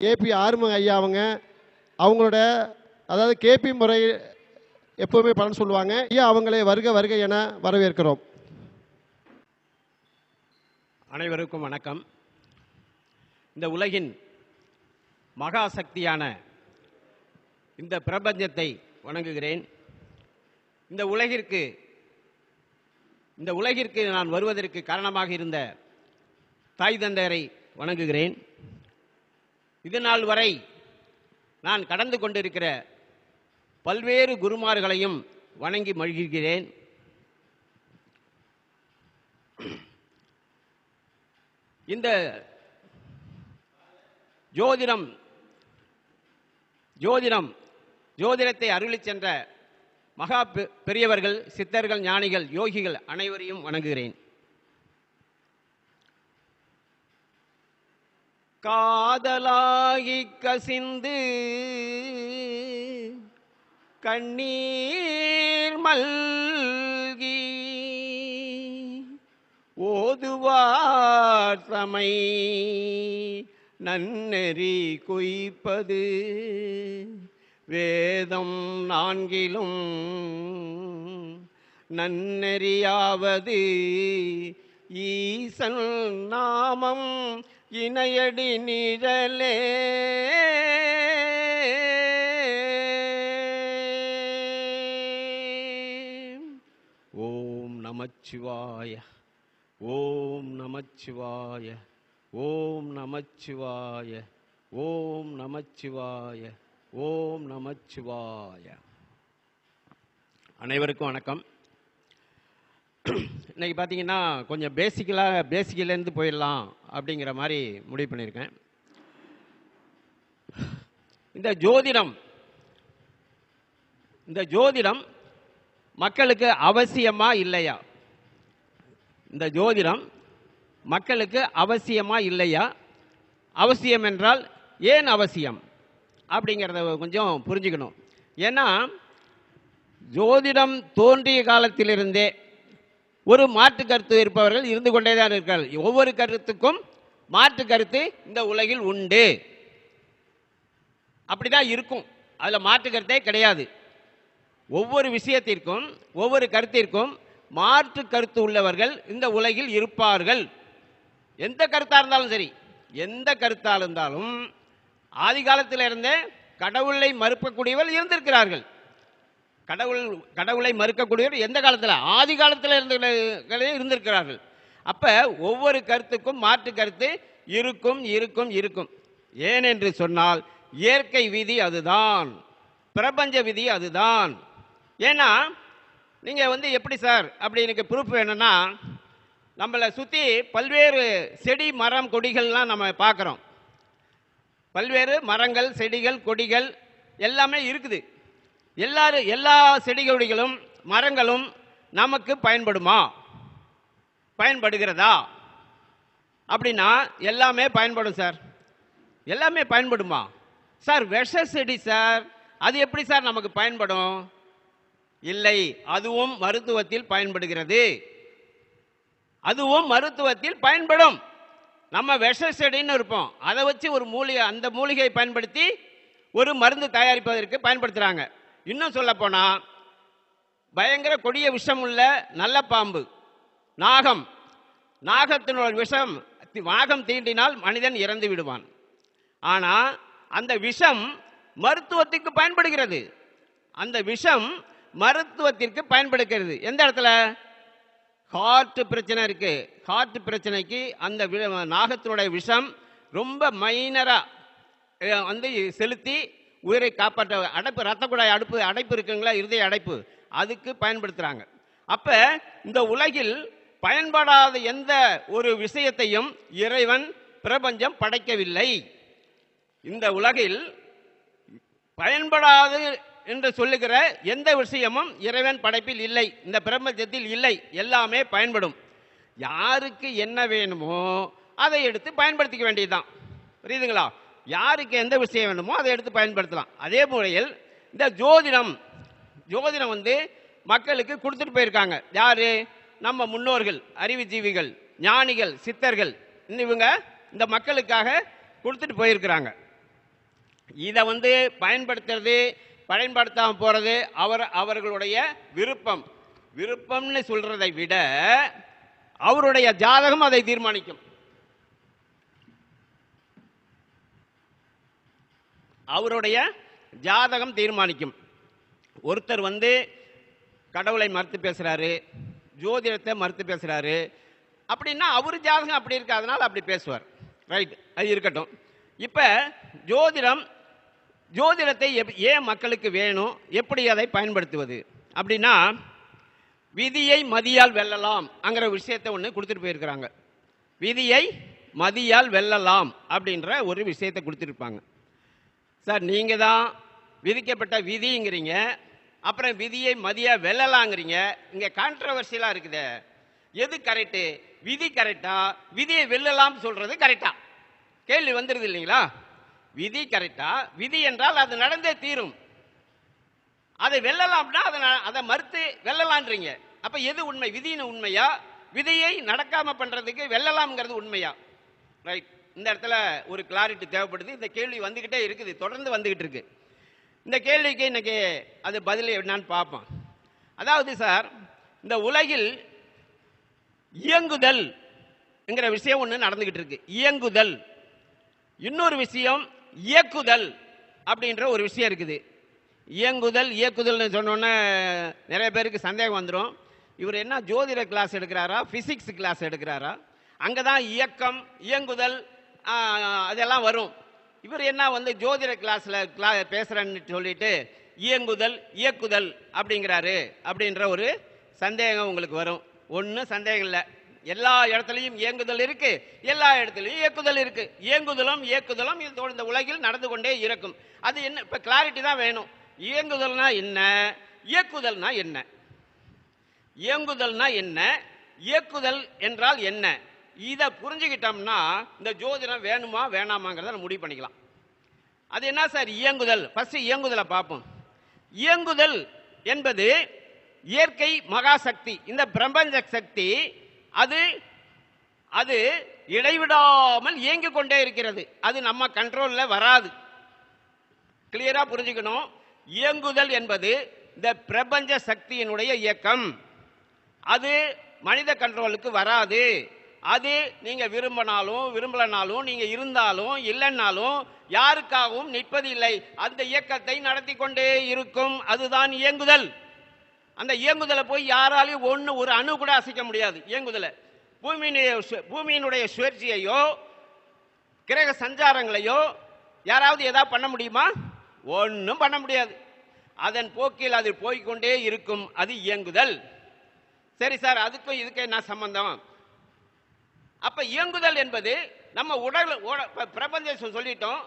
KP ஆறுமுக ஐயா அவங்களோட அதாவது கேபி முறை எப்பவுமே பலன் சொல்லுவாங்க. ஐயா அவங்களை வருக வருக என வரவேற்கிறோம். அனைவருக்கும் வணக்கம். இந்த உலகின் மகாசக்தியான இந்த பிரபஞ்சத்தை வணங்குகிறேன். இந்த உலகிற்கு நான் வருவதற்கு காரணமாக இருந்த தாய் தந்தையரை வணங்குகிறேன். இதுநாள் வரை நான் கடந்து கொண்டிருக்கிற பல்வேறு குருமார்களையும் வணங்கி மகிழ்கிறேன். இந்த ஜோதிடத்தை அருளிச் சென்ற மகா பெரியவர்கள், சித்தர்கள், ஞானிகள், யோகிகள் அனைவரையும் வணங்குகிறேன். காதலாகி கசிந்து கண்ணீர் மல்கி ஓதுவார் சமை நன்னெறி குய்ப்பது வேதம் நான்கிலும் நன்னெறியாவது ஈசன் நாமம் இணையடி நிழலே. ஓம் நமச்சிவாய, ஓம் நமச்சிவாய, ஓம் நமச்சிவாய, ஓம் நமச்சிவாய, ஓம் நமச்சிவாய. அனைவருக்கும் வணக்கம். இன்னைக்கு பார்த்தீங்கன்னா கொஞ்சம் பேசிக்கிலேருந்து போயிடலாம் அப்படிங்கிற மாதிரி முடிவு பண்ணியிருக்கேன். இந்த ஜோதிடம் மக்களுக்கு அவசியமா இல்லையா? இந்த ஜோதிடம் மக்களுக்கு அவசியமா இல்லையா? அவசியம் என்றால் ஏன் அவசியம் அப்படிங்கிறத கொஞ்சம் புரிஞ்சுக்கணும். ஏன்னா ஜோதிடம் தோன்றிய காலத்திலிருந்தே ஒரு மாற்று கருத்து இருப்பவர்கள் இருந்து கொண்டே தான் இருக்கிறார்கள். ஒவ்வொரு கருத்துக்கும் மாற்று கருத்து இந்த உலகில் உண்டு. அப்படிதான் இருக்கும். அதில் மாற்று கருத்தே கிடையாது. ஒவ்வொரு விஷயத்திற்கும் ஒவ்வொரு கருத்திற்கும் மாற்று கருத்து உள்ளவர்கள் இந்த உலகில் இருப்பார்கள். எந்த கருத்தாக இருந்தாலும் சரி, எந்த கருத்தாக இருந்தாலும் ஆதி காலத்திலிருந்தே கடவுளை மறுக்கக்கூடியவர்கள் இருந்திருக்கிறார்கள். கடவுளை மறுக்கக்கூடியவர் எந்த காலத்தில்? ஆதி காலத்தில் இருந்திருக்கிறார்கள். அப்ப ஒவ்வொரு கருத்துக்கும் மாற்று கருத்து இருக்கும் இருக்கும் இருக்கும். ஏன் என்று சொன்னால் இயற்கை விதி அதுதான், பிரபஞ்ச விதி அதுதான். ஏன்னா நீங்க எப்படி சார் அப்படி எனக்கு ப்ரூஃப் வேணும்னா, நம்மளை சுற்றி பல்வேறு செடி மரம் கொடிகள்லாம் நம்ம பார்க்குறோம். பல்வேறு மரங்கள், செடிகள், கொடிகள் எல்லாமே இருக்குது. எல்லா செடி கொடிகளும் மரங்களும் நமக்கு பயன்படுமா? பயன்படுகிறதா? அப்படின்னா எல்லாமே பயன்படும் சார். எல்லாமே பயன்படுமா சார்? விஷ செடி சார், அது எப்படி சார் நமக்கு பயன்படும்? இல்லை, அதுவும் மருத்துவத்தில் பயன்படுகிறது. அதுவும் மருத்துவத்தில் பயன்படும். நம்ம விஷ செடின்னு இருப்போம், அதை வச்சு ஒரு மூலிகை, அந்த மூலிகையை பயன்படுத்தி ஒரு மருந்து தயாரிப்பதற்கு பயன்படுத்துகிறாங்க. இன்னும் சொல்ல போனா பயங்கர கொடிய விஷம் உள்ள நல்ல பாம்பு நாகத்தினோட விஷம், நாகம் தீண்டினால் மனிதன் இறந்து விடுவான். ஆனா அந்த விஷம் மருத்துவத்திற்கு பயன்படுகிறது. அந்த விஷம் மருத்துவத்திற்கு பயன்படுகிறது. எந்த இடத்துல? ஹார்ட் பிரச்சனை இருக்கு. ஹார்ட் பிரச்சனைக்கு அந்த நாகத்தினுடைய விஷம் ரொம்ப மைனரா செலுத்தி உயிரை காப்பாற்ற, அடைப்பு, ரத்த குழாய் அடைப்பு இருக்குங்களா, இருதய அடைப்பு, அதுக்கு பயன்படுத்துறாங்க. அப்ப இந்த உலகில் பயன்படாத எந்த ஒரு விஷயத்தையும் இறைவன், பிரபஞ்சம் படைக்கவில்லை. இந்த உலகில் பயன்படாது என்று சொல்லுகிற எந்த விஷயமும் இறைவன் படைப்பில் இல்லை, இந்த பிரபஞ்சத்தில் இல்லை. எல்லாமே பயன்படும். யாருக்கு என்ன வேணுமோ அதை எடுத்து பயன்படுத்திக்க வேண்டியதுதான். புரியுதுங்களா? யாருக்கு எந்த விஷயம் வேணுமோ அதை எடுத்து பயன்படுத்தலாம். அதே முறையில் இந்த ஜோதிடம் மக்களுக்கு கொடுத்துட்டு போயிருக்காங்க. யாரு? நம்ம முன்னோர்கள், அறிவுஜீவிகள், ஞானிகள், சித்தர்கள். இவங்க இந்த மக்களுக்காக கொடுத்துட்டு போயிருக்கிறாங்க. இதை வந்து பயன்படுத்துறது பயன்படுத்தாமல் போகிறது அவர்களுடைய விருப்பம். விருப்பம்னு சொல்றதை விட அவருடைய ஜாதகம் அதை தீர்மானிக்கும். அவருடைய ஜாதகம் தீர்மானிக்கும். ஒருத்தர் வந்து கடவுளை மறுத்து பேசுறாரு, ஜோதிடத்தை மறுத்து பேசுறாரு அப்படின்னா அவர் ஜாதகம் அப்படி இருக்கு, அதனால அப்படி பேசுவார். ரைட், அது இருக்கட்டும். இப்போ ஜோதிடத்தை ஏன் மக்களுக்கு வேணும், எப்படி அதை பயன்படுத்துவது அப்படின்னா, விதியை மதியால் வெல்லலாம் அங்கிற விஷயத்தை ஒன்று கொடுத்துட்டு போயிருக்கிறாங்க. விதியை மதியால் வெல்லலாம் அப்படின்ற ஒரு விஷயத்தை கொடுத்துருப்பாங்க. சார் நீங்கள் தான் விதிக்கப்பட்ட விதிங்கிறீங்க, அப்புறம் விதியை மதியா வெல்லலாங்கிறீங்க. இங்கே கான்ட்ரவர்சியலாக இருக்குது. எது கரெக்டு? விதி கரெக்டா, விதியை வெல்லலாம் சொல்றது கரெக்டா? கேள்வி வந்துருது இல்லைங்களா? விதி கரெக்டா? விதி என்றால் அது நடந்தே தீரும். அதை வெல்லலாம்னா அதை மறுத்து வெல்லலான்றீங்க. அப்ப எது உண்மை? விதின்னு உண்மையா, விதியை நடக்காம பண்றதுக்கு வெல்லலாம்ங்கிறது உண்மையா? ரைட், இந்த இடத்துல ஒரு கிளாரிட்டி தேவைப்படுது. இந்த கேள்வி வந்துகிட்டே இருக்குது, தொடர்ந்து வந்துகிட்டு இருக்கு. இந்த கேள்விக்கு இன்னைக்கு அது பதில் என்னன்னு பார்ப்போம். அதாவது சார், இந்த உலகில் இயங்குதல் என்கிற விஷயம் ஒன்று நடந்துகிட்டு இருக்கு. இயங்குதல். இன்னொரு விஷயம் இயக்குதல் அப்படின்ற ஒரு விஷயம் இருக்குது. இயக்குதல்னு சொன்னோன்னே நிறைய பேருக்கு சந்தேகம் வந்துடும். இவர் என்ன ஜோதிட கிளாஸ் எடுக்கிறாரா, பிசிக்ஸ் கிளாஸ் எடுக்கிறாரா? அங்கே தான் இயக்கம் இயங்குதல் அதெல்லாம் வரும். இவர் என்ன வந்து ஜோதிட கிளாஸில் பேசுகிறேன்னு சொல்லிட்டு இயக்குதல் அப்படிங்கிறாரு அப்படின்ற ஒரு சந்தேகம் உங்களுக்கு வரும். ஒன்றும் சந்தேகம் இல்லை, எல்லா இடத்துலையும் இயங்குதல் இருக்கு, எல்லா இடத்துலையும் இயக்குதல் இருக்கு. இயங்குதலும் இந்த உலகில் நடந்து கொண்டே இருக்கும். அது என்ன? இப்போ கிளாரிட்டி தான் வேணும். இயங்குதல்னா என்ன, இயக்குதல்னா என்ன? இயங்குதல்னா என்ன, இயக்குதல் என்றால் என்ன? இதை புரிஞ்சுக்கிட்டோம்னா இந்த ஜோதிடம் வேணுமா வேணாமாங்கிறத முடிவு பண்ணிக்கலாம். அது என்ன சார் இயங்குதல்? ஃபர்ஸ்ட் இயங்குதலை பார்ப்போம். இயங்குதல் என்பது இயற்கை மகாசக்தி, இந்த பிரபஞ்ச சக்தி, அது இடைவிடாமல் இயங்கிக் கொண்டே இருக்கிறது. அது நம்ம கண்ட்ரோல்ல வராது. கிளியரா புரிஞ்சுக்கணும். இயங்குதல் என்பது இந்த பிரபஞ்ச சக்தியினுடைய இயக்கம். அது மனித கண்ட்ரோலுக்கு வராது. அது நீங்க விரும்பினாலும் விரும்பலனாலும், நீங்க இருந்தாலும் இல்லைன்னாலும் யாருக்காகவும் நிற்பது இல்லை. அந்த இயக்கத்தை நடத்தி கொண்டே இருக்கும். அதுதான் இயங்குதல். அந்த இயங்குதலை போய் யாராலையும் ஒரு அணு கூட அசைக்க முடியாது. இயங்குதலை பூமியினுடைய சுழற்சியையோ கிரக சஞ்சாரங்களையோ யாராவது ஏதாவது பண்ண முடியுமா? ஒன்றும் பண்ண முடியாது. அதன் போக்கில் அது போய்கொண்டே இருக்கும். அது இயங்குதல். சரி சார், அதுக்கும் இதுக்கு என்ன சம்பந்தம்? அப்ப இயங்குதல் என்பது நம்ம உடல் பிரபஞ்சம் சொல்லிட்டோம்.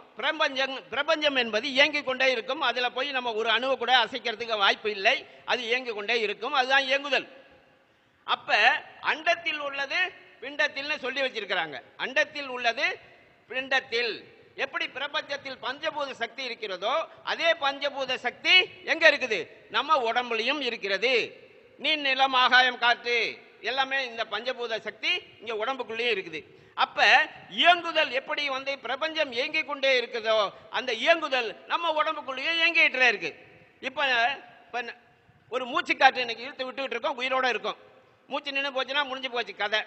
பிரபஞ்சம் என்பது இயங்கிக் கொண்டே இருக்கும். அதுல போய் நம்ம ஒரு அணுவை கூட அசைக்கிறதுக்கு வாய்ப்பு இல்லை. அது இயங்கிக் கொண்டே இருக்கும். அதுதான் இயங்குதல். அப்ப அண்டத்தில் உள்ளது பிண்டத்தில் சொல்லி வச்சிருக்கிறாங்க. அண்டத்தில் உள்ளது பிண்டத்தில். எப்படி பிரபஞ்சத்தில் பஞ்சபூத சக்தி இருக்கிறதோ அதே பஞ்சபூத சக்தி எங்க இருக்குது? நம்ம உடம்புலையும் இருக்கிறது. நீர், நிலம், ஆகாயம், காற்று எல்லாமே இந்த பஞ்சபூத சக்தி இங்க உடம்புக்குள்ளேயே இருக்குது. அப்ப இயங்குதல் எப்படி வந்து பிரபஞ்சம் இயங்கிக் கொண்டே இருக்குதோ அந்த இயங்குதல் நம்ம உடம்புக்குள்ளேயே இயங்கிட்டு இருக்கு. இப்ப ஒரு மூச்சு காற்று இன்னைக்கு இழுத்து விட்டுக்கிட்டு இருக்கோம், உயிரோட இருக்கும். மூச்சு நின்று போச்சுன்னா முடிஞ்சு போச்சு கதை.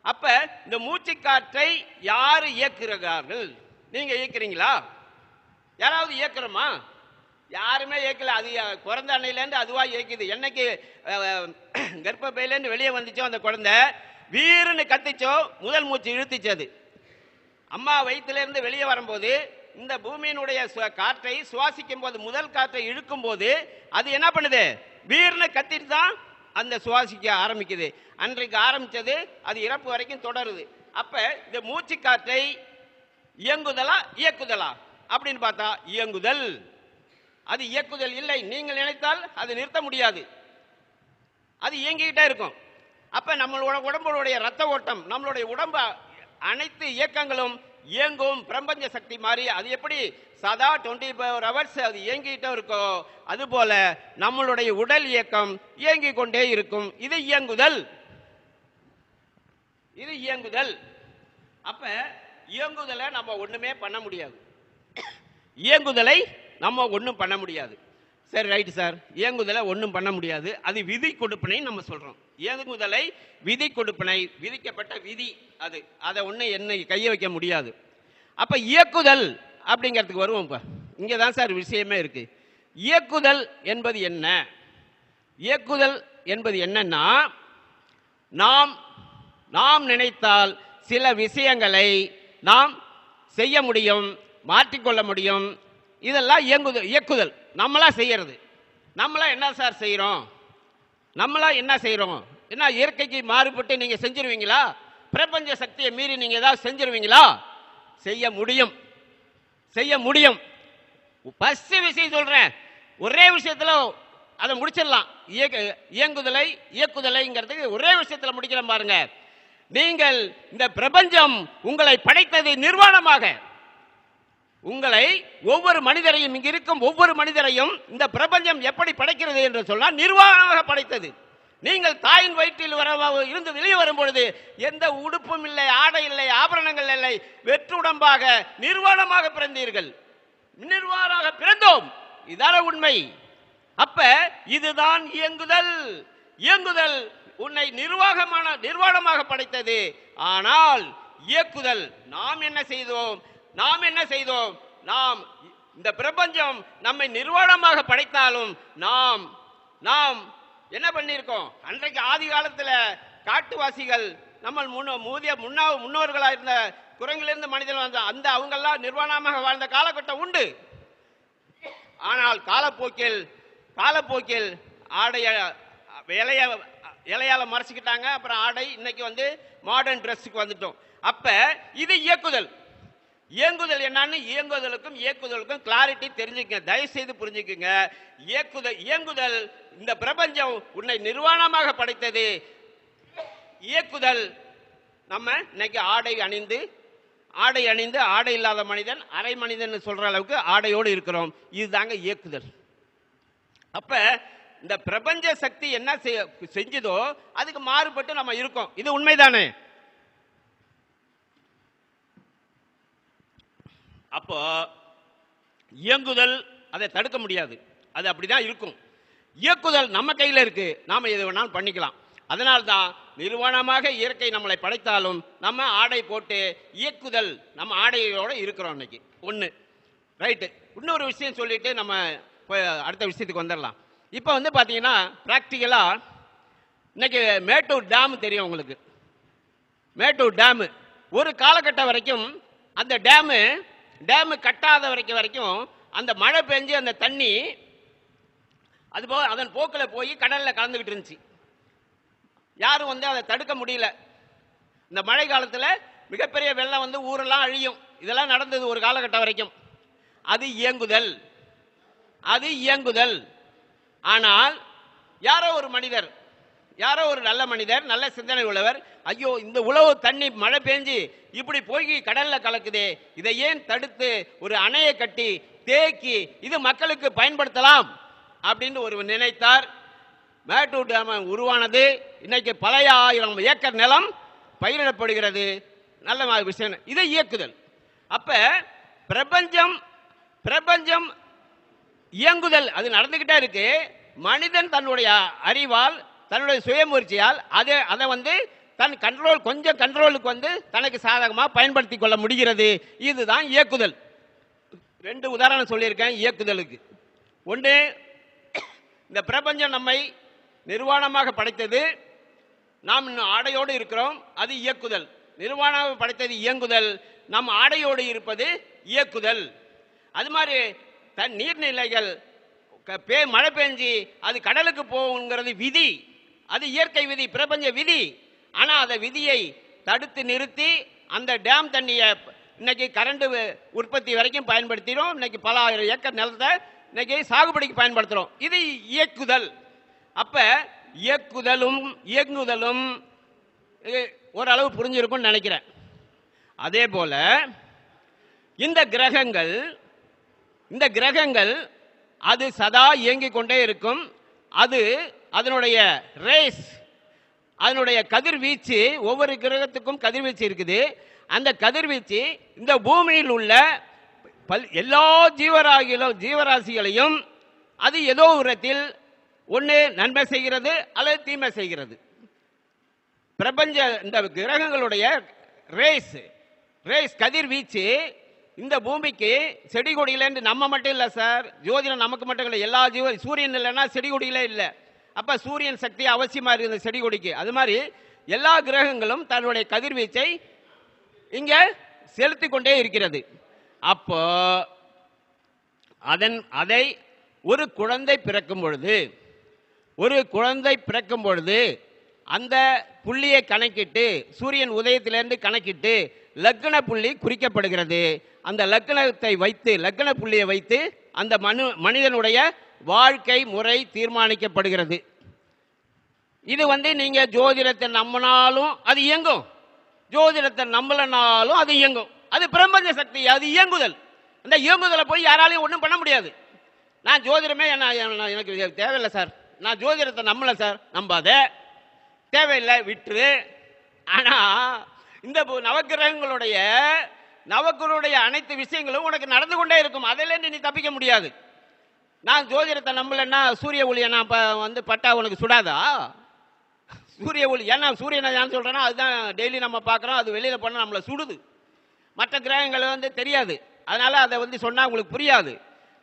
அப்ப இந்த மூச்சு காற்றை யாரு இயக்குகிறார்கள்? நீங்க இயக்குறீங்களா? யாராவது இயக்குறோமா? யாருமே இயக்கல. அது குழந்தை அன்னையிலேருந்து அதுவா இயக்குது. என்னைக்கு கர்ப்பப்பையிலேருந்து வெளியே வந்துச்சோ அந்த குழந்தை வீருன்னு கத்திச்சோ முதல் மூச்சு இழுத்துச்சது. அம்மா வயிற்றிலிருந்து வெளியே வரும்போது இந்த பூமியினுடைய காற்றை சுவாசிக்கும் போது முதல் காற்றை இழுக்கும் போது அது என்ன பண்ணுது? வீர்னு கத்திட்டு தான் அந்த சுவாசிக்க ஆரம்பிக்குது. அன்றைக்கு ஆரம்பிச்சது அது இறப்பு வரைக்கும் தொடருது. அப்ப இந்த மூச்சு காற்றை இயங்குதலா இயக்குதலா அப்படின்னு பார்த்தா இயங்குதல். அது இயக்குதல் இல்லை. நீங்கள் நினைத்தால் அது நிறுத்த முடியாது. அது இயங்கிக்கிட்டே இருக்கும். அப்ப நம்மளோட உடம்புடைய ரத்த ஓட்டம், நம்மளுடைய உடம்பு அனைத்து இயக்கங்களும் இயங்கும் பிரபஞ்ச சக்தி மாதிரி. அது எப்படி சதா 24 hours அது இயங்கிட்டே இருக்கோ அதுபோல நம்மளுடைய உடல் இயக்கம் இயங்கிக் கொண்டே இருக்கும். இது இயங்குதல். இது இயங்குதல். அப்ப இயங்குதலை நம்ம ஒண்ணுமே பண்ண முடியாது. இயங்குதலை நம்ம ஒன்றும் பண்ண முடியாது. சரி, ரைட்டு சார், இயங்குதலை ஒன்றும் பண்ண முடியாது, அது விதி கொடுப்பினை நம்ம சொல்கிறோம். இயங்குதலை விதி கொடுப்பினை, விதிக்கப்பட்ட விதி, அதை ஒன்றும் என்ன கையை வைக்க முடியாது. அப்போ இயக்குதல் அப்படிங்கிறதுக்கு வருவோம். இப்போ இங்கே தான் சார் விஷயமே இருக்குது. இயக்குதல் என்பது என்ன? இயக்குதல் என்பது என்னன்னா, நாம் நினைத்தால் சில விஷயங்களை நாம் செய்ய முடியும், மாற்றிக்கொள்ள முடியும். இதெல்லாம் இயக்குதல். நம்மளா செய்யறது. நம்மளா என்ன சார் செய்கிறோம்? நம்மளா என்ன செய்கிறோம்? என்ன இயற்கைக்கு மாறுபட்டு நீங்கள் செஞ்சிருவீங்களா? பிரபஞ்ச சக்தியை மீறி நீங்கள் ஏதாவது செஞ்சிருவீங்களா? செய்ய முடியும், செய்ய முடியும். ஃபர்ஸ்ட் விஷயம் சொல்கிறேன், ஒரே விஷயத்தில் அதை முடிச்சிடலாம். இயக்குதலைங்கிறதுக்கு ஒரே விஷயத்தில் முடிக்கலாம் பாருங்க. நீங்கள் இந்த பிரபஞ்சம் உங்களை படைத்தது நிர்வாணமாக. உங்களை ஒவ்வொரு மனிதரையும், இங்கு இருக்கும் ஒவ்வொரு மனிதரையும் இந்த பிரபஞ்சம் எப்படி படைக்கிறது என்று சொன்னால் நிர்வாணமாக படைத்தது. நீங்கள் தாயின் வயிற்றில் இருந்து வெளியே வரும் பொழுது எந்த உடுப்பும் இல்லை, ஆடை இல்லை, ஆபரணங்கள் இல்லை, வெற்று உடம்பாக நிர்வாணமாக பிறந்தீர்கள். நிர்வாணமாக பிறந்தோம், இதான உண்மை. அப்ப இதுதான் இயங்குதல். இயங்குதல் உன்னை நிர்வாணமாக படைத்தது. ஆனால் இயக்குதல் நாம் என்ன செய்தோம்? நாம் இந்த பிரபஞ்சம் நம்மை நிர்வாணமாக படைத்தாலும் நாம் என்ன பண்ணியிருக்கோம்? அன்றைக்கு ஆதி காலத்தில் காட்டுவாசிகள் நம்ம முன்னோர்களாக இருந்த குரங்கிலிருந்து மனிதன் வந்த அந்த அவங்கெல்லாம் நிர்வாணமாக வாழ்ந்த காலகட்டம் உண்டு. ஆனால் காலப்போக்கில் ஆடைய இலையால மறைச்சிக்கிட்டாங்க. அப்புறம் ஆடை இன்னைக்கு மாடர்ன் ட்ரெஸ்ஸுக்கு வந்துட்டோம். அப்ப இது இயக்குதல். இயங்குதல் என்னன்னு இயக்குதலுக்கும் கிளாரிட்டி தெரிஞ்சுக்கங்க, தயவு செய்து புரிஞ்சுக்குங்க. இயங்குதல் இந்த பிரபஞ்சம் உன்னை நிர்வாணமாக படைத்தது. இயக்குதல் நம்ம இன்னைக்கு ஆடை அணிந்து ஆடை இல்லாத மனிதன், அரை மனிதன் சொல்ற அளவுக்கு ஆடையோடு இருக்கிறோம். இதுதாங்க இயக்குதல். அப்ப இந்த பிரபஞ்ச சக்தி என்ன செஞ்சதோ அதுக்கு மாறுபட்டு நம்ம இருக்கோம். இது உண்மைதானே? அப்போ இயங்குதல் அதை தடுக்க முடியாது, அது அப்படிதான் இருக்கும். இயக்குதல் நம்ம கையில் இருக்கு, நாம எது வேணாலும் பண்ணிக்கலாம். அதனால்தான் நிர்வாணமாக இயற்கை நம்மளை படைத்தாலும் நம்ம ஆடை போட்டு இயக்குதல் நம்ம ஆடையோடு இருக்கிறோம் இன்னைக்கு. ஒன்று ரைட்டு. இன்னொரு விஷயம் சொல்லிட்டு நம்ம அடுத்த விஷயத்துக்கு வந்துடலாம். இப்போ பார்த்தீங்கன்னா ப்ராக்டிக்கலாக இன்னைக்கு மேட்டூர் டேம் தெரியும் உங்களுக்கு. மேட்டூர் டேமு ஒரு காலகட்டம் வரைக்கும் அந்த டேமு கட்டாத வரைக்கும் அந்த மழை பெஞ்சு அந்த தண்ணி அதுபோல் அதன் போக்கில் போய் கடலில் கலந்துக்கிட்டு இருந்துச்சு. யாரும் அதை தடுக்க முடியல. இந்த மழை காலத்தில் மிகப்பெரிய வெள்ளம் ஊரெல்லாம் அழியும். இதெல்லாம் நடந்தது ஒரு காலகட்டம் வரைக்கும். அது இயங்குதல். ஆனால் யாரோ ஒரு நல்ல மனிதர், நல்ல சிந்தனை உள்ளவர், ஐயோ இந்த உழவு தண்ணி மழை பெஞ்சு இப்படி போய் கடல்ல கலக்குதே, இதை ஏன் தடுத்து ஒரு அணையை கட்டி தேக்கி இது மக்களுக்கு பயன்படுத்தலாம் அப்படின்னு ஒரு நினைத்தார். மேட்டூர் டேம் உருவானது. இன்னைக்கு பல 1000 ஏக்கர் நிலம் பயிரிடப்படுகிறது. நல்ல விஷயம். இதை இயக்குதல். அப்ப பிரபஞ்சம் இயங்குதல் அது நடந்துகிட்டே இருக்கு. மனிதன் தன்னுடைய அறிவால், தன்னுடைய சுயமுயற்சியால் அதை தன் கொஞ்சம் கண்ட்ரோலுக்கு தனக்கு சாதகமாக பயன்படுத்தி கொள்ள முடிகிறது. இதுதான் இயக்குதல். 2 உதாரணம் சொல்லியிருக்கேன் இயக்குதலுக்கு. ஒன்று, இந்த பிரபஞ்சம் நம்மை நிர்வாணமாக படைத்தது, நாம் இன்னும் ஆடையோடு இருக்கிறோம், அது இயக்குதல். நிர்வாணமாக படைத்தது இயங்குதல், நம் ஆடையோடு இருப்பது இயக்குதல். அது மாதிரி தன் நீர்நிலைகள் மழை பெஞ்சி அது கடலுக்கு போகுங்கிறது விதி, அது இயற்கை விதி, பிரபஞ்ச விதி. ஆனால் அந்த விதியை தடுத்து நிறுத்தி அந்த டேம் தண்ணியை இன்னைக்கு கரண்ட் உற்பத்தி வரைக்கும் பயன்படுத்திடும். இன்னைக்கு பல 1000 ஏக்கர் நிலத்தை இன்னைக்கு சாகுபடிக்கு பயன்படுத்துகிறோம். இது இயக்குதல். அப்ப இயங்குதலும் ஓரளவு புரிஞ்சிருக்கும்னு நினைக்கிறேன். அதே போல இந்த கிரகங்கள் அது சதா இயங்கிக் கொண்டே இருக்கும். அதனுடைய ரேஸ், அதனுடைய கதிர்வீச்சு, ஒவ்வொரு கிரகத்துக்கும் கதிர்வீச்சு இருக்குது. அந்த கதிர்வீச்சு இந்த பூமியில் உள்ள எல்லா ஜீவராசிகளையும் அது ஏதோ ஒரு விதத்தில் ஒன்று நன்மை செய்கிறது அல்லது தீமை செய்கிறது. பிரபஞ்ச இந்த கிரகங்களுடைய ரேஸ் கதிர்வீச்சு இந்த பூமிக்கு செடி கொடியிலேருந்து நம்ம மட்டும் இல்லை சார், ஜோதிடம் நமக்கு மட்டும் இல்லை, எல்லா சூரியன் இல்லைன்னா செடி கொடியிலே இல்லை. அப்போ சூரியன் சக்தி அவசியமாக இருக்குது செடி கொடிக்கு. அது மாதிரி எல்லா கிரகங்களும் தன்னுடைய கதிர்வீச்சை இங்கே செலுத்தி கொண்டே இருக்கிறது. அப்போ அதை ஒரு குழந்தை பிறக்கும் பொழுது அந்த புள்ளியை கணக்கிட்டு சூரியன் உதயத்திலிருந்து கணக்கிட்டு லக்ன புள்ளி குறிக்கப்படுகிறது. அந்த லக்ன புள்ளியை வைத்து அந்த மனிதனுடைய வாழ்க்கை முறை தீர்மானிக்கப்படுகிறது. இது நீங்க ஜோதிடத்தை நம்பினாலும் அது இயங்கும், ஜோதிடத்தை நம்பலனாலும் அது இயங்கும். அது பிரபஞ்ச சக்தி, அது இயங்குதல். அந்த இயங்குதலை போய் யாராலையும் ஒன்றும் பண்ண முடியாது. நான் ஜோதிடமே எனக்கு தேவையில்லை சார், நான் ஜோதிடத்தை நம்பல சார், நம்பாத, தேவையில்லை, விட்டுரு. ஆனா இந்த நவக்கிரகங்களுடைய அனைத்து விஷயங்களும் உனக்கு நடந்து கொண்டே இருக்கும், அதிலேருந்து நீ தப்பிக்க முடியாது. நான் ஜோதிடத்தை நம்பலன்னா சூரிய ஒளியை நான் பட்டா உனக்கு சுடாதா? சூரிய ஒளி ஏன்னா சூரியனை ஏன் சொல்றேன்னா அதுதான் டெய்லி நம்ம பார்க்குறோம், அது வெளியில போனால் நம்மளை சுடுது. மற்ற கிரகங்கள் தெரியாது, அதனால அதை சொன்னா உங்களுக்கு புரியாது.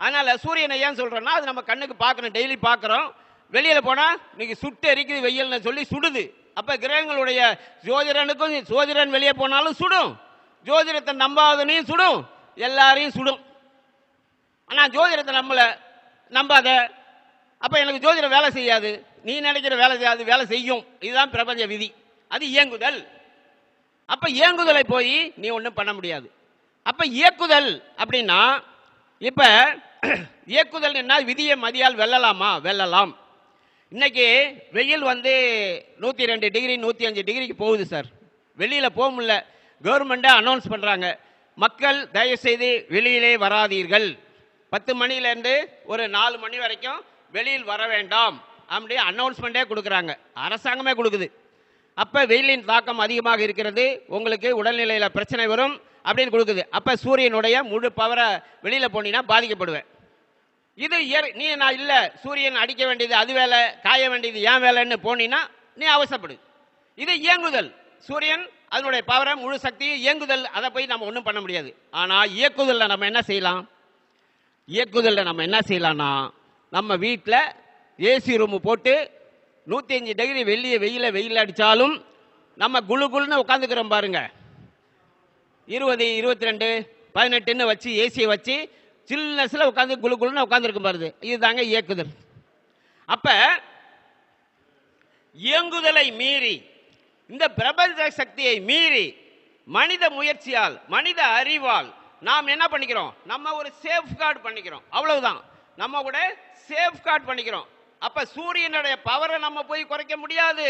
அதனால சூரியனை ஏன் சொல்றேன்னா அது நம்ம கண்ணுக்கு பார்க்கணும், டெய்லி பார்க்குறோம். வெளியில போனா இன்னைக்கு சுட்டு எரிக்குது வெயில்னு சொல்லி சுடுது. அப்ப கிரகங்களுடைய ஜோதிடன் வெளியே போனாலும் சுடும், ஜோதிடத்தை நம்பாதனையும் சுடும், எல்லாரையும் சுடும். ஆனா ஜோதிடத்தை நம்பாத, அப்ப எனக்கு ஜோதிடம் வேலை செய்யாது, நீ நினைக்கிற வேலை செய்யாது, வேலை செய்யும். இதுதான் பிரபஞ்ச விதி, அது இயங்குதல். அப்ப இயங்குதலை போய் நீ ஒன்றும் பண்ண முடியாது. அப்ப இயக்குதல் அப்படின்னா இப்ப இயக்குதல் என்ன, விதியை மதியால் வெல்லலாமா? வெல்லலாம். இன்னைக்கு வெயில் 102 டிகிரி 105 டிகிரிக்கு போகுது சார், வெளியில போக முடியல. கவர்மெண்ட்டை அனௌன்ஸ் பண்றாங்க, மக்கள் தயவு செய்து வெளியிலே வராதீர்கள், 10 மணிலேருந்து ஒரு 4 மணி வரைக்கும் வெளியில் வர வேண்டாம் அப்படி அனௌன்ஸ்மெண்ட்டே கொடுக்குறாங்க, அரசாங்கமே கொடுக்குது. அப்ப வெயிலின் தாக்கம் அதிகமாக இருக்கிறது, உங்களுக்கு உடல்நிலையில பிரச்சனை வரும் அப்படின்னு கொடுக்குது. அப்ப சூரியனுடைய முழு பவரை வெளியில போனீங்கன்னா பாதிக்கப்படுவேன். இது நீ நான் இல்லை, சூரியன் அடிக்க வேண்டியது அது வேலை, காய வேண்டியது ஏன் வேலைன்னு போனீங்கன்னா நீ அவசப்படு. இது இயங்குதல், சூரியன் அதனுடைய பவரை முழு சக்தியும் இயங்குதல், அதை போய் நம்ம ஒன்றும் பண்ண முடியாது. ஆனால் இயக்குதல்ல நம்ம என்ன செய்யலாம்? இயக்குதல்ல நம்ம என்ன செய்யலாம்னா நம்ம வீட்டில் ஏசி ரூமு போட்டு 105 டிகிரி வெயில் அடித்தாலும் நம்ம குழு குழுன்னு உட்காந்துக்கிறோம் பாருங்க, 20, 22, 18 வச்சு ஏசியை வச்சு சில்னஸ்ல உட்காந்து குழு குழுன்னு உட்காந்துருக்கும் பாருது, இதுதாங்க இயக்குதல். அப்ப இயங்குதலை மீறி, இந்த பிரபஞ்ச சக்தியை மீறி மனித முயற்சியால் மனித அறிவால் நாம் என்ன பண்ணிக்கிறோம்? நம்ம ஒரு சேஃப் கார்டு பண்ணிக்கிறோம், அவ்வளவுதான். நம்ம கூட சேஃப் கார்டு பண்ணிக்கிறோம். அப்ப சூரியனுடைய பவரை நம்ம போய் குறைக்க முடியாது,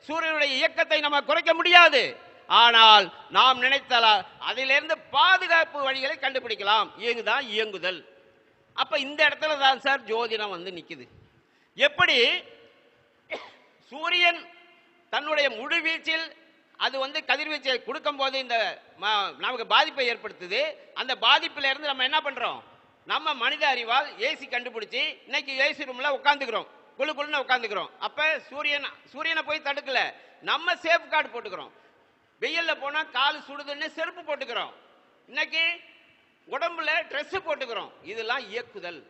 சூரியனுடைய இயக்கத்தை நம்ம குறைக்க முடியாது. ஆனால் நாம் நினைத்தால் அதிலிருந்து பாதுகாப்பு வழிகளை கண்டுபிடிக்கலாம். இதுதான் இயங்குதல். அப்ப இந்த இடத்துல தான் சார் ஜோதிடம் நிக்குது. எப்படி சூரியன் தன்னுடைய முழு வீச்சில் அது கதிர்வீச்சை கொடுக்கும் போது இந்த நமக்கு பாதிப்பை ஏற்படுத்துது. அந்த பாதிப்புல இருந்து நம்ம என்ன பண்றோம்? நம்ம மனித அறிவால் ஏசி கண்டுபிடிச்சு இன்னைக்கு ஏசி ரூம்ல உட்காந்துக்கிறோம், குழு குழுன்னு உட்காந்துக்கிறோம். அப்ப சூரியனை போய் தடுக்கல, நம்ம சேஃப் கார்டு போட்டுக்கிறோம். வெயில்ல போனா கால் சுடுதுன்னு செருப்பு போட்டுக்கிறோம், இன்னைக்கு உடம்புல ட்ரெஸ் போட்டுக்கிறோம். இதெல்லாம் இயக்குதல்.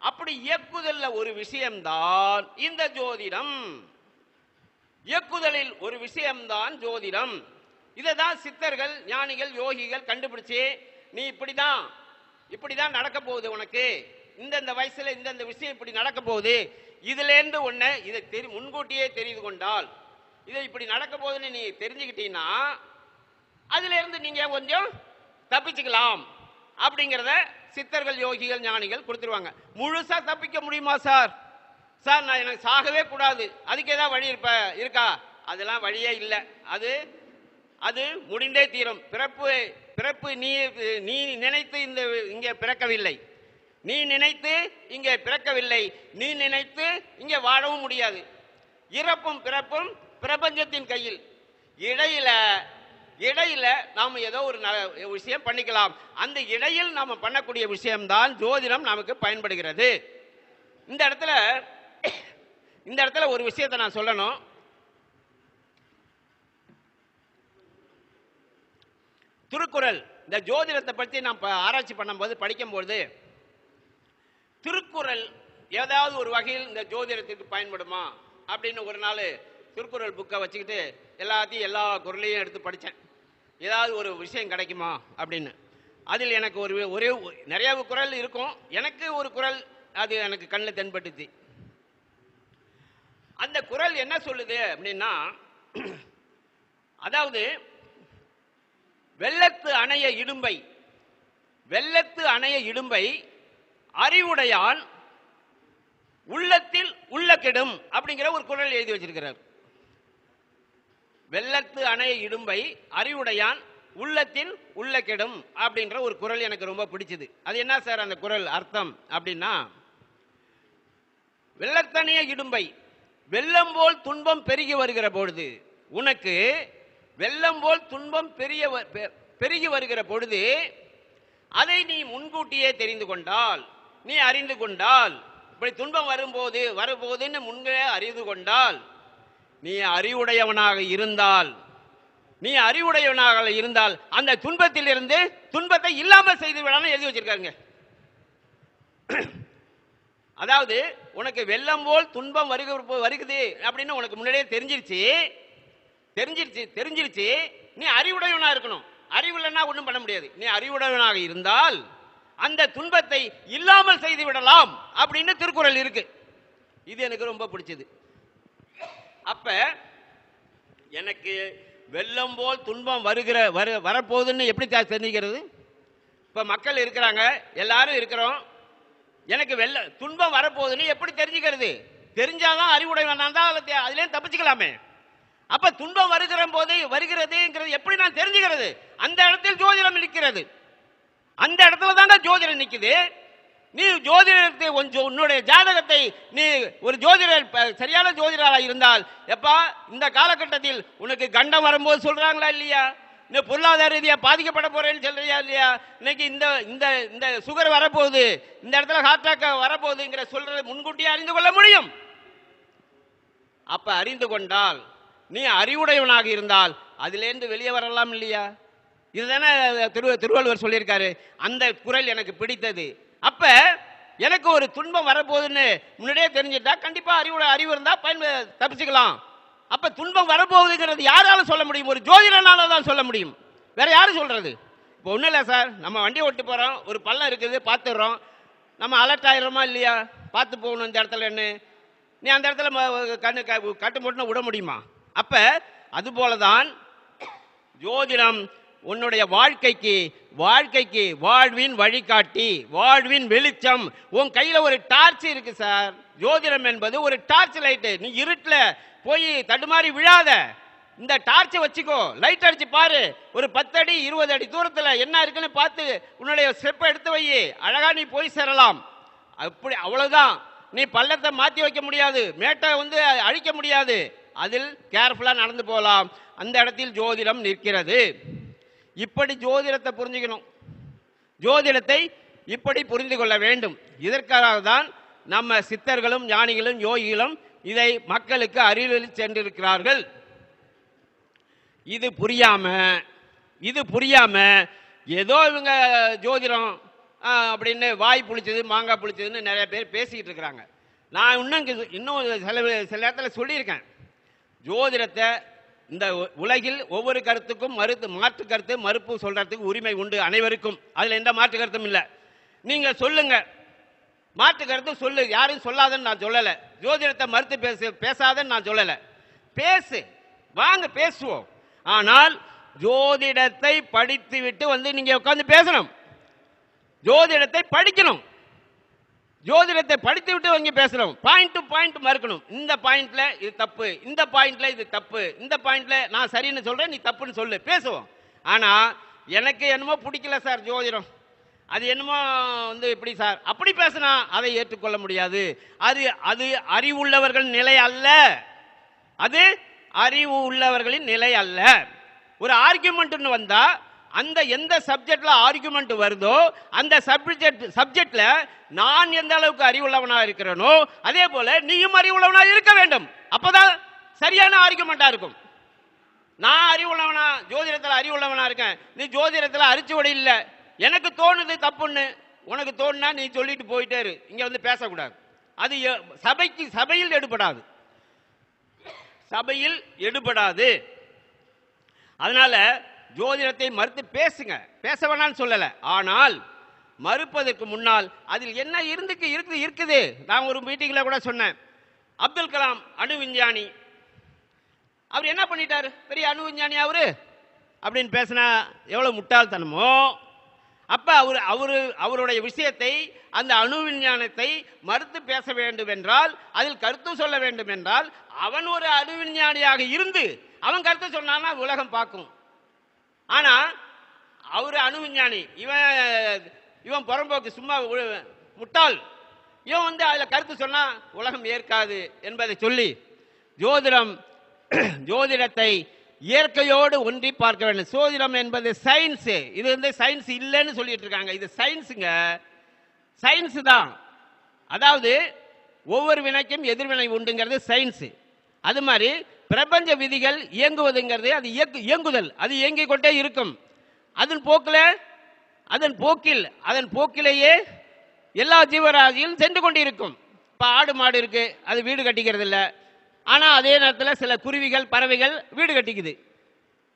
அப்படி இயக்குதல்ல ஒரு விஷயம்தான் இந்த ஜோதிடம், இயக்குதலில் ஒரு விஷயம்தான் ஜோதிடம். இதைதான் சித்தர்கள், ஞானிகள், யோகிகள் கண்டுபிடிச்சு நீ இப்படிதான் நடக்க போகுது, உனக்கு இந்த வயசுல இந்த விஷயம் இப்படி நடக்க போகுது, இதுல இருந்து ஒண்ணு இதை முன்கூட்டியே தெரிந்து கொண்டால், இதை இப்படி நடக்க போகுதுன்னு நீ தெரிஞ்சுக்கிட்டீங்கன்னா அதுல இருந்து நீங்க கொஞ்சம் தப்பிச்சுக்கலாம் அப்படிங்கிறத சித்தர்கள், யோகிகள், ஞானிகள் கொடுத்துருவாங்க. முழுசா தப்பிக்க முடியுமா சார்? நான் எனக்கு சாகவே கூடாது, அதுக்கு ஏதாவது வழி இருக்கா? அதெல்லாம் வழியே இல்லை. அது முடிந்தே தீரும். பிறப்பு நீ நினைத்து இங்கே பிறக்கவில்லை, நீ நினைத்து இங்கே பிறக்கவில்லை, நீ நினைத்து இங்கே வாழவும் முடியாது. இறப்பும் பிறப்பும் பிரபஞ்சத்தின் கையில். இடையில இடையில நாம ஏதோ ஒரு விஷயம் பண்ணிக்கலாம். அந்த இடையில் நாம பண்ணக்கூடிய விஷயம்தான் ஜோதிடம் நமக்கு பயன்படுகிறது. இந்த இடத்துல ஒரு விஷயத்தை நான் சொல்லணும். திருக்குறள், இந்த ஜோதிடத்தை பற்றி நான் ஆராய்ச்சி பண்ணும்போது படிக்கும்போது திருக்குறள் ஏதாவது ஒரு வகையில் இந்த ஜோதிடத்திற்கு பயன்படுமா அப்படின்னு ஒரு நாள் திருக்குறள் புக்கை வச்சுக்கிட்டு எல்லா குறளையும் எடுத்து படித்தேன். ஏதாவது ஒரு விஷயம் கிடைக்குமா அப்படின்னு. அதில் எனக்கு ஒரே நிறைய குறள் இருக்கும். எனக்கு ஒரு குறள் அது எனக்கு கண்ணில் தென்பட்டுச்சு. அந்த குறள் என்ன சொல்லுது அப்படின்னா, அதாவது வெள்ளத்து அணைய இடும்பை அறிவுடையான் உள்ளத்தில் உள்ள கெடும் அப்படிங்கிற ஒரு குறள் எழுதி வச்சிருக்கிறார். வெள்ளத்து அணைய இடும்பை அறிவுடையான் உள்ளத்தில் உள்ள கெடும் அப்படின்ற ஒரு குறள் எனக்கு ரொம்ப பிடிச்சது. அது என்ன சார் அந்த குறள் அர்த்தம் அப்படின்னா, வெள்ளத்தணைய இடும்பை, வெள்ளம் போல் துன்பம் பெருகி வருகிற பொழுது, உனக்கு வெள்ளம் போல் துன்பம் பெருகி வருகிற பொழுது அதை நீ முன்கூட்டியே தெரிந்து கொண்டால், நீ அறிந்து கொண்டால், இப்படி துன்பம் வரும்போதுன்னு முன்பே அறிந்து கொண்டால், நீ அறிவுடையவனாக இருந்தால் அந்த துன்பத்தில் இருந்து துன்பத்தை இல்லாமல் செய்து விடாமல் எழுதி வச்சிருக்காங்க. அதாவது உனக்கு வெள்ளம் போல் துன்பம் வருகுது அப்படின்னு உனக்கு முன்னாடியே தெரிஞ்சிருச்சு. நீ அறிவுடையவனா இருக்கணும். அறிவு இல்லைன்னா ஒன்றும் பண்ண முடியாது. நீ அறிவுடையவனாக இருந்தால் அந்த துன்பத்தை இல்லாமல் செய்து விடலாம் அப்படின்னு திருக்குறள் இருக்கு. இது எனக்கு ரொம்ப பிடிச்சது. அப்ப எனக்கு வெள்ளம் போல் துன்பம் வரப்போகுதுன்னு எப்படி தெரிஞ்சுக்கிறது? இப்ப மக்கள் இருக்கிறாங்க, எல்லாரும் இருக்கிறோம். எனக்கு துன்பம் வரப்போகுதுன்னு எப்படி தெரிஞ்சுக்கிறது? தெரிஞ்சாதான் அறிவுடையவனா தான் அதுலேயும் தப்பிச்சுக்கலாமே. அப்ப துன்பம் வருகிறதுங்கிறது எப்படி நான் தெரிஞ்சுக்கிறது? அந்த இடத்தில் ஜோதிடம் நிற்கிறது. அந்த இடத்துல தாங்க ஜோதிடம் நிக்குது. நீ ஜோதிடத்தை உன்னுடைய ஜாதகத்தை நீ ஒரு ஜோதிடர் சரியான ஜோதிடராக இருந்தால், எப்பா இந்த காலகட்டத்தில் உனக்கு கண்டம் வரும்போது சொல்றாங்களா இல்லையா, நீ பொருளாதார ரீதியா பாதிக்கப்பட போறேன்னு சொல்றியா இல்லையா, இன்னைக்கு இந்த சுகர் வரப்போகுது, இந்த இடத்துல ஹார்ட் அட்டாக் வரப்போகுதுங்கிற சொல்றதை முன்கூட்டியே அறிந்து கொள்ள முடியும். அப்ப அறிந்து கொண்டால், நீ அறிவுடையவனாக இருந்தால் அதிலேருந்து வெளியே வரலாம் இல்லையா? இதுதானே திருவள்ளுவர் சொல்லியிருக்காரு. அந்த குறள் எனக்கு பிடித்தது. அப்ப எனக்கு ஒரு துன்பம் வரப்போகுதுன்னு முன்னாடியே தெரிஞ்சுட்டா கண்டிப்பா அறிவு இருந்தா தப்பிச்சுக்கலாம். அப்ப துன்பம் வரப்போகுதுங்கிறது யாரால சொல்ல முடியும்? ஒரு ஜோதிடனால தான் சொல்ல முடியும். வேற யாரும் சொல்றது? இப்போ ஒன்றும் இல்லை சார், நம்ம வண்டி ஓட்டு போறோம், ஒரு பள்ளம் இருக்குது பார்த்துடுறோம், நம்ம அலர்ட் ஆயிடுறோமா இல்லையா? பார்த்து போகணும் இந்த இடத்துல. நீ அந்த இடத்துல கட்டு போட்டுனா விட முடியுமா? அப்ப அது போலதான் ஜோதிடம் உன்னுடைய வாழ்க்கைக்கு வாழ்வின் வழிகாட்டி, வாழ்வின் வெளிச்சம். உன் கையில ஒரு டார்ச் இருக்கு சார். ஜோதிடம் என்பது ஒரு டார்ச் லைட். நீ இருட்டுல போய் தடுமாறி விழாத. இந்த டார்ச்சை வச்சுக்கோ, லைட் அடிச்சு பாரு. ஒரு 10 அடி 20 அடி தூரத்துல என்ன இருக்குன்னு பார்த்து உன்னுடைய ஸ்டெப் எடுத்து வை. அழகா நீ போய் சேரலாம். அப்படி அவ்வளவுதான். நீ பள்ளத்தை மாத்தி வைக்க முடியாது, மேட்டை அழிக்க முடியாது. அதில் கேர்ஃபுல்லா நடந்து போகலாம். அந்த இடத்தில் ஜோதிடம் நிற்கிறது. இப்படி ஜோதிடத்தை புரிஞ்சுக்கணும். ஜோதிடத்தை இப்படி புரிந்து கொள்ள வேண்டும். இதற்காக தான் நம்ம சித்தர்களும் ஞானிகளும் யோகிகளும் இதை மக்களுக்கு அறிவியல் சென்றிருக்கிறார்கள். இது புரியாம ஏதோ இவங்க ஜோதிடம் அப்படின்னு வாய் புளிச்சது மாங்காய் புளிச்சதுன்னு நிறைய பேர் பேசிக்கிட்டு இருக்கிறாங்க. நான் இன்னும் சில இடத்துல சொல்லியிருக்கேன், ஜோதிடத்தை இந்த உலகில் ஒவ்வொரு கருத்துக்கும் மாற்று கருத்து மறுப்பு சொல்றதுக்கு உரிமை உண்டு அனைவருக்கும். அதுல எந்த மாற்று கருத்தும் இல்லை. நீங்க சொல்லுங்க, மாற்று கருத்து சொல்லு, யாரும் சொல்லாதன்னு நான் சொல்லலை. ஜோதிடத்தை மறுத்து பேசாதன்னு நான் சொல்லலை. வாங்க பேசுவோம். ஆனால் ஜோதிடத்தை படித்து விட்டு நீங்க உட்கார்ந்து பேசணும். ஜோதிடத்தை படிக்கணும். ஜோதிடத்தை படித்து விட்டு வாங்கி பேசணும். பாயிண்ட் டு பாயிண்ட் மறுக்கணும். இந்த பாயிண்ட்ல இது தப்பு, இந்த பாயிண்ட்ல இது தப்பு, இந்த பாயிண்ட்ல நான் சரின்னு சொல்றேன், நீ தப்புன்னு சொல்லு, பேசுவோம். ஆனா எனக்கு என்னமோ பிடிக்கல சார் ஜோதிடம், அது என்னமோ இப்படி சார் அப்படி பேசினா அதை ஏற்றுக்கொள்ள முடியாது. அது அறிவுள்ளவர்கள் நிலை அல்ல. அது அறிவு உள்ளவர்களின் நிலை அல்ல. ஒரு ஆர்குமெண்ட்னு வந்தா அந்த எந்த சப்ஜெக்ட்ல ஆர்குமெண்ட் வருதோ அந்த சப்ஜெக்ட்ல நான் எந்த அளவுக்கு அறிவுள்ளவனா இருக்கிறேனோ அதே போல நீயும் அறிவுள்ளவனா இருக்க வேண்டும். அப்பதான் சரியான ஆர்குமெண்டா இருக்கும். நான் அறிவுள்ளவனா, ஜோதிடத்தில் அறிவுள்ளவனா இருக்கேன், நீ ஜோதிடத்தில் அரிச்சுவடி இல்லை, எனக்கு தோணுது தப்புன்னு, உனக்கு தோணுனா நீ சொல்லிட்டு போயிட்டே இரு, இங்க வந்து பேசக்கூடாது. அது சபையில் எடுபடாது, சபையில் எடுபடாது. அதனால ஜோதிடத்தை மறுத்து பேசுங்க, பேச வேணான்னு சொல்லல. ஆனால் மறுப்பதற்கு முன்னால் அதில் என்ன இருக்குது. நான் ஒரு மீட்டிங்ல கூட சொன்னேன், அப்துல் கலாம் அணு விஞ்ஞானி, அவர் என்ன பண்ணிட்டாரு, பெரிய அணு விஞ்ஞானி அவரு அப்படின்னு பேசினா எவ்வளவு முட்டாள்தனமோ. அப்ப அவருடைய விஷயத்தை, அந்த அணு விஞ்ஞானத்தை மறுத்து பேச வேண்டும் என்றால், அதில் கருத்து சொல்ல வேண்டும் என்றால், அவன் ஒரு அணு விஞ்ஞானியாக இருந்து அவன் கருத்து சொன்னான்னா உலகம் பார்க்கும். ஆனா அவரு அணு விஞ்ஞானி, இவன் புறம்போக்கு, சும்மா முட்டாள், இவன் வந்து அதுல கருத்து சொன்னா உலகம் ஏற்காது என்பதை சொல்லி ஜோதிடத்தை இயற்கையோடு ஒன்றி பார்க்க வேண்டும். ஜோதிடம் என்பது சயின்ஸ். இது வந்து சயின்ஸ் இல்லைன்னு சொல்லிட்டு இருக்காங்க. இது சயின்ஸுங்க, சயின்ஸ் தான். அதாவது ஒவ்வொரு வினைக்கும் எதிர்வினை உண்டுங்கிறது சயின்ஸ். அது மாதிரி பிரபஞ்ச விதிகள் இயங்குவதுங்கிறது அது இயங்குதல், அது இயங்கிக் கொண்டே இருக்கும். அதன் போக்கிலேயே எல்லா ஜீவராசியும் சென்று கொண்டிருக்கும். இப்ப ஆடு மாடு இருக்கு, அது வீடு கட்டிக்கிறது இல்லை. ஆனா அதே நேரத்தில் சில குருவிகள் பறவைகள் வீடு கட்டிக்குது,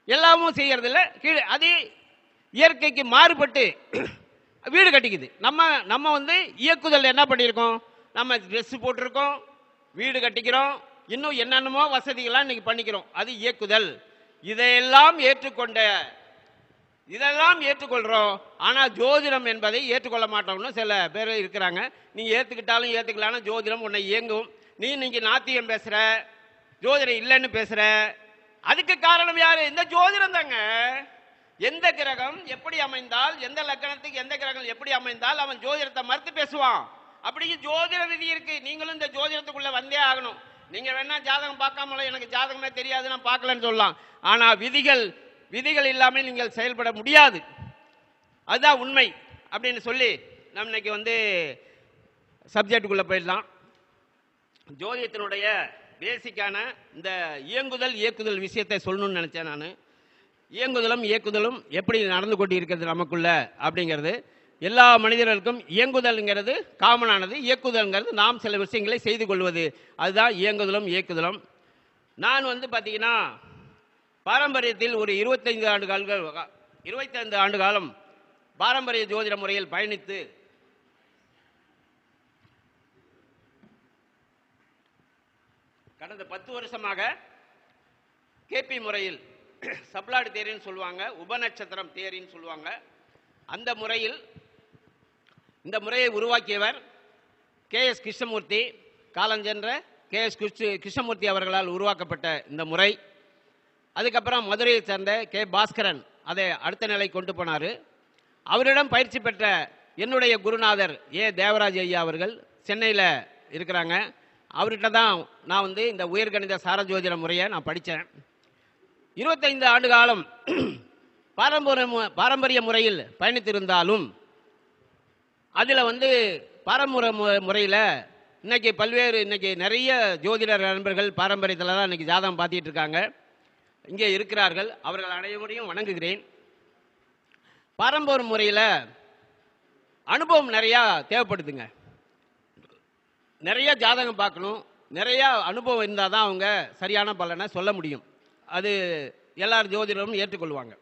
எல்லாமும் செய்யறது இல்லை. கீழே அது இயற்கைக்கு மாறுபட்டு வீடு கட்டிக்குது. நம்ம வந்து இயக்குதல் என்ன பண்ணியிருக்கோம், நம்ம ட்ரெஸ் போட்டிருக்கோம், வீடு கட்டிக்கிறோம், இன்னும் என்னென்னமோ வசதிகள்லாம் இன்னைக்கு பண்ணிக்கிறோம், அது இயக்குதல். இதெல்லாம் ஏற்றுக்கொள்றோம். ஆனா ஜோதிடம் என்பதை ஏற்றுக்கொள்ள மாட்டோம்னு சில பேர் இருக்கிறாங்க. நீங்க ஏத்துக்கிட்டாலும் ஏத்துக்கலாம், ஜோதிடம் உன்னை இயங்கும். நீங்க நாத்தியம் பேசுற, ஜோதிடம் இல்லைன்னு பேசுற, அதுக்கு காரணம் யாரு? இந்த ஜோதிடம் தாங்க. எந்த கிரகம் எப்படி அமைந்தால், எந்த லக்னத்துக்கு எந்த கிரகம் எப்படி அமைந்தால் அவன் ஜோதிடத்தை மறுத்து பேசுவான். அப்படியே ஜோதிட விதி இருக்கு. நீங்களும் இந்த ஜோதிடத்துக்குள்ள வந்தே ஆகணும். நீங்க வேணா ஜாதகம் பார்க்காமல எனக்கு ஜாதகமே தெரியாது நான் பார்க்கலன்னு சொல்லலாம். ஆனா விதிகள் இல்லாமல் நீங்கள் செயல்பட முடியாது. அதுதான் உண்மை அப்படின்னு சொல்லி நம்ம இன்னைக்கு வந்து சப்ஜெக்டுக்குள்ள போயிடலாம். ஜோதிடத்தினுடைய பேசிக்கான இந்த இயக்குதல் விஷயத்தை சொல்லணும்னு நினைச்சேன் நான். இயக்குதலும் எப்படி நடந்து கொண்டு இருக்கிறது நமக்குள்ள அப்படிங்கிறது எல்லா மனிதர்களுக்கும். இயங்குதல்ங்கிறது காமனானது, இயக்குதல்ங்கிறது நாம் சில விஷயங்களை செய்து கொள்வது, அதுதான் இயக்குதலும். நான் வந்து பார்த்தீங்கன்னா பாரம்பரியத்தில் ஒரு 25 ஆண்டு காலம் பாரம்பரிய ஜோதிட முறையில் பயணித்து கடந்த 10 வருஷமாக கேபி முறையில் சப்ளாடு தேரின்னு சொல்லுவாங்க, உபநட்சத்திரம் தேரின்னு சொல்லுவாங்க. அந்த முறையில் இந்த முறையை உருவாக்கியவர் KS கிருஷ்ணமூர்த்தி, காலஞ்சென்ற KS கிருஷ்ணமூர்த்தி அவர்களால் உருவாக்கப்பட்ட இந்த முறை. அதுக்கப்புறம் மதுரையை சேர்ந்த K பாஸ்கரன் அதை அடுத்த நிலை கொண்டு போனார். அவரிடம் பயிற்சி பெற்ற என்னுடைய குருநாதர் A தேவராஜ் ஐயா அவர்கள் சென்னையில் இருக்கிறாங்க. அவர்கிட்ட தான் நான் வந்து இந்த உயர்கணித சாரஜோதிட முறையை நான் படித்தேன். 25 ஆண்டு காலம் பாரம்பரிய முறையில் பயணித்திருந்தாலும் அதில் வந்து பாரம்பரிய முறையில் இன்னைக்கு நிறைய ஜோதிடர் நண்பர்கள் பாரம்பரியத்தில் தான் இன்னைக்கு ஜாதகம் பார்த்துட்டு இருக்காங்க, இங்கே இருக்கிறார்கள். அவர்கள் அனைவரையும் வணங்குகிறேன். பாரம்பரிய முறையில் அனுபவம் நிறையா தேவைப்படுதுங்க. நிறைய ஜாதகம் பார்க்கணும், நிறைய அனுபவம் இருந்தால் தான் அவங்க சரியான பலனை சொல்ல முடியும். அது எல்லாரும் ஜோதிடரும் ஏற்றுக்கொள்வாங்க.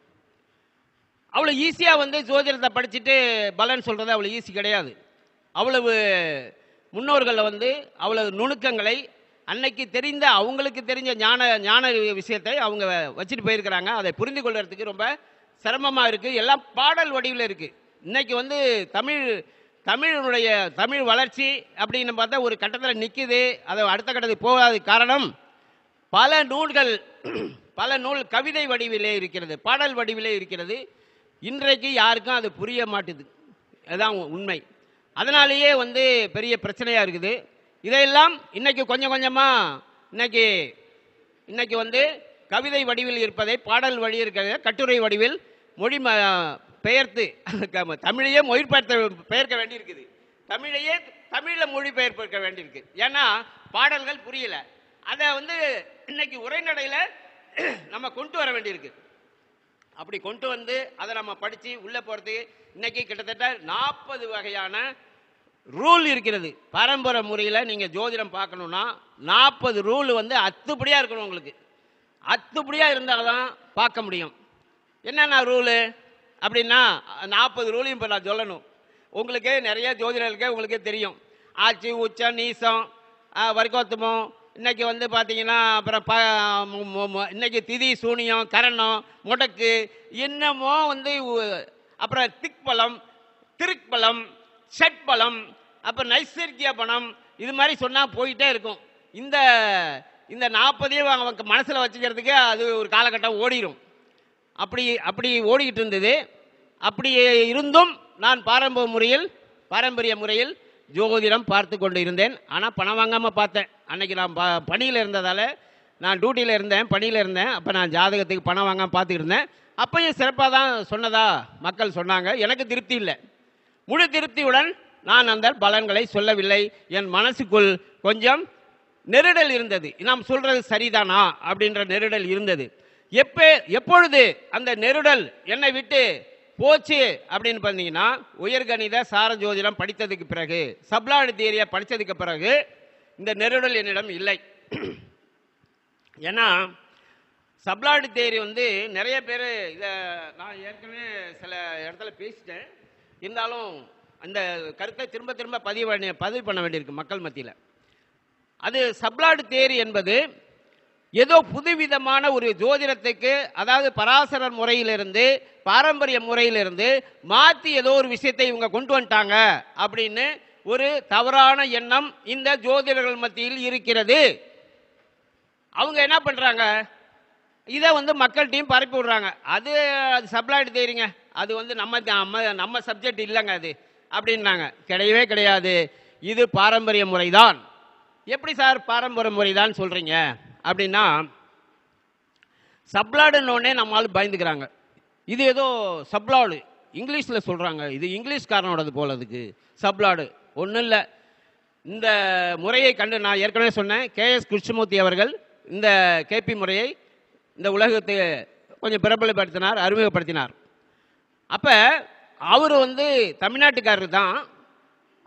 அவ்வளோ ஈஸியாக வந்து ஜோதிடத்தை படிச்சுட்டு பலன் சொல்கிறது அவ்வளோ ஈஸி கிடையாது. அவ்வளவு முன்னோர்களில் வந்து அவ்வளவு நுணுக்கங்களை அன்னைக்கு அவங்களுக்கு தெரிஞ்ச ஞான விஷயத்தை அவங்க வச்சுட்டு போயிருக்கிறாங்க. அதை புரிந்து கொள்வதற்கு ரொம்ப சிரமமாக இருக்குது. எல்லாம் பாடல் வடிவில் இருக்குது. இன்னைக்கு வந்து தமிழ் வளர்ச்சி அப்படின்னு பார்த்தா ஒரு கட்டத்தில் நிற்குது, அதை அடுத்த கட்டத்துக்கு போகாத காரணம் பல நூல் கவிதை வடிவிலே இருக்கிறது, பாடல் வடிவிலே இருக்கிறது. இன்றைக்கு யாருக்கும் அது புரிய மாட்டுது, அதுதான் உண்மை. அதனாலேயே வந்து பெரிய பிரச்சனையாக இருக்குது. இதையெல்லாம் இன்னைக்கு கொஞ்சம் கொஞ்சமாக இன்னைக்கு வந்து கவிதை வடிவில் இருப்பதை பாடல் வழி இருக்கிறத கட்டுரை வடிவில் மொழி பெயர்த்து தமிழையே பெயர்க்க வேண்டியிருக்குது. தமிழையே தமிழில் மொழி பெயர்க்க வேண்டியிருக்கு. ஏன்னா பாடல்கள் புரியல. அதை இன்னைக்கு உரைநடையில் நம்ம கொண்டு வர வேண்டியிருக்கு. அப்படி கொண்டு வந்து அதை நம்ம படித்து உள்ளே போகிறதுக்கு இன்னைக்கு கிட்டத்தட்ட 40 வகையான ரூல் இருக்கிறது. பாரம்பரிய முறையில் நீங்கள் ஜோதிடம் பார்க்கணுன்னா 40 ரூல் அத்துப்படியாக இருக்கணும். உங்களுக்கு அத்துப்படியாக இருந்தால் தான் பார்க்க முடியும். என்னென்ன ரூலு அப்படின்னா 40 ரூலையும் இப்போ நான் சொல்லணும். உங்களுக்கு நிறைய ஜோதிடர்களுக்கு உங்களுக்கே தெரியும். ஆட்சி, உச்சம், நீசம், வர்க்கோத்தமம், இன்னைக்கு பார்த்தீங்கன்னா அப்புறம் இன்னைக்கு திதி, சூனியம், கரணம், முடக்கு, என்னமோ அப்புறம் திக்பலம், திருக்பலம், ஷட்பலம், அப்புறம் நைசர்கிய பணம், இது மாதிரி சொன்னால் போயிட்டே இருக்கும். இந்த 40ஐயும் அவங்க மனசில் வச்சுக்கிறதுக்கு அது ஒரு காலகட்டம் ஓடிடும். அப்படி ஓடிக்கிட்டு இருந்தது. அப்படி இருந்தும் நான் பாரம்பரிய முறையில் ஜோதிடம் பார்த்து கொண்டு இருந்தேன். ஆனால் பணம் வாங்காமல் பார்த்தேன். அன்னைக்கு நான் பணியில் இருந்ததால், நான் டியூட்டியில் இருந்தேன், பணியில் இருந்தேன். அப்போ நான் ஜாதகத்துக்கு பணம் வாங்காமல் பார்த்துக்கிட்டு இருந்தேன். அப்பையும் சிறப்பாக தான் சொன்னதா மக்கள் சொன்னாங்க. எனக்கு திருப்தி இல்லை. முழு திருப்தியுடன் நான் அந்த பலன்களை சொல்லவில்லை. என் மனசுக்குள் கொஞ்சம் நெருடல் இருந்தது. நாம் சொல்றது சரிதானா அப்படின்ற நெருடல் இருந்தது. எப்பொழுது அந்த நெருடல் என்னை விட்டு போச்சு அப்படின்னு பார்த்தீங்கன்னா, உயர்கணித சார ஜோதிடம் படித்ததுக்கு பிறகு, சப்ளாய்டு தியரியை படித்ததுக்கு பிறகு இந்த நெருடல் என்னிடம் இல்லை. ஏன்னா சப்ளாய்டு தியரி நிறைய பேர் இதை நான் ஏற்கனவே சில இடத்துல பேசிட்டேன். இருந்தாலும் அந்த கருத்தை திரும்ப திரும்ப பதிவு பண்ண வேண்டியிருக்கு மக்கள் மத்தியில். அது சப்ளாய்டு தியரி என்பது ஏதோ புதுவிதமான ஒரு ஜோதிடத்துக்கு, அதாவது பராசரர் முறையிலிருந்து பாரம்பரிய முறையிலிருந்து மாற்றி ஏதோ ஒரு விஷயத்தை இவங்க கொண்டு வந்துட்டாங்க அப்படின்னு ஒரு தவறான எண்ணம் இந்த ஜோதிடர்கள் மத்தியில் இருக்கிறது. அவங்க என்ன பண்றாங்க, இதை மக்கள்கிட்டையும் பரப்பி விடுறாங்க. அது சப்ளாய்டு தியரிங்க, அது நம்ம சப்ஜெக்ட் இல்லைங்க அது அப்படின்னாங்க. கிடையவே கிடையாது, இது பாரம்பரிய முறைதான். எப்படி சார் பாரம்பரிய முறைதான் சொல்றீங்க அப்படின்னா, சப்ளாடுன்னொடனே நம்மளால பயந்துக்கிறாங்க. இது ஏதோ சப்ளாடு இங்கிலீஷில் சொல்கிறாங்க, இது இங்கிலீஷ்காரனோடது போல அதுக்கு சப்ளாடு ஒன்றும் இல்லை. இந்த முறையை கண்டு நான் ஏற்கனவே சொன்னேன், KS கிருஷ்ணமூர்த்தி அவர்கள் இந்த கேபி முறையை இந்த உலகத்துக்கு கொஞ்சம் பிரபலப்படுத்தினார், அறிமுகப்படுத்தினார். அப்போ அவர் தமிழ்நாட்டுக்காரர் தான்.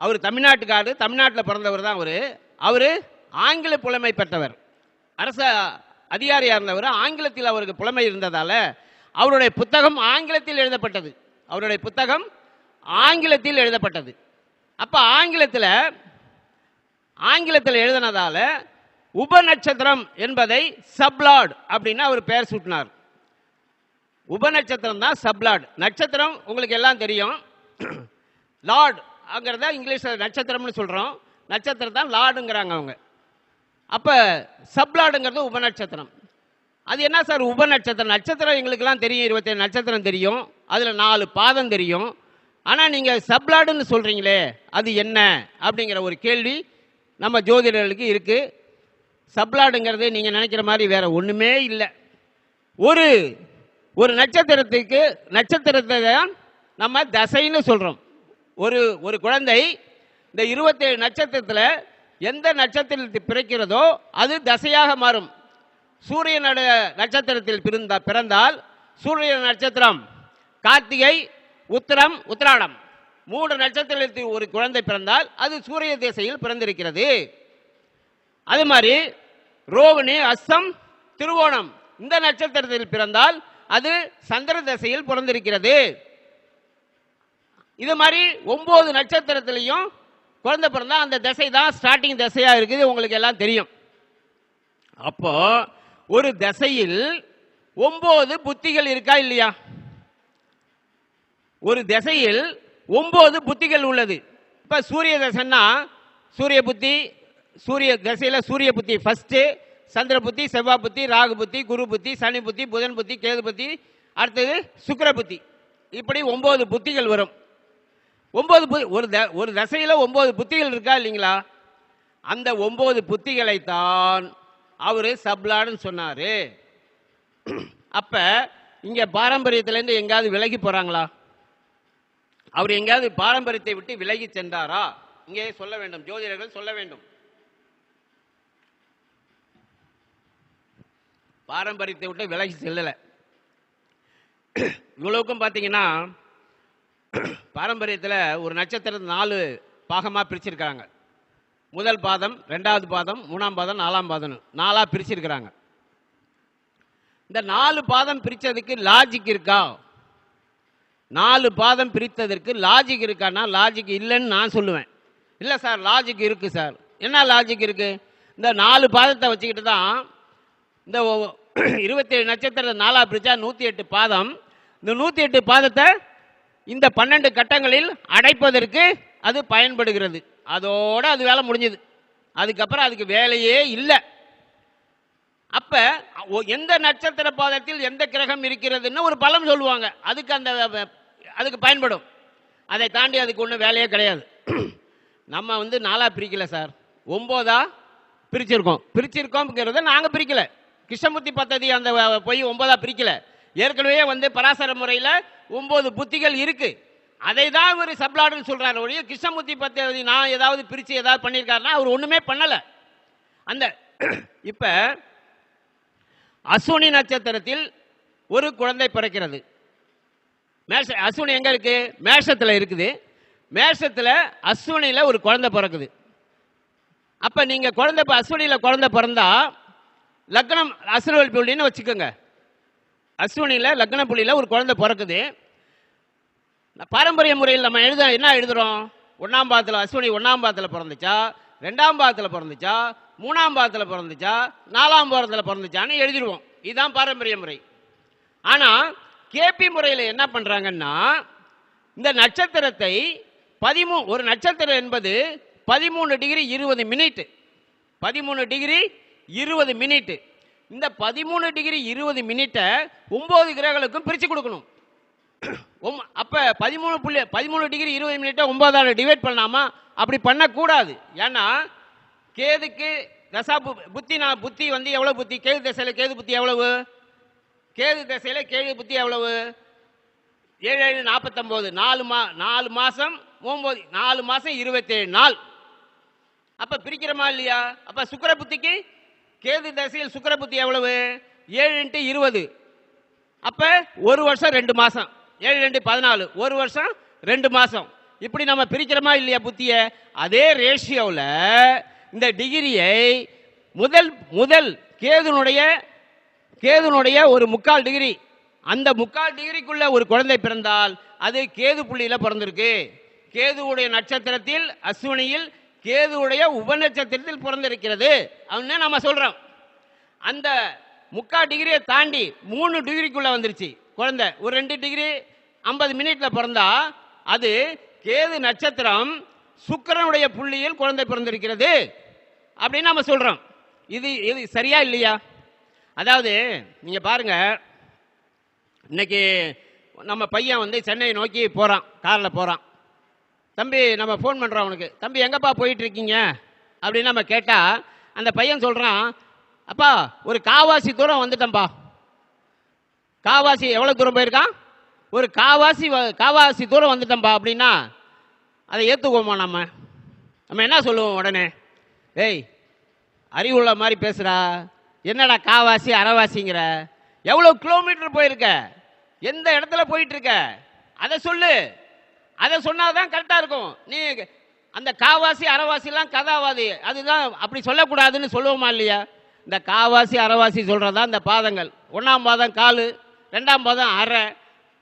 அவர் தமிழ்நாட்டில் பிறந்தவர் தான். அவர் ஆங்கில புலமை பெற்றவர், அரச அதிகாரியாக இருந்தவர். ஆங்கிலத்தில் அவருக்கு புலமை இருந்ததால் அவருடைய புத்தகம் ஆங்கிலத்தில் எழுதப்பட்டது. அப்போ ஆங்கிலத்தில் எழுதினதால உபநட்சத்திரம் என்பதை சப்ளாட் அப்படின்னு அவர் பெயர் சூட்டினார். உபநட்சத்திரம் தான் சப்ளாட். நட்சத்திரம் உங்களுக்கு எல்லாம் தெரியும், லார்ட் அங்கிறத இங்கிலீஷில் நட்சத்திரம்னு சொல்கிறோம். நட்சத்திரம் தான் லார்டுங்கிறாங்க அவங்க. அப்போ சப்ளாடுங்கிறது உபநட்சத்திரம். அது என்ன சார் உபநட்சத்திரம்? நட்சத்திரம் எங்களுக்கெல்லாம் தெரியும், 27 நட்சத்திரம் தெரியும், அதில் 4 பாதம் தெரியும். ஆனால் நீங்கள் சப்ளாடுன்னு சொல்கிறீங்களே, அது என்ன அப்படிங்கிற ஒரு கேள்வி நம்ம ஜோதிடர்களுக்கு இருக்குது. சப்ளாடுங்கிறது நீங்கள் நினைக்கிற மாதிரி வேற ஒன்றுமே இல்லை. ஒரு நட்சத்திரத்தை தான் நம்ம தசைன்னு சொல்கிறோம். ஒரு குழந்தை இந்த 27 நட்சத்திரத்தில் எந்த நட்சத்திரத்தில் பிறக்கிறதோ அது தசையாக மாறும். சூரியன் நட்சத்திரத்தில் பிறந்தால் சூரிய நட்சத்திரம் கார்த்திகை, உத்திரம், உத்திராடம் 3 நட்சத்திரத்தில் ஒரு குழந்தை பிறந்தால் அது சூரிய திசையில் பிறந்திருக்கிறது. அது மாதிரி ரோகிணி, அஸ்தம், திருவோணம் இந்த நட்சத்திரத்தில் பிறந்தால் அது சந்திர திசையில் பிறந்திருக்கிறது. இது மாதிரி 9 நட்சத்திரத்திலையும் குழந்தை பிறந்தா அந்த திசை தான் ஸ்டார்டிங் திசையா இருக்குது, உங்களுக்கு எல்லாம் தெரியும். அப்போ ஒரு திசையில் 9 புத்திகள் இருக்கா இல்லையா? ஒரு திசையில் 9 புத்திகள் உள்ளது. இப்ப சூரிய திசைன்னா சூரிய புத்தி, சூரிய திசையில சூரிய புத்தி ஃபர்ஸ்ட், சந்திர புத்தி, செவ்வாய் புத்தி, ராகு புத்தி, குரு புத்தி, சனி புத்தி, புதன் புத்தி, கேது புத்தி, அடுத்தது சுக்கிர புத்தி. இப்படி 9 புத்திகள் வரும். 9 ஒரு தசையில 9 புத்திகள் இருக்கா இல்லைங்களா? அந்த 9 புத்திகளை தான் அவரு சப்ளாடுன்னு சொன்னாரு. அப்ப இங்க பாரம்பரியத்திலேருந்து எங்காவது விலகி போறாங்களா? அவர் எங்கேயாவது பாரம்பரியத்தை விட்டு விலகி சென்றாரா? இங்கே சொல்ல வேண்டும், ஜோதிடர்கள் சொல்ல வேண்டும். பாரம்பரியத்தை விட்டு விலகி செல்லல. இவ்வளவுக்கும் பார்த்தீங்கன்னா பாரம்பரியத்தில் ஒரு நட்சத்திரத்தை 4 பாகமாக பிரிச்சிருக்கிறாங்க. முதல் பாதம், 2வது பாதம், 3ஆம் பாதம், 4ஆம் பாதம் 4ஆக பிரிச்சிருக்கிறாங்க. இந்த 4 பாதம் பிரிச்சதுக்கு லாஜிக் இருக்கா? 4 பாதம் பிரித்ததற்கு லாஜிக் இருக்கான்னா லாஜிக் இல்லைன்னு நான் சொல்லுவேன். இல்லை சார் லாஜிக் இருக்கு சார். என்ன லாஜிக் இருக்கு? இந்த 4 பாதத்தை வச்சுக்கிட்டு தான் இந்த 27 நட்சத்திரத்தை 4ஆக பிரிச்சா 108 பாதம். இந்த 108 பாதத்தை இந்த 12 கட்டங்களில் அடைப்பதற்கு அது பயன்படுகிறது. அதோட அது வேலை முடிஞ்சது. அதுக்கப்புறம் அதுக்கு வேலையே இல்லை. அப்ப எந்த நட்சத்திர பாதத்தில் எந்த கிரகம் இருக்கிறதுன்னு ஒரு பலம் சொல்லுவாங்க. அதுக்கு பயன்படும். அதை தாண்டி அதுக்கு ஒன்றும் வேலையே கிடையாது. நம்ம 4ஆ பிரிக்கல சார், 9ஆ பிரிச்சிருக்கோம்ங்கிறத நாங்கள் பிரிக்கல. கிருஷ்ணமூர்த்தி பத்ததி அந்த போய் 9ஆ பிரிக்கல. ஏற்கனவே பராசர முறையில் 9 புத்திகள் இருக்கு. அதை தான் ஒரு சப்ளாடுன்னு சொல்றாரு ஒழிய கிருஷ்ணமூர்த்தி பத்ததி நான் ஏதாவது பிரித்து ஏதாவது பண்ணியிருக்காருன்னா அவர் ஒன்றுமே பண்ணலை. அந்த இப்போ அஸ்வினி நட்சத்திரத்தில் ஒரு குழந்தை பிறக்கிறது. அஸ்வினி எங்க இருக்கு? மேஷத்தில் இருக்குது. மேஷத்தில் அஸ்வினியில் ஒரு குழந்தை பிறக்குது. அப்போ நீங்கள் அஸ்வினியில் குழந்தை பிறந்தா லக்னம் அஸ்வினி புள்ளின்னு வச்சுக்கோங்க. அஸ்வினியில் லக்ன புள்ளியில் ஒரு குழந்தை பிறக்குது. பாரம்பரிய முறையில் நம்ம என்ன எழுதுறோம்? 1ஆம் பாதத்தில் அஸ்வினி 1ஆம் பாதத்தில் பிறந்துச்சா, 2ஆம் பாதத்தில் பிறந்துச்சா, 3ஆம் பாதத்தில் பிறந்துச்சா, 4ஆம் பாதத்தில் பிறந்துச்சான்னு எழுதிடுவோம். இதுதான் பாரம்பரிய முறை. ஆனால் கேபி முறையில் என்ன பண்ணுறாங்கன்னா இந்த நட்சத்திரத்தை ஒரு நட்சத்திரம் என்பது 13 டிகிரி 20 மினிட். 13 degree 20 minute. இந்த 13 டிகிரி 20 மினிட்டை 9 கிரகங்களுக்கும் பிரித்து கொடுக்கணும். அப்போ 13 டிகிரி 20 மினிட்டை 9ஆல் டிவைட் பண்ணாமா? அப்படி பண்ணக்கூடாது. ஏன்னா கேதுக்கு தசா புத்தி எவ்வளவு புத்தி? கேது தசையில் கேது புத்தி எவ்வளவு? கேது தசையில் கேது புத்தி எவ்வளவு? 7 7 49. 4 மாசம் 9, 4 மாசம் 27 நாள். அப்ப பிரிக்கிறமா இல்லையா? அப்ப சுக்கிர புத்திக்கு கேது தசையில் சுக்கிர புத்தி எவ்வளவு? 7 × 20. அப்ப 1 வருஷம் 2 மாசம். 7 2 14. 1 வருஷம் 2 மாசம். இப்படி நம்ம பிரிக்கிறமா இல்லையா புத்திய? அதே ரேஷியோவில் இந்த டிகிரியை முதல் கேதுனுடைய ஒரு 3/4 டிகிரி, அந்த 3/4 டிகிரிக்குள்ள ஒரு குழந்தை பிறந்தால் அது கேது புள்ளியில பிறந்திருக்கு. கேதுவுடைய நட்சத்திரத்தில் அஸ்வினியில் கேதுவுடைய உபநட்சத்திரத்தில் பிறந்திருக்கிறது அப்படின்னு நம்ம சொல்றோம். அந்த 3/4 டிகிரியை தாண்டி 3 டிகிரிக்குள்ள வந்துருச்சு குழந்தை. ஒரு 2 டிகிரி 50 மினிட்ல பிறந்தா அது கேது நட்சத்திரம் சுக்கிரனுடைய புள்ளியில் குழந்தை பிறந்திருக்கிறது அப்படின்னு நம்ம சொல்றோம். இது சரியா இல்லையா? அதாவது நீங்க பாருங்க, இன்னைக்கு நம்ம பையன் சென்னை நோக்கி போறான், கார்ல போறான். தம்பி நம்ம ஃபோன் பண்றோம் அவனுக்கு, தம்பி எங்கப்பா போயிட்டு இருக்கீங்க அப்படின்னு நம்ம கேட்டா அந்த பையன் சொல்றான், அப்பா ஒரு காவாசி தூரம் வந்துட்டம்பா. காவாசி எவ்வளவு தூரம் போயிருக்கான்? ஒரு காவாசி தூரம் வந்துட்டம்பா அப்படின்னா அதை ஏற்றுக்குவோமா? நம்ம என்ன சொல்லுவோம் உடனே? ஏய் அறிவுள்ள மாதிரி பேசுறா, என்னடா காவாசி அரைவாசிங்கிற? எவ்வளவு கிலோமீட்டர் போயிருக்க? எந்த இடத்துல போயிட்டு இருக்க? அதை சொல்லு. அதை சொன்னாதான் கரெக்டா இருக்கும். நீ அந்த காவாசி அரைவாசிலாம் கதாவாதி, அதுதான் அப்படி சொல்லக்கூடாதுன்னு சொல்லுவோமா இல்லையா? இந்த காவாசி அரைவாசி சொல்றதா இந்த பாதங்கள். 1ஆம் பாதம் 1/4, 2ஆம் பாதம் 1/2,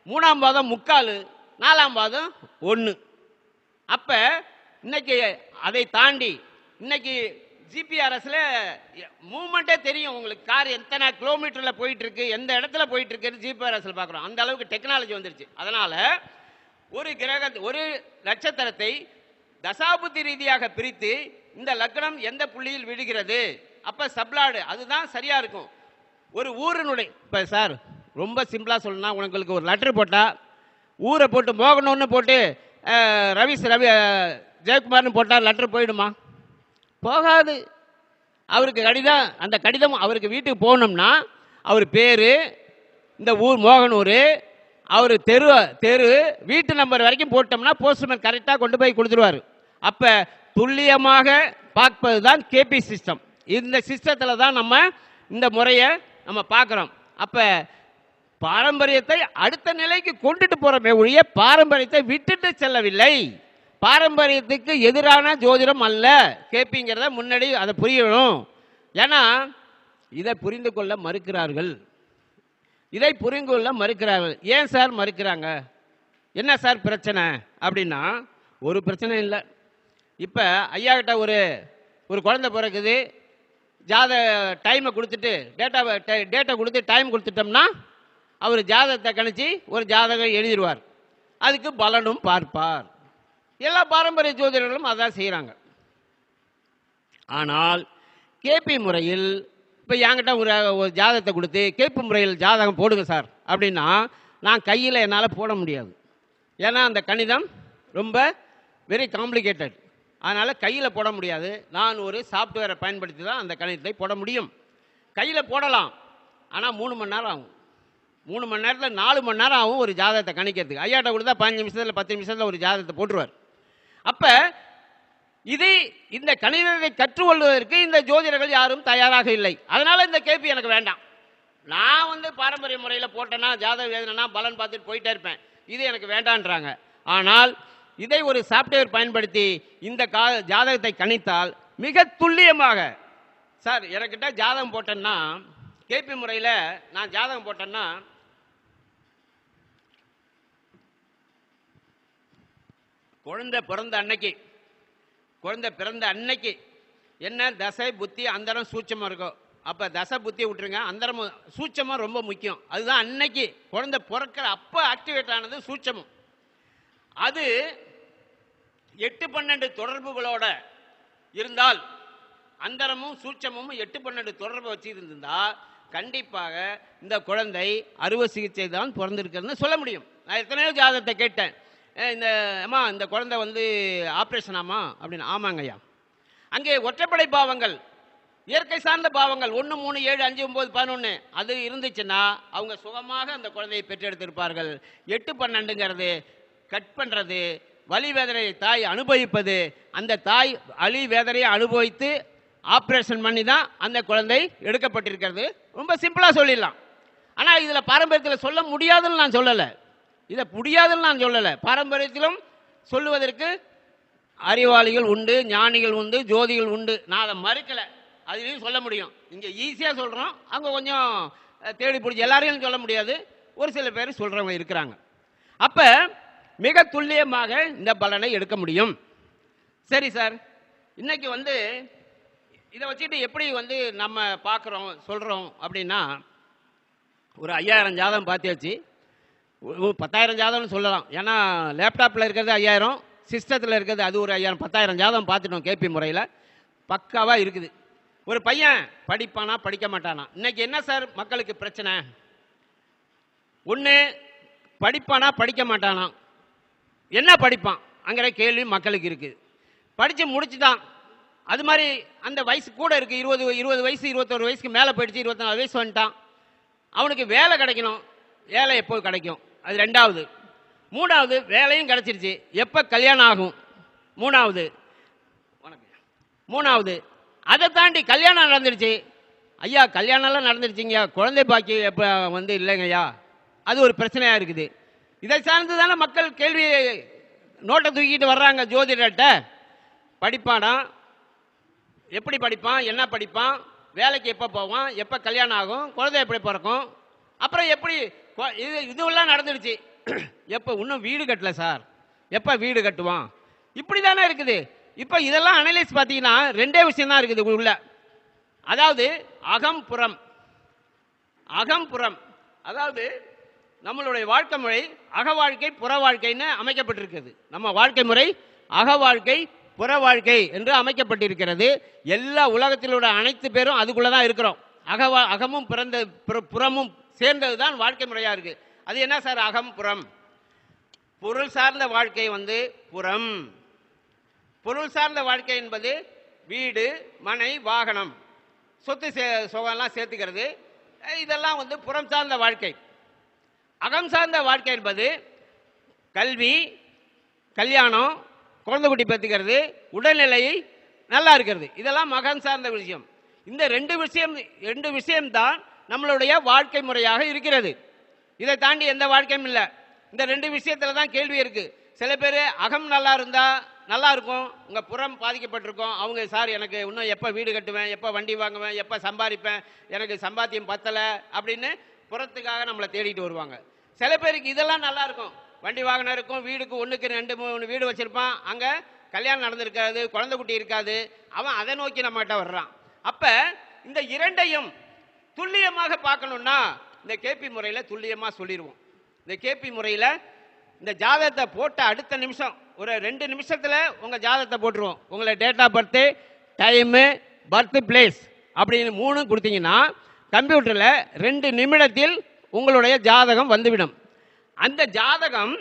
3ஆம் பாதம் 3/4, 4ஆம் பாதம் 1. அப்ப இன்னைக்கு அதை தாண்டி இன்னைக்கு ஜிபிஆர்எஸ்ல மூவ்மெண்ட்டே தெரியும் உங்களுக்கு. கார் எத்தனை கிலோமீட்டர்ல போயிட்டு இருக்கு, எந்த இடத்துல போயிட்டு இருக்கு ஜிபிஆர்எஸ்ல பார்க்குறோம். அந்த அளவுக்கு டெக்னாலஜி வந்துருச்சு. அதனால ஒரு நட்சத்திரத்தை தசாபுத்தி ரீதியாக பிரித்து இந்த லக்னம் எந்த புள்ளியில் விடுகிறது, அப்ப சப்ளாடு அதுதான் சரியா இருக்கும். ஒரு ஊரினுடைய இப்ப சார் ரொம்ப சிம்பிளா சொல்லணும்னா, உங்களுக்கு ஒரு லெட்டர் போட்டா ஊரை போட்டு மோகனம்னு போட்டு ரவி ஜெயக்குமார்னு போட்டால் லெட்டர் போயிடுமா? போகாது. அவருக்கு கடிதம், அந்த கடிதம் அவருக்கு வீட்டுக்கு போகணும்னா அவர் பேர், இந்த ஊர் மோகனூர், அவர் தெரு தெரு வீட்டு நம்பர் வரைக்கும் போட்டோம்னா போஸ்ட்மேன் கரெக்டாக கொண்டு போய் கொடுத்துருவார். அப்போ துல்லியமாக பார்ப்பது தான் கேபி சிஸ்டம். இந்த சிஸ்டத்தில் தான் நம்ம இந்த முறையை நம்ம பார்க்குறோம். அப்போ பாரம்பரியத்தை அடுத்த நிலைக்கு கொண்டுட்டு போகிறோமே ஒழிய பாரம்பரியத்தை விட்டுட்டு செல்லவில்லை. பாரம்பரியத்துக்கு எதிரான ஜோதிடம் அல்ல கேபிங்கிறத முன்னாடி அதை புரியணும். ஏன்னா இதை புரிந்து கொள்ள மறுக்கிறார்கள். இதை புரிந்து கொள்ள மறுக்கிறார்கள். ஏன் சார் மறுக்கிறாங்க? என்ன சார் பிரச்சனை அப்படின்னா, ஒரு பிரச்சனை இல்லை. இப்போ ஐயா கிட்ட ஒரு குழந்தை பிறக்குது, டைமை கொடுத்துட்டு டேட்டை கொடுத்து டைம் கொடுத்துட்டோம்னா அவர் ஜாதகத்தை கணிச்சு ஒரு ஜாதகம் எழுதிடுவார். அதுக்கு பலனும் பார்ப்பார். எல்லா பாரம்பரிய ஜோதிடர்களும் அதான் செய்கிறாங்க. ஆனால் கேபி முறையில் இப்போ என்கிட்ட ஒரு ஜாதகத்தை கொடுத்து கேபி முறையில் ஜாதகம் போடுங்க சார் அப்படின்னா நான் கையில் என்னால் போட முடியாது. ஏன்னா அந்த கணிதம் ரொம்ப வெரி காம்ப்ளிகேட்டட். அதனால் கையில் போட முடியாது. நான் ஒரு சாஃப்ட்வேரை பயன்படுத்தி தான் அந்த கணிதத்தை போட முடியும். கையில் போடலாம், ஆனால் 3 மணி நேரம் ஆகும். 3 மணி நேரத்தில் 4 மணி நேரம் ஆகும் ஒரு ஜாதகத்தை கணிக்கிறதுக்கு. ஐயாட்ட கொடுத்தா 15 நிமிஷத்தில் 10 நிமிஷத்தில் ஒரு ஜாதகத்தை போட்டுருவார். அப்போ இந்த கணிதத்தை கற்றுக்கொள்வதற்கு இந்த ஜோதிடர்கள் யாரும் தயாராக இல்லை. அதனால் இந்த கேள்வி எனக்கு வேண்டாம். நான் பாரம்பரிய முறையில் போட்டேன்னா ஜாதகம் எழுதினா பலன் பார்த்துட்டு போயிட்டே இருப்பேன். இது எனக்கு வேண்டான்றாங்க. ஆனால் இதை ஒரு சாஃப்ட்வேர் பயன்படுத்தி இந்த ஜாதகத்தை கணித்தால் மிக துல்லியமாக, சார் எனக்கிட்ட ஜாதகம் போட்டேன்னா கேபி முறையில் நான் ஜாதகம் போட்டேன்னா குழந்தை பிறந்த அன்னைக்கு என்ன தசை புத்தி அந்தரம் சூட்சமாக இருக்கும். அப்போ தசை புத்தியை விட்டுருங்க, அந்தரம் சூட்சமாக ரொம்ப முக்கியம். அதுதான் அன்னைக்கு குழந்தை பிறக்கிற அப்போ ஆக்டிவேட் ஆனது சூட்சமும். அது 8-12 தொடர்புகளோட இருந்தால், அந்தரமும் சூட்சமும் 8-12 தொடர்பு வச்சிருந்தா கண்டிப்பாக இந்த குழந்தை அறுவை சிகிச்சை தான் பிறந்திருக்கிறதுன்னு சொல்ல முடியும். நான் எத்தனையோ ஜாதகத்தை கேட்டேன். இந்த குழந்தை ஆப்ரேஷன் ஆமா அப்படின்னு. ஆமாங்க ஐயா. அங்கே ஒற்றைப்படை பாவங்கள், இயற்கை சார்ந்த பாவங்கள் 1, 3, 7, 5, 9, 11 அது இருந்துச்சுன்னா அவங்க சுகமாக அந்த குழந்தையை பெற்றெடுத்திருப்பார்கள். 8-12ங்கிறது கட் பண்ணுறது, வலி வேதனையை தாய் அனுபவிப்பது. அந்த தாய் வலி வேதனையை அனுபவித்து ஆப்ரேஷன் பண்ணி தான் அந்த குழந்தை எடுக்கப்பட்டிருக்கிறது. ரொம்ப சிம்பிளாக சொல்லிடலாம். ஆனால் இதில் பாரம்பரியத்தில் சொல்ல முடியாதுன்னு நான் சொல்லலை. பாரம்பரியத்திலும் சொல்லுவதற்கு அறிவாளிகள் உண்டு, ஞானிகள் உண்டு, ஜோதிகள் உண்டு. நான் அதை மறுக்கலை. அதுலேயும் சொல்ல முடியும். இங்கே ஈஸியாக சொல்கிறோம், அங்கே கொஞ்சம் தேடி பிடிச்சி எல்லாரையும் சொல்ல முடியாது. ஒரு சில பேர் சொல்கிறவங்க இருக்கிறாங்க. அப்போ மிக துல்லியமாக இந்த பலனை எடுக்க முடியும். சரி சார், இன்னைக்கு இதை வச்சுட்டு எப்படி நம்ம பார்க்குறோம் சொல்கிறோம் அப்படின்னா, ஒரு 5000 ஜாதகம் பார்த்தாச்சு. 10,000 ஜாதகம்னு சொல்லலாம். ஏன்னா லேப்டாப்பில் இருக்கிறது 5000, சிஸ்டத்தில் இருக்கிறது அது ஒரு 5000, 10,000 ஜாதகம் பார்த்துட்டோம். கேபி முறையில் பக்காவாக இருக்குது. ஒரு பையன் படிப்பானா படிக்க மாட்டானா? இன்னைக்கு என்ன சார் மக்களுக்கு பிரச்சனை? ஒன்று படிப்பானா படிக்க மாட்டானா, என்ன படிப்பான் அங்கிற கேள்வி மக்களுக்கு இருக்குது. படித்து முடிச்சுட்டான், அது மாதிரி அந்த வயசு கூட இருக்குது, 20 வயசு 21 வயசுக்கு மேலே போயிடுச்சு, 24 வயசு வந்துட்டான். அவனுக்கு வேலை கிடைக்கணும். வேலை எப்போ கிடைக்கும்? அது 2வது. 3வது வேலையும் கிடைச்சிருச்சு, எப்போ கல்யாணம் ஆகும்? 3வது அதை தாண்டி கல்யாணம் நடந்துருச்சு. ஐயா கல்யாணம்லாம் நடந்துருச்சுங்கய்யா, குழந்தை பாக்கி எப்போ இல்லைங்கய்யா, அது ஒரு பிரச்சனையாக இருக்குது. இதை சார்ந்து தானே மக்கள் கேள்வி நோட்டை தூக்கிட்டு வர்றாங்க ஜோதிடர்கிட்ட. படிப்பானா, எப்படி படிப்பான், என்ன படிப்பான், வேலைக்கு எப்போ போவான், எப்போ கல்யாணம் ஆகும், குழந்தை எப்படி பிறக்கும், அப்புறம் எப்படி இதுவெல்லாம் நடந்துடுச்சு. எப்போ இன்னும் வீடு கட்டல சார், எப்போ வீடு கட்டுவான், இப்படி தானே இருக்குது. இப்போ இதெல்லாம் அனலைஸ் பார்த்தீங்கன்னா 2 விஷயம் தான் இருக்குது உள்ள. அதாவது அகம்புறம். அதாவது நம்மளுடைய வாழ்க்கை முறை அக வாழ்க்கை புற வாழ்க்கைன்னு அமைக்கப்பட்டிருக்கிறது. நம்ம வாழ்க்கை முறை அக வாழ்க்கை புற வாழ்க்கை என்று அமைக்கப்பட்டிருக்கிறது. எல்லா உலகத்தில் உள்ள அனைத்து பேரும் அதுக்குள்ளே தான் இருக்கிறோம். அகமும் புறமும் சேர்ந்தது தான் வாழ்க்கை முறையாக இருக்குது. அது என்ன சார் அகம் புறம்? பொருள் சார்ந்த வாழ்க்கை புறம். பொருள் சார்ந்த வாழ்க்கை என்பது வீடு, மனை, வாகனம், சொத்து சுகம்லாம் சேர்த்துக்கிறது. இதெல்லாம் வந்து புறம் சார்ந்த வாழ்க்கை. அகம் சார்ந்த வாழ்க்கை என்பது கல்வி, கல்யாணம், குழந்தை குட்டி பெற்றுக்கிறது, உடல்நிலை நல்லா இருக்கிறது. இதெல்லாம் அகம் சார்ந்த விஷயம். இந்த ரெண்டு விஷயம்தான் நம்மளுடைய வாழ்க்கை முறையாக இருக்கிறது. இதை தாண்டி எந்த வாழ்க்கையும் இல்லை. இந்த 2 விஷயத்துல தான் கேள்வி இருக்கு. சில பேர் அகம் நல்லா இருந்தா நல்லா இருக்கும், உங்க புறம் பாதிக்கப்பட்டிருக்கும். அவங்க சார் எனக்கு இன்னும் எப்போ வீடு கட்டுவேன், எப்போ வண்டி வாங்குவேன், எப்போ சம்பாதிப்பேன், எனக்கு சம்பாத்தியம் பத்தலை அப்படின்னு புறத்துக்காக நம்மளை தேடிட்டு வருவாங்க. சில பேருக்கு இதெல்லாம் நல்லா இருக்கும், வண்டி வாகனம் இருக்கும், வீடுக்கு 1க்கு 2 3 வீடு வச்சிருப்பான், அங்கே கல்யாணம் நடந்திருக்காது, குழந்தை குட்டி இருக்காது, அவன் அதை நோக்கி நம்மகிட்ட வர்றான். அப்ப இந்த இரண்டையும் துல்லியமாக பார்க்கணும்னா இந்த கேபி முறையில் துல்லியமாக சொல்லிடுவோம். இந்த கேபி முறையில் இந்த ஜாதகத்தை போட்ட அடுத்த நிமிஷம் ஒரு 2 நிமிஷத்தில் உங்கள் ஜாதகத்தை போட்டுருவோம். உங்களை date of birth, time, birth place அப்படின்னு 3 கொடுத்தீங்கன்னா கம்ப்யூட்டரில் 2 நிமிடத்தில் உங்களுடைய ஜாதகம் வந்துவிடும். அந்த ஜாதகம்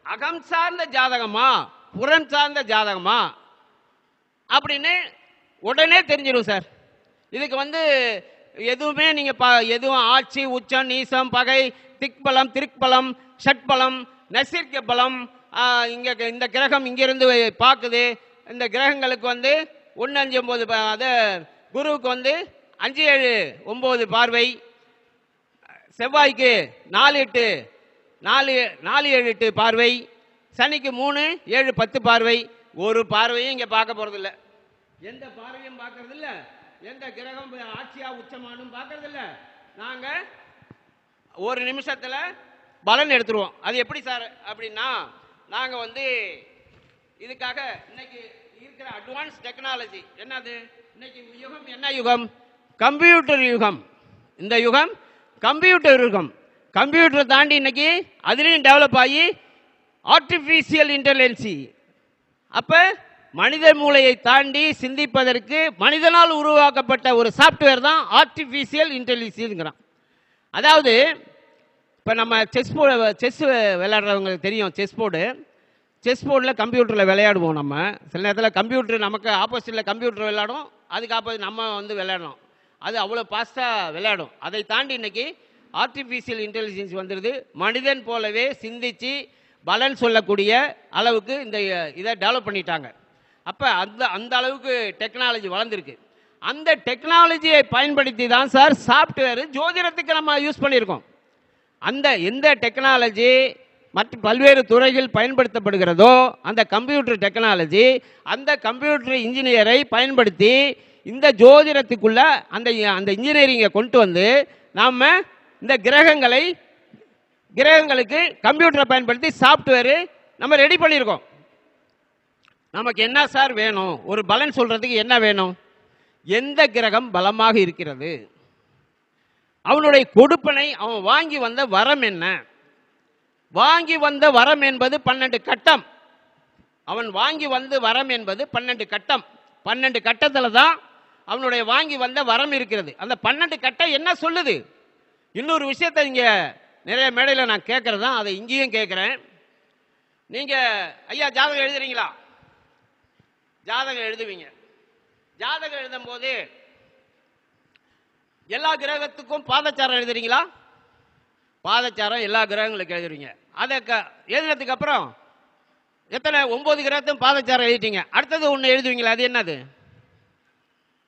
அகம் சார்ந்த ஜாதகமா புறம் சார்ந்த ஜாதகமா அப்படின்னு உடனே தெரிஞ்சிடும் சார். இதுக்கு வந்து எதுவுமே நீங்கள் எதுவும் ஆட்சி, உச்சம், நீசம், பகை, திக்பலம், திருக்பலம், ஷட்பலம், நசிர்க்க பலம், இங்கே இந்த கிரகம் இங்கிருந்து பார்க்குது, இந்த கிரகங்களுக்கு வந்து 1 5 9 அது குருவுக்கு வந்து 5 7 9 பார்வை, செவ்வாய்க்கு 4 8 4 7 8 பார்வை, சனிக்கு 3 7 10 பார்வை. ஒரு பார்வையும் இங்கே பார்க்க போகிறதில்ல, எந்த பார்வையும் பார்க்கறதில்ல, எந்த கிரகம் ஆட்சியா உச்சமானும் பார்க்கறதில்ல. நாங்கள் ஒரு நிமிஷத்தில் பலன் எடுத்துருவோம். அது எப்படி சார் அப்படின்னா, நாங்கள் வந்து இதுக்காக இன்னைக்கு இருக்கிற அட்வான்ஸ் டெக்னாலஜி என்னது, இன்னைக்கு யுகம் என்ன யுகம்? கம்ப்யூட்டர் யுகம். இந்த யுகம் கம்ப்யூட்டர் யுகம். கம்ப்யூட்டரை தாண்டி இன்னைக்கு அதுலேயும் டெவலப் ஆகி ஆர்டிஃபிஷியல் இன்டெலிஜென்சி. அப்போ மனித மூளையை தாண்டி சிந்திப்பதற்கு மனிதனால் உருவாக்கப்பட்ட ஒரு சாஃப்ட்வேர் தான் ஆர்டிஃபிஷியல் இன்டெலிஜென்ஸுங்கிறான். அதாவது இப்போ நம்ம செஸ் விளையாடுறவங்களுக்கு தெரியும், செஸ் போர்டில் கம்ப்யூட்டரில் விளையாடுவோம். நம்ம சில நேரத்தில் கம்ப்யூட்டர் நமக்கு ஆப்போசிட்டில் கம்ப்யூட்டர் விளையாடும், அதுக்கு ஆப்போசிட் நம்ம வந்து விளையாடணும். அது அவ்வளோ ஃபாஸ்ட்டாக விளையாடும். அதை தாண்டி இன்னைக்கு ஆர்டிஃபிஷியல் இன்டெலிஜென்ஸ் வந்துடுது. மனிதன் போலவே சிந்திச்சு பலன் சொல்லக்கூடிய அளவுக்கு இந்த இதை டெவலப் பண்ணிட்டாங்க. அப்போ அந்த அளவுக்கு டெக்னாலஜி வளர்ந்துருக்கு. அந்த டெக்னாலஜியை பயன்படுத்தி தான் சார் சாஃப்ட்வேர் ஜோதிடத்துக்கு நம்ம யூஸ் பண்ணியிருக்கோம். அந்த எந்த டெக்னாலஜி மற்ற பல்வேறு துறைகள் பயன்படுத்தப்படுகிறதோ அந்த கம்ப்யூட்டர் டெக்னாலஜி, அந்த கம்ப்யூட்டர் இன்ஜினியரை பயன்படுத்தி இந்த ஜோதிடத்துக்குள்ள அந்த இன்ஜினியரிங்கை கொண்டு வந்து நாம் இந்த கிரகங்களுக்கு கம்ப்யூட்டரை பயன்படுத்தி சாஃப்ட்வேரு நம்ம ரெடி பண்ணியிருக்கோம். நமக்கு என்ன சார் வேணும், ஒரு பலன் சொல்றதுக்கு என்ன வேணும்? எந்த கிரகம் பலமாக இருக்கிறது, அவனுடைய கொடுப்பனை, அவன் வாங்கி வந்த வரம் என்ன? வாங்கி வந்த வரம் என்பது 12 கட்டம். அவன் வாங்கி வந்த வரம் என்பது 12 கட்டம். 12 கட்டத்தில் தான் அவனுடைய வாங்கி வந்த வரம் இருக்கிறது. அந்த 12 கட்டம் என்ன சொல்லுது? இன்னொரு விஷயத்தை இங்கே நிறைய மேடையில் நான் கேட்கறது தான், அதை இங்கேயும் கேட்குறேன். நீங்கள் ஐயா ஜாதகம் எழுதுறீங்களா? ஜாதகம் எழுதுவீங்க. ஜாதகம் எழுதும் போது எல்லா கிரகத்துக்கும் பாதச்சாரம் எழுதுறீங்களா? பாதச்சாரம் எல்லா கிரகங்களுக்கு எழுதுறீங்க. அதை எழுதுனதுக்கு அப்புறம் எத்தனை 9 கிரகத்துக்கும் பாதச்சாரம் எழுதிட்டீங்க. அடுத்தது ஒன்று எழுதுவீங்களா? அது என்னது?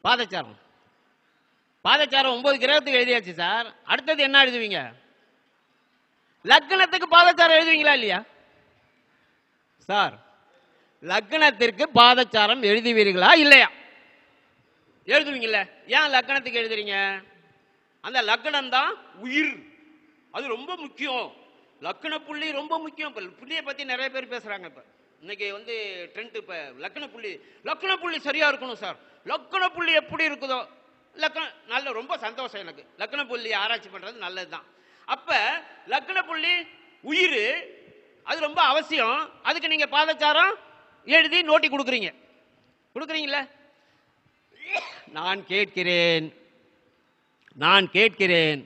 பாதச்சாரம். பாதச்சாரம் 9 கிரகத்துக்கு எழுதியாச்சு சார். அடுத்தது என்ன எழுதுவீங்க? லக்னத்துக்கு பாதச்சாரம் எழுதுவீங்களா இல்லையா சார்? லக்னத்திற்கு பாதச்சாரம் எழுதுவீர்களா இல்லையா? எழுதுவீங்கல்ல. ஏன் லக்னத்துக்கு எழுதுறீங்க? அந்த லக்னம் தான் உயிர், அது ரொம்ப முக்கியம். லக்ன புள்ளி ரொம்ப முக்கியம். புள்ளியை பத்தி நிறைய பேர் பேசுறாங்க. இப்ப இன்னைக்கு வந்து ட்ரெண்ட், இப்ப லக்ன புள்ளி சரியா இருக்கணும் சார். லக்ன புள்ளி எப்படி இருக்குதோ நல்ல, ரொம்ப சந்தோஷம் எனக்கு. லக்ன புள்ளி ஆராய்ச்சி பண்றது நல்லதுதான். அப்ப லக்ன புள்ளி உயிர், அது ரொம்ப அவசியம். அதுக்கு நீங்க பாதச்சாரம் எழுதி நோட்டி கொடுக்குறீங்களா? நான் கேட்கிறேன்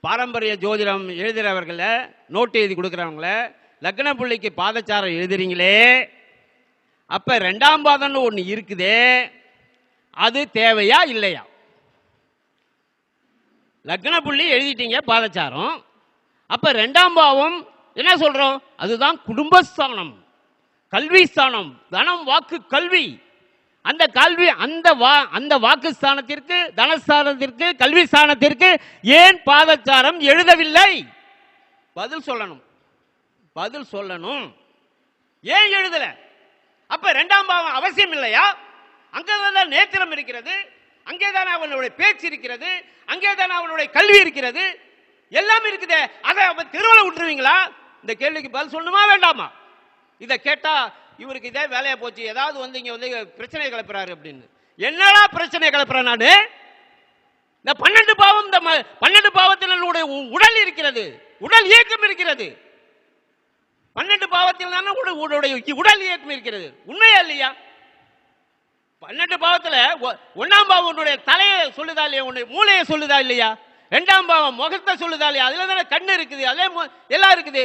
பாரம்பரிய ஜோதிடம் எழுதுறவர்கள, நோட்டு எழுதி கொடுக்குறவங்கள, லக்ன புள்ளிக்கு பாதச்சாரம் எழுதுறீங்களே, அப்ப 2ஆம் பாதம்னு ஒன்று இருக்குதே, அது தேவையா இல்லையா? லக்ன புள்ளி எழுதிட்டீங்க பாதச்சாரம். அப்ப 2ஆம் பாவம் என்ன சொல்றோம்? அதுதான் குடும்பஸ்தானம், கல்வி ஸ்தானம், தனம் வாக்கு கல்வி. அந்த கல்வி அந்த வாக்கு ஸ்தானத்திற்கு, தனஸ்தானத்திற்கு, கல்வி ஸ்தானத்திற்கு ஏன் பாதச்சாரம் எழுதவில்லை? பதில் சொல்லணும். ஏன் எழுதல? அப்ப 2ஆம் பாவம் அவசியம் இல்லையா? அங்கேதான் நேத்திரம் இருக்கிறது, அங்கேதான் அவனுடைய பேச்சு இருக்கிறது, அங்கேதான் அவனுடைய கல்வி இருக்கிறது, எல்லாம் இருக்குது. அதை தெருவில் விட்டுருவீங்களா? இந்த கேள்விக்கு பதில் சொல்லணுமா வேண்டாமா? இதை கேட்டா இவருக்கு இதே வேலையா போச்சு, ஏதாவது இங்க பிரச்சனை கிளப்புறாரு அப்படின்னு. என்னடா பிரச்சனை கிளப்புற? நானு இந்த 12 பாவம், இந்த 12 பாவத்தினுடைய உடல் இருக்கிறது, உடல் இயக்கம் இருக்கிறது. 12 பாவத்தில் தானே உடல் இயக்கம் இருக்கிறது. உண்மையா இல்லையா? 12 பாவத்துல 1ஆம் பாவம் உன்னுடைய தலையை சொல்லுதா இல்லையா? உன்னுடைய மூளையை சொல்லுதா இல்லையா? 2ஆம் பாவம் முகத்தை சொல்லுதா இல்லையா? அதுல தானே கண்ணு இருக்குது, அதே எல்லாம் இருக்குது.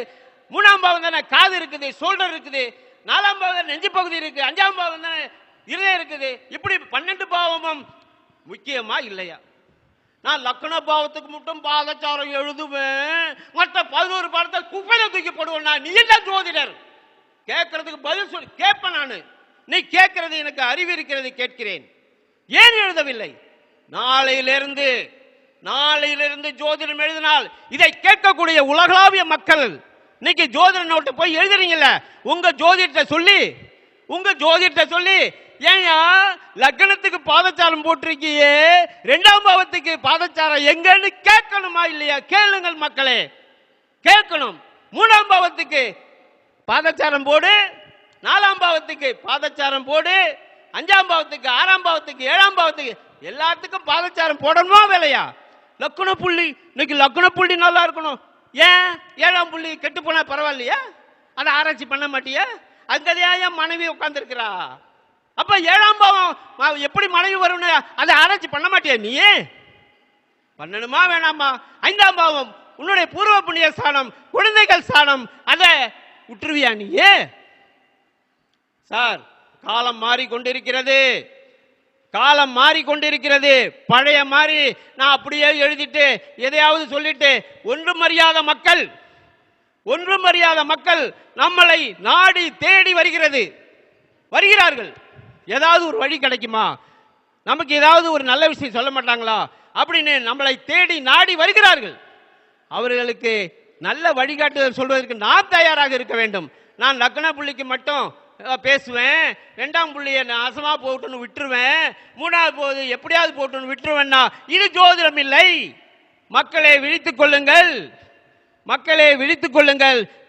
3ஆம் பாவம் தானே காது இருக்குது, ஷோல்டர் இருக்குது. 4ஆம் பாவம் தானே நெஞ்சு பகுதி இருக்கு. 5ஆம் பாவம் தானே இருதயம் இருக்குது. இப்படி 12 பாவமும் முக்கியமா இல்லையா? நான் லக்ன பாவத்துக்கு மட்டும் பாதச்சாரம் எழுதுவேன், மற்ற 11 பாவத்தை குப்பையில தூக்கி போடுவேன். நீ என்ன ஜோதிடர்? கேட்கறதுக்கு பதில் சொல்லி கேட்பேன் நானு. நீ கேட்கிறது எனக்கு அறிவு இருக்கிறது, கேட்கிறேன். ஏன் எழுதவில்லை? நாளையிலிருந்து ஜோதிடம் எழுதினால் இதை கேட்கக்கூடிய உலகளாவிய மக்கள் இன்னைக்கு ஜோதிட நோட்டு போய் எழுதுறீங்கல்ல, உங்க ஜோதிடத்தை சொல்லி ஏயா லக்னத்துக்கு பாதச்சாரம் போட்டிருக்கியே, 2ஆம் பாவத்துக்கு பாதச்சாரம் எங்கன்னு கேட்கணுமா இல்லையா? கேளுங்கள் மக்களே, கேட்கணும். 3ஆம் பாவத்துக்கு பாதச்சாரம் போடு, 4ஆம் பாவத்துக்கு பாதச்சாரம் போடு, 5ஆம் பாவத்துக்கு, 6ஆம் பாவத்துக்கு, 7ஆம் பாவத்துக்கு எல்லாத்துக்கும் பாதச்சாரம் போடணுமா வேலையா? லக்ன புள்ளி, இன்னைக்கு லக்ன புள்ளி நல்லா இருக்கணும். ஏன் 7ஆம் புள்ளி கெட்டு போனா பரவாயில்லையா? அதை ஆராய்ச்சி பண்ண மாட்டியா? அங்கதான் என் மனைவி உட்கார்ந்து இருக்கிறா. அப்ப 7ஆம் பாவம் எப்படி மனைவி வரும்னு அதை ஆராய்ச்சி பண்ண மாட்டியா? நீ பண்ணணுமா வேணாமா? 5ஆம் பாவம் உன்னுடைய பூர்வ புண்ணிய ஸ்தானம், குழந்தைகள் ஸ்தானம், அதை விட்டுருவியா நீ? சார், காலம் மாறிக்கொண்டிருக்கிறது. பழைய மாதிரி நான் அப்படியே எழுதிட்டு எதையாவது சொல்லிட்டு ஒன்றும் அறியாத மக்கள் நம்மளை நாடி தேடி வருகிறார்கள். ஏதாவது ஒரு வழி கிடைக்குமா, நமக்கு ஏதாவது ஒரு நல்ல விஷயம் சொல்ல மாட்டாங்களா அப்படின்னு நம்மளை தேடி நாடி வருகிறார்கள். அவர்களுக்கு நல்ல வழிகாட்டுதல் சொல்வதற்கு நான் தயாராக இருக்க வேண்டும். நான் லக்ன புள்ளிக்கு மட்டும் பேசுவேன், 2ஆம் புள்ளியை நாசமா போட்டுன்னு விட்டுருவேன், 3ஆவது போது எப்படியாவது போட்டுன்னு விட்டுருவேன்னா இது ஜோதிடம் இல்லை. மக்களே விழித்துக் கொள்ளுங்கள்.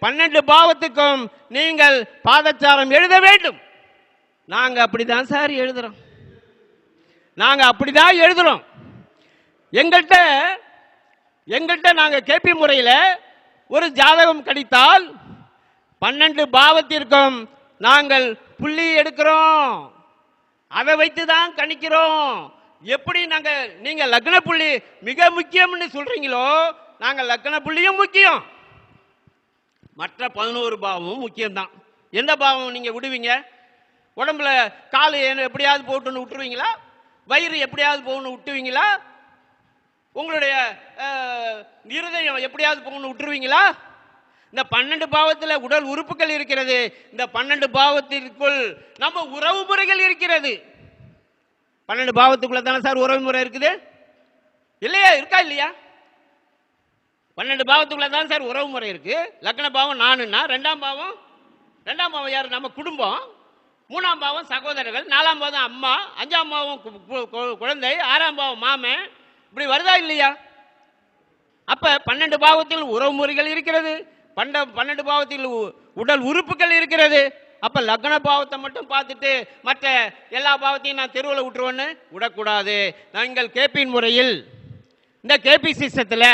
12 பாவத்துக்கும் நீங்கள் பாதச்சாரம் எழுத வேண்டும். நாங்க அப்படிதான் சார் எழுதுறோம். எங்கள்கிட்ட நாங்க கேபி முறையில் ஒரு ஜாதகம் கணித்தால் 12 பாவத்திற்கும் நாங்கள் புள்ளி எடுக்கிறோம், அதை வைத்துதான் கணிக்கிறோம். எப்படி நீங்க லக்ன புள்ளி மிக முக்கியம்னு சொல்றீங்களோ, நாங்க லக்ன புள்ளியும் முக்கியம், மற்ற 11 பாவமும் முக்கியம்தான். எந்த பாவம் நீங்க விடுவீங்க? உடம்புல காலு எப்படியாவது போட்டுன்னு விட்டுருவீங்களா? வயிறு எப்படியாவது போகணும் விட்டுவீங்களா? உங்களுடைய இருதயம் எப்படியாவது போகணும் விட்டுருவீங்களா? இந்த 12 பாவத்தில் உடல் உறுப்புகள் இருக்கிறது. இந்த 12 பாவத்திற்குள் நம்ம உறவு முறைகள் இருக்கிறது. 12 பாவத்துக்குள்ள தானே சார் உறவு முறை இருக்குது, இருக்கா இல்லையா? 12 பாவத்துக்குள்ள தான் சார் உறவு முறை இருக்கு. லக்ன பாவம் நானுன்னா, 2ஆம் பாவம் யாரு? நம்ம குடும்பம். 3ஆம் பாவம் சகோதரர்கள், 4ஆம் பாவம் அம்மா, 5ஆம் பாவம் குழந்தை, 6ஆம் பாவம் மாமன். இப்படி வருதா இல்லையா? அப்ப 12 பாவத்தில் உறவு முறைகள் இருக்கிறது, 12 பாவத்தில் உடல் உறுப்புகள் இருக்கிறது. அப்ப லக்ன பாவத்தை மட்டும் பார்த்துட்டு மற்ற எல்லா பாவத்தையும் நான் தெருவில் விட்டுருவேன்னு விடக்கூடாது. நாங்கள் கேபியின் முறையில், இந்த கேபி சிஸ்டத்தில்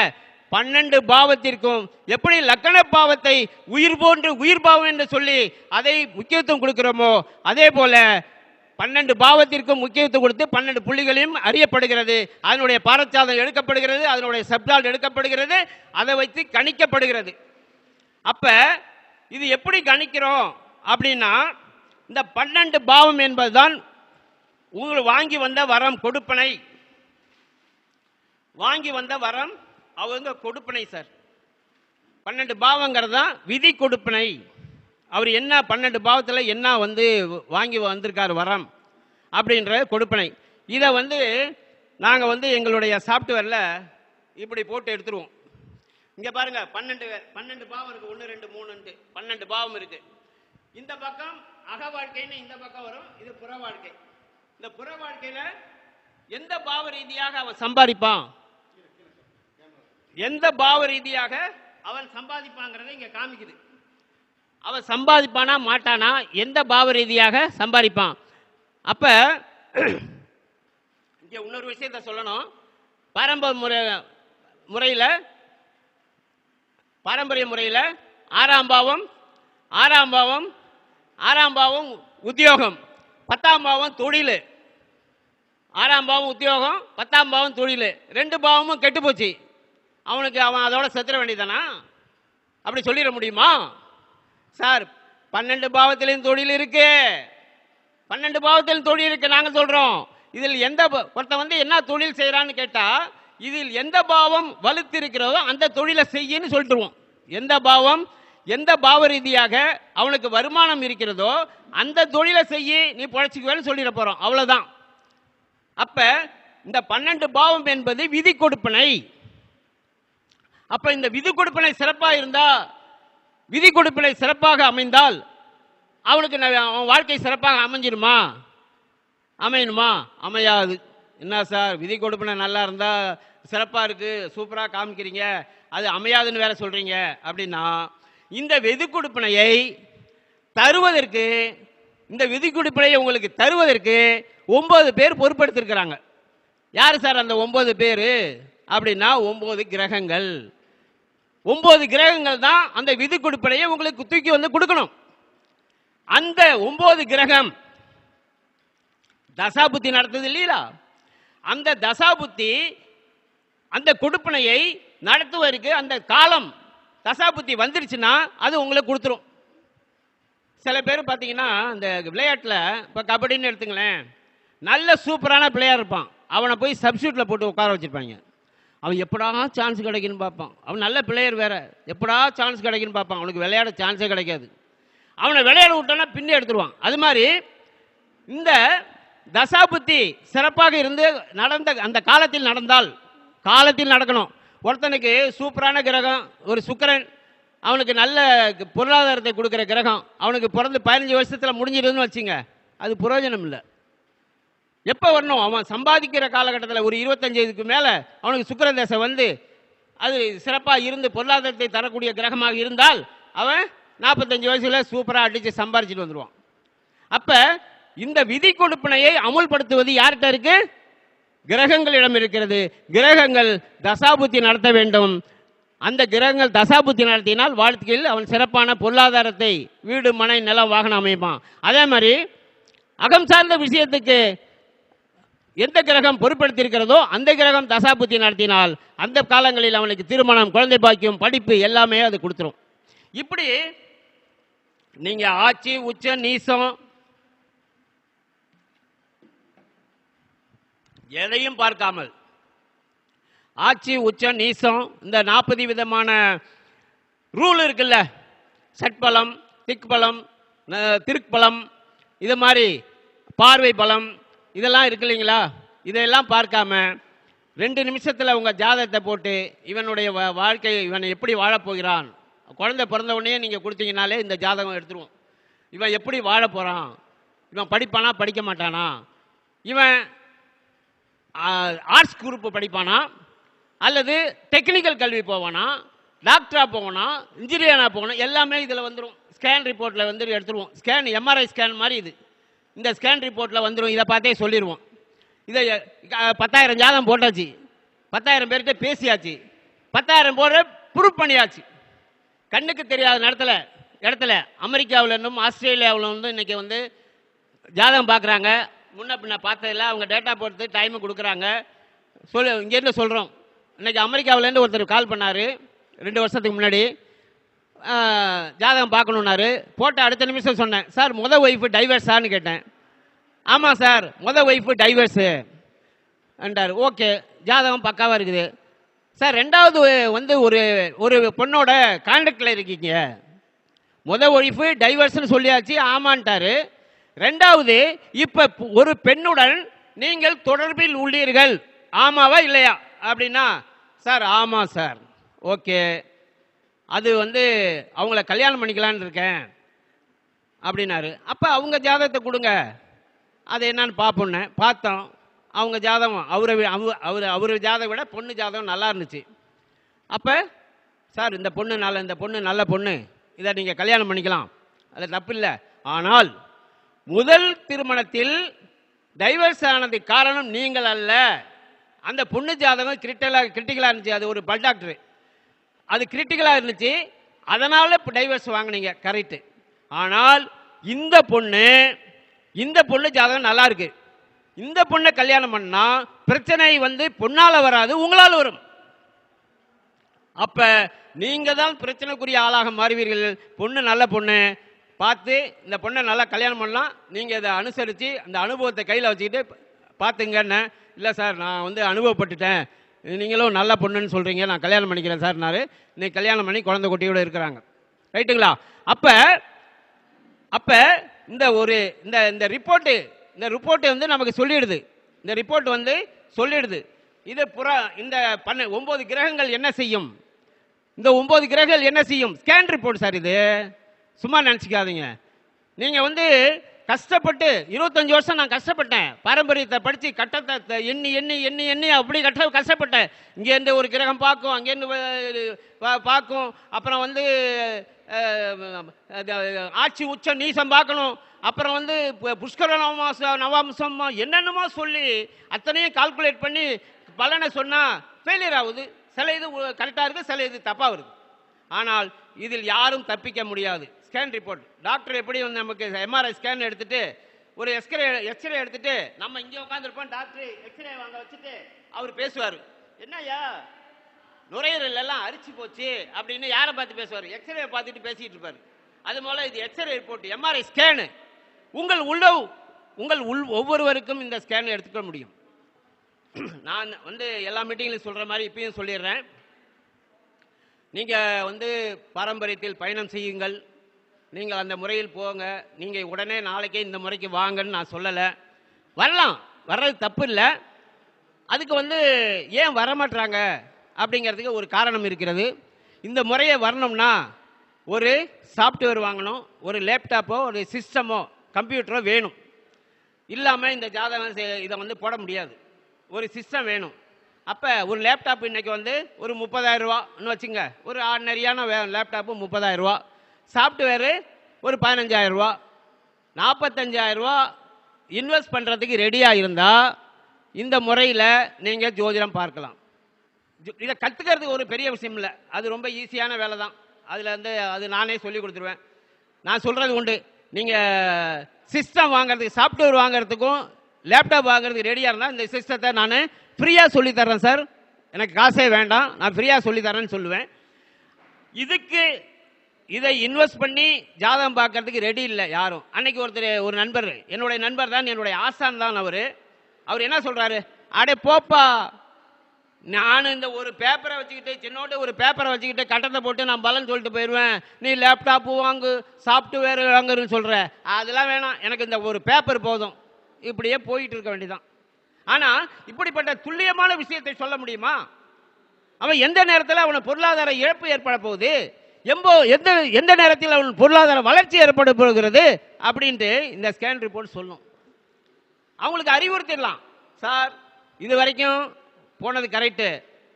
12 பாவத்திற்கும் எப்படி லக்ன பாவத்தை உயிர் பாவம் என்று சொல்லி அதை முக்கியத்துவம் கொடுக்கிறோமோ, அதே போல 12 பாவத்திற்கும் முக்கியத்துவம் கொடுத்து 12 புள்ளிகளையும் அறியப்படுகிறது. அதனுடைய பாரச்சாதம் எடுக்கப்படுகிறது, அதனுடைய சப்தால் எடுக்கப்படுகிறது, அதை வைத்து கணிக்கப்படுகிறது. அப்ப இது எப்படி கணிக்கிறோம் அப்படின்னா, இந்த 12 பாவம் என்பதுதான் உங்களுக்கு வாங்கி வந்த வரம், கொடுப்பனை. வாங்கி வந்த வரம் அவங்க கொடுப்பனை சார். 12 பாவங்கிறது தான் விதி கொடுப்பனை. அவர் என்ன 12 பாவத்தில் என்ன வாங்கி வந்திருக்கார் வரம் அப்படின்ற கொடுப்பனை. இதை நாங்கள் எங்களுடைய சாஃப்ட்வேரில் இப்படி போட்டு எடுத்துருவோம். இங்கே பாருங்க 12 பாவம் இருக்கு. 1 2 3 12 பாவம் இருக்கு. இந்த பக்கம் அக வாழ்க்கைன்னு இந்த பக்கம் வரும். இது புற வாழ்க்கை. இந்த புற வாழ்க்கையில எந்த பாவ ரீதியாக அவன் சம்பாதிப்பான், எந்த பாவ ரீதியாக அவன் சம்பாதிப்பாங்கிறத இங்க காமிக்குது. அவன் சம்பாதிப்பானா மாட்டானா, எந்த பாவ ரீதியாக சம்பாதிப்பான். அப்ப இங்க இன்னொரு விஷயத்த சொல்லணும். பாரம்பரிய முறையில் ஆறாம் பாவம் உத்தியோகம், 10ஆம் பாவம் தொழில். 6ஆம் பாவம் உத்தியோகம், 10ஆம் பாவம் தொழில். 2 பாவமும் கெட்டு போச்சு. அவன் அதோட செத்துற வேண்டியதானா? அப்படி சொல்லிட முடியுமா சார்? 12 பாவத்திலையும் தொழில் இருக்கு. 12 பாவத்திலும் தொழில் இருக்கு. நாங்கள் சொல்றோம், இதில் ஒருத்தன் என்ன தொழில் செய்யறான்னு கேட்டா, இதில் எந்த பாவம் வலுத்து இருக்கிறதோ அந்த தொழிலை செய்யன்னு சொல்லிட்டுருவோம். எந்த பாவ ரீதியாக அவனுக்கு வருமானம் இருக்கிறதோ அந்த தொழிலை செய்ய நீ பொழைச்சிக்குவேன்னு சொல்லிட போறோம். அவ்வளவுதான். அப்ப இந்த 12 பாவம் என்பது விதி கொடுப்பனை. அப்ப இந்த விதி கொடுப்பனை சிறப்பாக இருந்தா, விதி கொடுப்பனை சிறப்பாக அமைந்தால் அவனுக்கு அவன் வாழ்க்கை சிறப்பாக அமைஞ்சிருமா? அமையணுமா? அமையாது. என்ன சார், விதி கொடுப்பனை நல்லா இருந்தா சிறப்பா இருக்கு, சூப்பரா காமிக்கிறீங்க, அது அமையாதுன்னு வேற சொல்றீங்க அப்படின்னா, இந்த விதி கொடுப்பனையை தருவதற்கு, இந்த விதி கொடுப்பனையை உங்களுக்கு தருவதற்கு 9 பேர் பொறுப்பெடுத்திருக்கிறாங்க. யாரு சார் அந்த 9 பேர் அப்படின்னா, 9 கிரகங்கள். 9 கிரகங்கள் தான் அந்த விதி கொடுப்பனையை உங்களுக்கு தூக்கி கொடுக்கணும். அந்த 9 கிரகம் தசாபுத்தி நடத்துது இல்லையா? அந்த தசாபுத்தி அந்த கொடுப்பனையை நடத்துவதற்கு அந்த காலம் தசாபுத்தி வந்துருச்சுன்னா அது உங்களுக்கு கொடுத்துரும். சில பேர் பார்த்தீங்கன்னா இந்த விளையாட்டில் இப்போ கபடின்னு எடுத்துங்களேன், நல்ல சூப்பரான பிளேயர் இருப்பான், அவனை போய் சப்ஸ்டியூட்டில் போட்டு உட்கார வச்சுருப்பாங்க. அவன் எப்படா சான்ஸ் கிடைக்குன்னு பார்ப்பான். அவன் நல்ல பிளேயர் வேற, எப்படா சான்ஸ் கிடைக்குன்னு பார்ப்பான். அவனுக்கு விளையாட சான்ஸே கிடைக்காது. அவனை விளையாட விட்டோன்னா பின்னே எடுத்துருவான். அது மாதிரி இந்த தசாபுத்தி சிறப்பாக இருந்து நடந்த அந்த காலத்தில் நடந்தால், காலத்தில் நடக்கணும். ஒருத்தனுக்கு சூப்பரான கிரகம் ஒரு சுக்கிரன், அவனுக்கு நல்ல பொருளாதாரத்தை கொடுக்குற கிரகம், அவனுக்கு பிறந்து 15 வருஷத்தில் முடிஞ்சிடுதுன்னு வச்சுங்க, அது பிரயோஜனம் இல்லை. எப்போ வரணும்? அவன் சம்பாதிக்கிற காலகட்டத்தில் ஒரு 25 வயதுக்கு மேலே அவனுக்கு சுக்கிரன் தசை அது சிறப்பாக இருந்து பொருளாதாரத்தை தரக்கூடிய கிரகமாக இருந்தால் அவன் 45 வயசுல சூப்பராக அடித்து சம்பாதிச்சுட்டு வந்துடுவான். அப்போ இந்த விதி கொடுப்பனையை அமுல்படுத்துவது யார்கிட்ட இருக்கு? கிரகங்களிடம் இருக்கிறது. கிரகங்கள் தசாபுத்தி நடத்த வேண்டும். அந்த கிரகங்கள் தசாபுத்தி நடத்தினால் வாழ்க்கையில் அவன் சிறப்பான பொருளாதாரத்தை, வீடு மனை நிலம் வாகனம் அமைப்பான். அதே மாதிரி அகம் சார்ந்த விஷயத்துக்கு எந்த கிரகம் பொறுப்படுத்தி இருக்கிறதோ அந்த கிரகம் தசாபுத்தி நடத்தினால் அந்த காலங்களில் அவனுக்கு திருமணம், குழந்தை பாக்கியம், படிப்பு எல்லாமே அது கொடுத்துரும். இப்படி நீங்க ஆட்சி, உச்சம், நீசம் எதையும் பார்க்காமல், ஆட்சி, உச்சம், நீசம், இந்த 40 விதமான ரூல் இருக்குல்ல, சட்பலம், திக்பலம், திருப்பலம், இது மாதிரி பார்வை பலம், இதெல்லாம் இருக்கு இல்லைங்களா? இதெல்லாம் பார்க்காம 2 நிமிஷத்தில் உங்கள் ஜாதகத்தை போட்டு இவனுடைய வாழ்க்கை, இவனை எப்படி வாழப்போகிறான், குழந்தை பிறந்த உடனே நீங்கள் கொடுத்தீங்கனாலே இந்த ஜாதகம் எடுத்துருவோம். இவன் எப்படி வாழ போகிறான், இவன் படிப்பானா படிக்க மாட்டானா, இவன் ஆர்ட்ஸ் குரூப் படிப்பானா அல்லது டெக்னிக்கல் கல்வி போவானா, டாக்டராக போவானா, இன்ஜினியராக போகணும், எல்லாமே இதில் வந்துடும். ஸ்கேன் ரிப்போர்ட்டில் எடுத்துருவோம். ஸ்கேன் எம்ஆர்ஐ ஸ்கேன் மாதிரி இது. இந்த ஸ்கேன் ரிப்போர்ட்டில் வந்துடும். இதை பார்த்தே சொல்லிடுவோம். இதை 10,000 ஜாதகம் போட்டாச்சு, 10,000 பேர்கிட்ட பேசியாச்சு, 10,000 போட ப்ரூவ் பண்ணியாச்சு. கண்ணுக்கு தெரியாத இடத்துல அமெரிக்காவில் இருந்தும் ஆஸ்திரேலியாவில் இருந்தும் இன்னைக்கு ஜாதகம் பார்க்குறாங்க. முன்ன பின்ன பார்த்ததில்ல, அவங்க டேட்டா போட்டு டைமு கொடுக்குறாங்க. இங்கேருந்து சொல்கிறோம். இன்னைக்கு அமெரிக்காவிலேருந்து ஒருத்தர் கால் பண்ணார் 2 வருஷத்துக்கு முன்னாடி, ஜாதகம் பார்க்கணுன்னாரு. போட்ட அடுத்த நிமிஷம் சொன்னேன், சார் ஒய்ஃபு டைவர்ஸான்னு கேட்டேன். ஆமாம் சார், ஒய்ஃபு டைவர்ஸு. என்றார். ஓகே, ஜாதகம் பக்காவாக இருக்குது சார். ரெண்டாவது வந்து ஒரு ஒரு பொண்ணோட கான்டாக்டில் இருக்கீங்க. ஒய்ஃபு டைவர்ஸ்னு சொல்லியாச்சு, ஆமான்ட்டாரு. ரெண்டாவது இப்போ ஒரு பெண்ணுடன் நீங்கள் தொடர்பில் உள்ளீர்கள், ஆமாவா இல்லையா அப்படின்னா, சார் ஆமாம் சார். ஓகே, அது வந்து அவங்கள கல்யாணம் பண்ணிக்கலான்னு இருக்கேன் அப்படின்னாரு. அப்போ அவங்க ஜாதகத்தை கொடுங்க, அது என்னன்னு பார்ப்போன்னு பார்த்தோம். அவங்க ஜாதகம் அவர் ஜாதகம் விட பொண்ணு ஜாதகம் நல்லா இருந்துச்சு. அப்போ சார் இந்த பொண்ணு நல்ல பொண்ணு, இதை நீங்கள் கல்யாணம் பண்ணிக்கலாம், அது தப்பு இல்லை. ஆனால் முதல் திருமணத்தில் டைவர்ஸ் ஆனதுக்கு காரணம் நீங்கள் அல்ல. அந்த பொண்ணு ஜாதகம் கிரிட்டிக்கலாக இருந்துச்சு. அது ஒரு பல் டாக்டர், அது கிரிட்டிக்கலாக இருந்துச்சு, அதனால டைவர்ஸ் வாங்கினீங்க, கரெக்டு. ஆனால் இந்த பொண்ணு ஜாதகம் நல்லா இருக்கு. இந்த பொண்ணை கல்யாணம் பண்ணா பிரச்சனை வந்து பொண்ணால வராது, உங்களால் வரும். அப்ப நீங்க தான் பிரச்சனைக்குரிய ஆளாக மாறுவீர்கள். பொண்ணு நல்ல பொண்ணு பார்த்து இந்த பொண்ணை நல்லா கல்யாணம் பண்ணலாம், நீங்க இதை அனுசரித்து அந்த அனுபவத்தை கையில் வச்சுக்கிட்டு பார்த்துங்கன்னு. இல்லை சார், நான் வந்து அனுபவப்பட்டுட்டேன், நீங்களும் நல்ல பொண்ணுன்னு சொல்றீங்க, நான் கல்யாணம் பண்ணிக்கிறேன் சார்னாரு. இன்னைக்கு கல்யாணம் பண்ணி குழந்தை குட்டியோட இருக்கிறாங்க, ரைட்டுங்களா? அப்ப இந்த ரிப்போர்ட் வந்து நமக்கு சொல்லிடுது. இந்த ரிப்போர்ட் வந்து சொல்லிடுது இது இந்த 9 கிரகங்கள் என்ன செய்யும், இந்த 9 கிரகங்கள் என்ன செய்யும். ஸ்கேன் ரிப்போர்ட் சார், இது சும்மா நினச்சிக்காதீங்க. நீங்கள் வந்து கஷ்டப்பட்டு 25 வருஷம் நான் கஷ்டப்பட்டேன், பாரம்பரியத்தை படித்து கட்டத்தை எண்ணி எண்ணி எண்ணி எண்ணி அப்படி கஷ்டப்பட்டேன். இங்கேருந்து ஒரு கிரகம் பார்க்கும், அங்கேருந்து பார்க்கும், அப்புறம் வந்து ஆட்சி உச்சம் நீசம் பார்க்கணும், அப்புறம் வந்து புஷ்கர நவாம்சம் என்னென்னமோ சொல்லி அத்தனையும் கால்குலேட் பண்ணி பலனை சொன்னால் ஃபெயிலியர் ஆகுது. சில இது கரெக்டாக இருக்குது, சில இது தப்பாக வருது. ஆனால் இதில் யாரும் தப்பிக்க முடியாது. ஸ்கேன் ரிப்போர்ட் டாக்டர் எப்படி வந்து நமக்கு எம்ஆர்ஐ ஸ்கேன் எடுத்துட்டு ஒரு எக்ஸ்ரே எடுத்துட்டு நம்ம இங்கே உட்காந்துருப்போம், டாக்டர் எக்ஸ்ரே வாங்க வச்சுட்டு அவர் பேசுவார், என்னய்யா நுரையீரல் எல்லாம் அரிச்சு போச்சு அப்படின்னு யாரை பார்த்து பேசுவார், எக்ஸ்ரே பார்த்துட்டு பேசிட்டு இருப்பார். அது போல இது எக்ஸ்ரே ரிப்போர்ட், எம்ஆர்ஐ ஸ்கேனு. உங்கள் ஒவ்வொருவருக்கும் இந்த ஸ்கேன் எடுத்துக்க முடியும். நான் வந்து எல்லா மீட்டிங்லையும் சொல்ற மாதிரி இப்பயும் சொல்லிடுறேன். நீங்க வந்து பாரம்பரியத்தில் பயணம் செய்யுங்கள், நீங்கள் அந்த முறையில் போங்க. நீங்கள் உடனே நாளைக்கே இந்த முறைக்கு வாங்கன்னு நான் சொல்லலை, வரலாம், வர்றது தப்பு இல்லை. அதுக்கு வந்து ஏன் வரமாட்டாங்க அப்படிங்கிறதுக்கு ஒரு காரணம் இருக்கிறது. இந்த முறையை வரணும்னா ஒரு சாஃப்ட்வேர் வாங்கணும், ஒரு லேப்டாப்போ ஒரு சிஸ்டமோ கம்ப்யூட்டரோ வேணும். இல்லாமல் இந்த ஜாதகம் இதை வந்து போட முடியாது, ஒரு சிஸ்டம் வேணும். அப்போ ஒரு லேப்டாப் இன்றைக்கி வந்து ஒரு 30,000 ரூபான்னு வச்சுங்க, ஒரு ஆர்டினரியான லேப்டாப்பு 30,000 ரூபா, சாஃப்ட்வேரு ஒரு 15,000 ரூபா, 45,000 ரூபா இன்வெஸ்ட் பண்ணுறதுக்கு ரெடியாக இருந்தால் இந்த முறையில் நீங்கள் ஜோதிடம் பார்க்கலாம். இதை கற்றுக்கிறதுக்கு ஒரு பெரிய விஷயம் இல்லை, அது ரொம்ப ஈஸியான வேலை தான். அதில் வந்து அது நானே சொல்லி கொடுத்துருவேன். நான் சொல்கிறது உண்டு, நீங்கள் சிஸ்டம் வாங்குறதுக்கு சாஃப்ட்வேர் வாங்குறதுக்கும் லேப்டாப் வாங்குறதுக்கு ரெடியாக இருந்தால் இந்த சிஸ்டத்தை நான் ஃப்ரீயாக சொல்லித்தரேன் சார், எனக்கு காசே வேண்டாம், நான் ஃப்ரீயாக சொல்லித்தரேன்னு சொல்லுவேன். இதை இன்வெஸ்ட் பண்ணி ஜாதகம் பார்க்கறதுக்கு ரெடி இல்லை யாரும். அன்னைக்கு ஒரு நண்பர், என்னுடைய நண்பர் தான், என்னுடைய ஆசான் தான் அவர் என்ன சொல்கிறாரு, அடே போப்பா, நான் இந்த ஒரு பேப்பரை வச்சுக்கிட்டு சின்னோட்டு ஒரு பேப்பரை வச்சுக்கிட்டு கட்டத்தை போட்டு நான் பலன் சொல்லிட்டு போயிடுவேன், நீ லேப்டாப்பு வாங்கு சாஃப்ட்வேர் வாங்குன்னு சொல்கிற, அதெல்லாம் வேணாம், எனக்கு இந்த ஒரு பேப்பர் போதும், இப்படியே போயிட்டு இருக்க வேண்டியதான். ஆனால் இப்படிப்பட்ட துல்லியமான விஷயத்தை சொல்ல முடியுமா? அவன் எந்த நேரத்தில் அவனை பொருளாதார இழப்பு ஏற்பட போகுது, எந்த நேரத்தில் அவன் பொருளாதார வளர்ச்சி ஏற்பட போகிறது அப்படின்ட்டு இந்த ஸ்கேன் ரிப்போர்ட் சொல்லும். அவங்களுக்கு அறிவுறுத்திடலாம், சார் இது வரைக்கும் போனது கரெக்டு,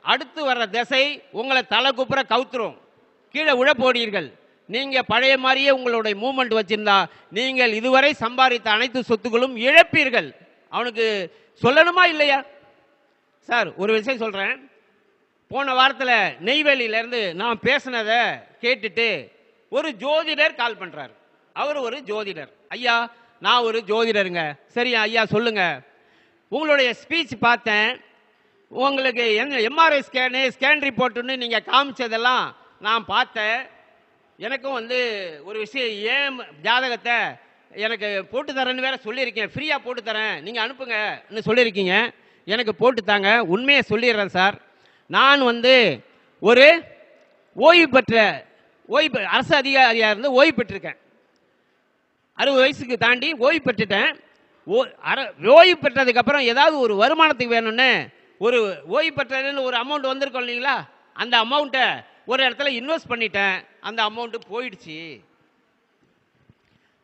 அடுத்து வர்ற திசை உங்களை தலை குப்புற கவுத்துரும், கீழே உழப்போடீர்கள், நீங்கள் பழைய மாதிரியே உங்களுடைய மூமெண்ட் வச்சிருந்தா நீங்கள் இதுவரை சம்பாதித்த அனைத்து சொத்துக்களும் இழப்பீர்கள். அவனுக்கு சொல்லணுமா இல்லையா? சார் ஒரு விஷயம் சொல்கிறேன், போன வாரத்தில் நெய்வேலியிலேருந்து நான் பேசினதை கேட்டுட்டு ஒரு ஜோதிடர் கால் பண்ணுறாரு. அவர் ஒரு ஜோதிடர், ஐயா நான் ஒரு ஜோதிடருங்க. சரி ஐயா சொல்லுங்க, உங்களுடைய ஸ்பீச் பார்த்தேன், உங்களுக்கு எம்ஆர்ஐ ஸ்கேன் ரிப்போர்ட்டுன்னு நீங்கள் காமிச்சதெல்லாம் நான் பார்த்தேன். எனக்கும் வந்து ஒரு விஷயம், ஏன் ஜாதகத்தை எனக்கு போட்டு தரேன்னு வேற சொல்லியிருக்கேன், ஃப்ரீயாக போட்டு தரேன் நீங்கள் அனுப்புங்கன்னு சொல்லியிருக்கீங்க. எனக்கு போட்டுத்தாங்க. உண்மையை சொல்லிடுறேன் சார். நான் வந்து ஒரு ஓய்வு பெற்ற அரசு அதிகாரியாக இருந்து ஓய்வு பெற்றிருக்கேன். 60 வயசுக்கு தாண்டி ஓய்வு பெற்றுட்டேன். ஓய்வு பெற்றதுக்கப்புறம் ஏதாவது ஒரு வருமானத்துக்கு வேணும்னு ஒரு ஓய்வு பெற்றதுன்னு ஒரு அமௌண்ட் வந்திருக்கோம் இல்லைங்களா, அந்த அமௌண்ட்டை ஒரு இடத்துல இன்வெஸ்ட் பண்ணிட்டேன். அந்த அமௌண்ட்டு போயிடுச்சு.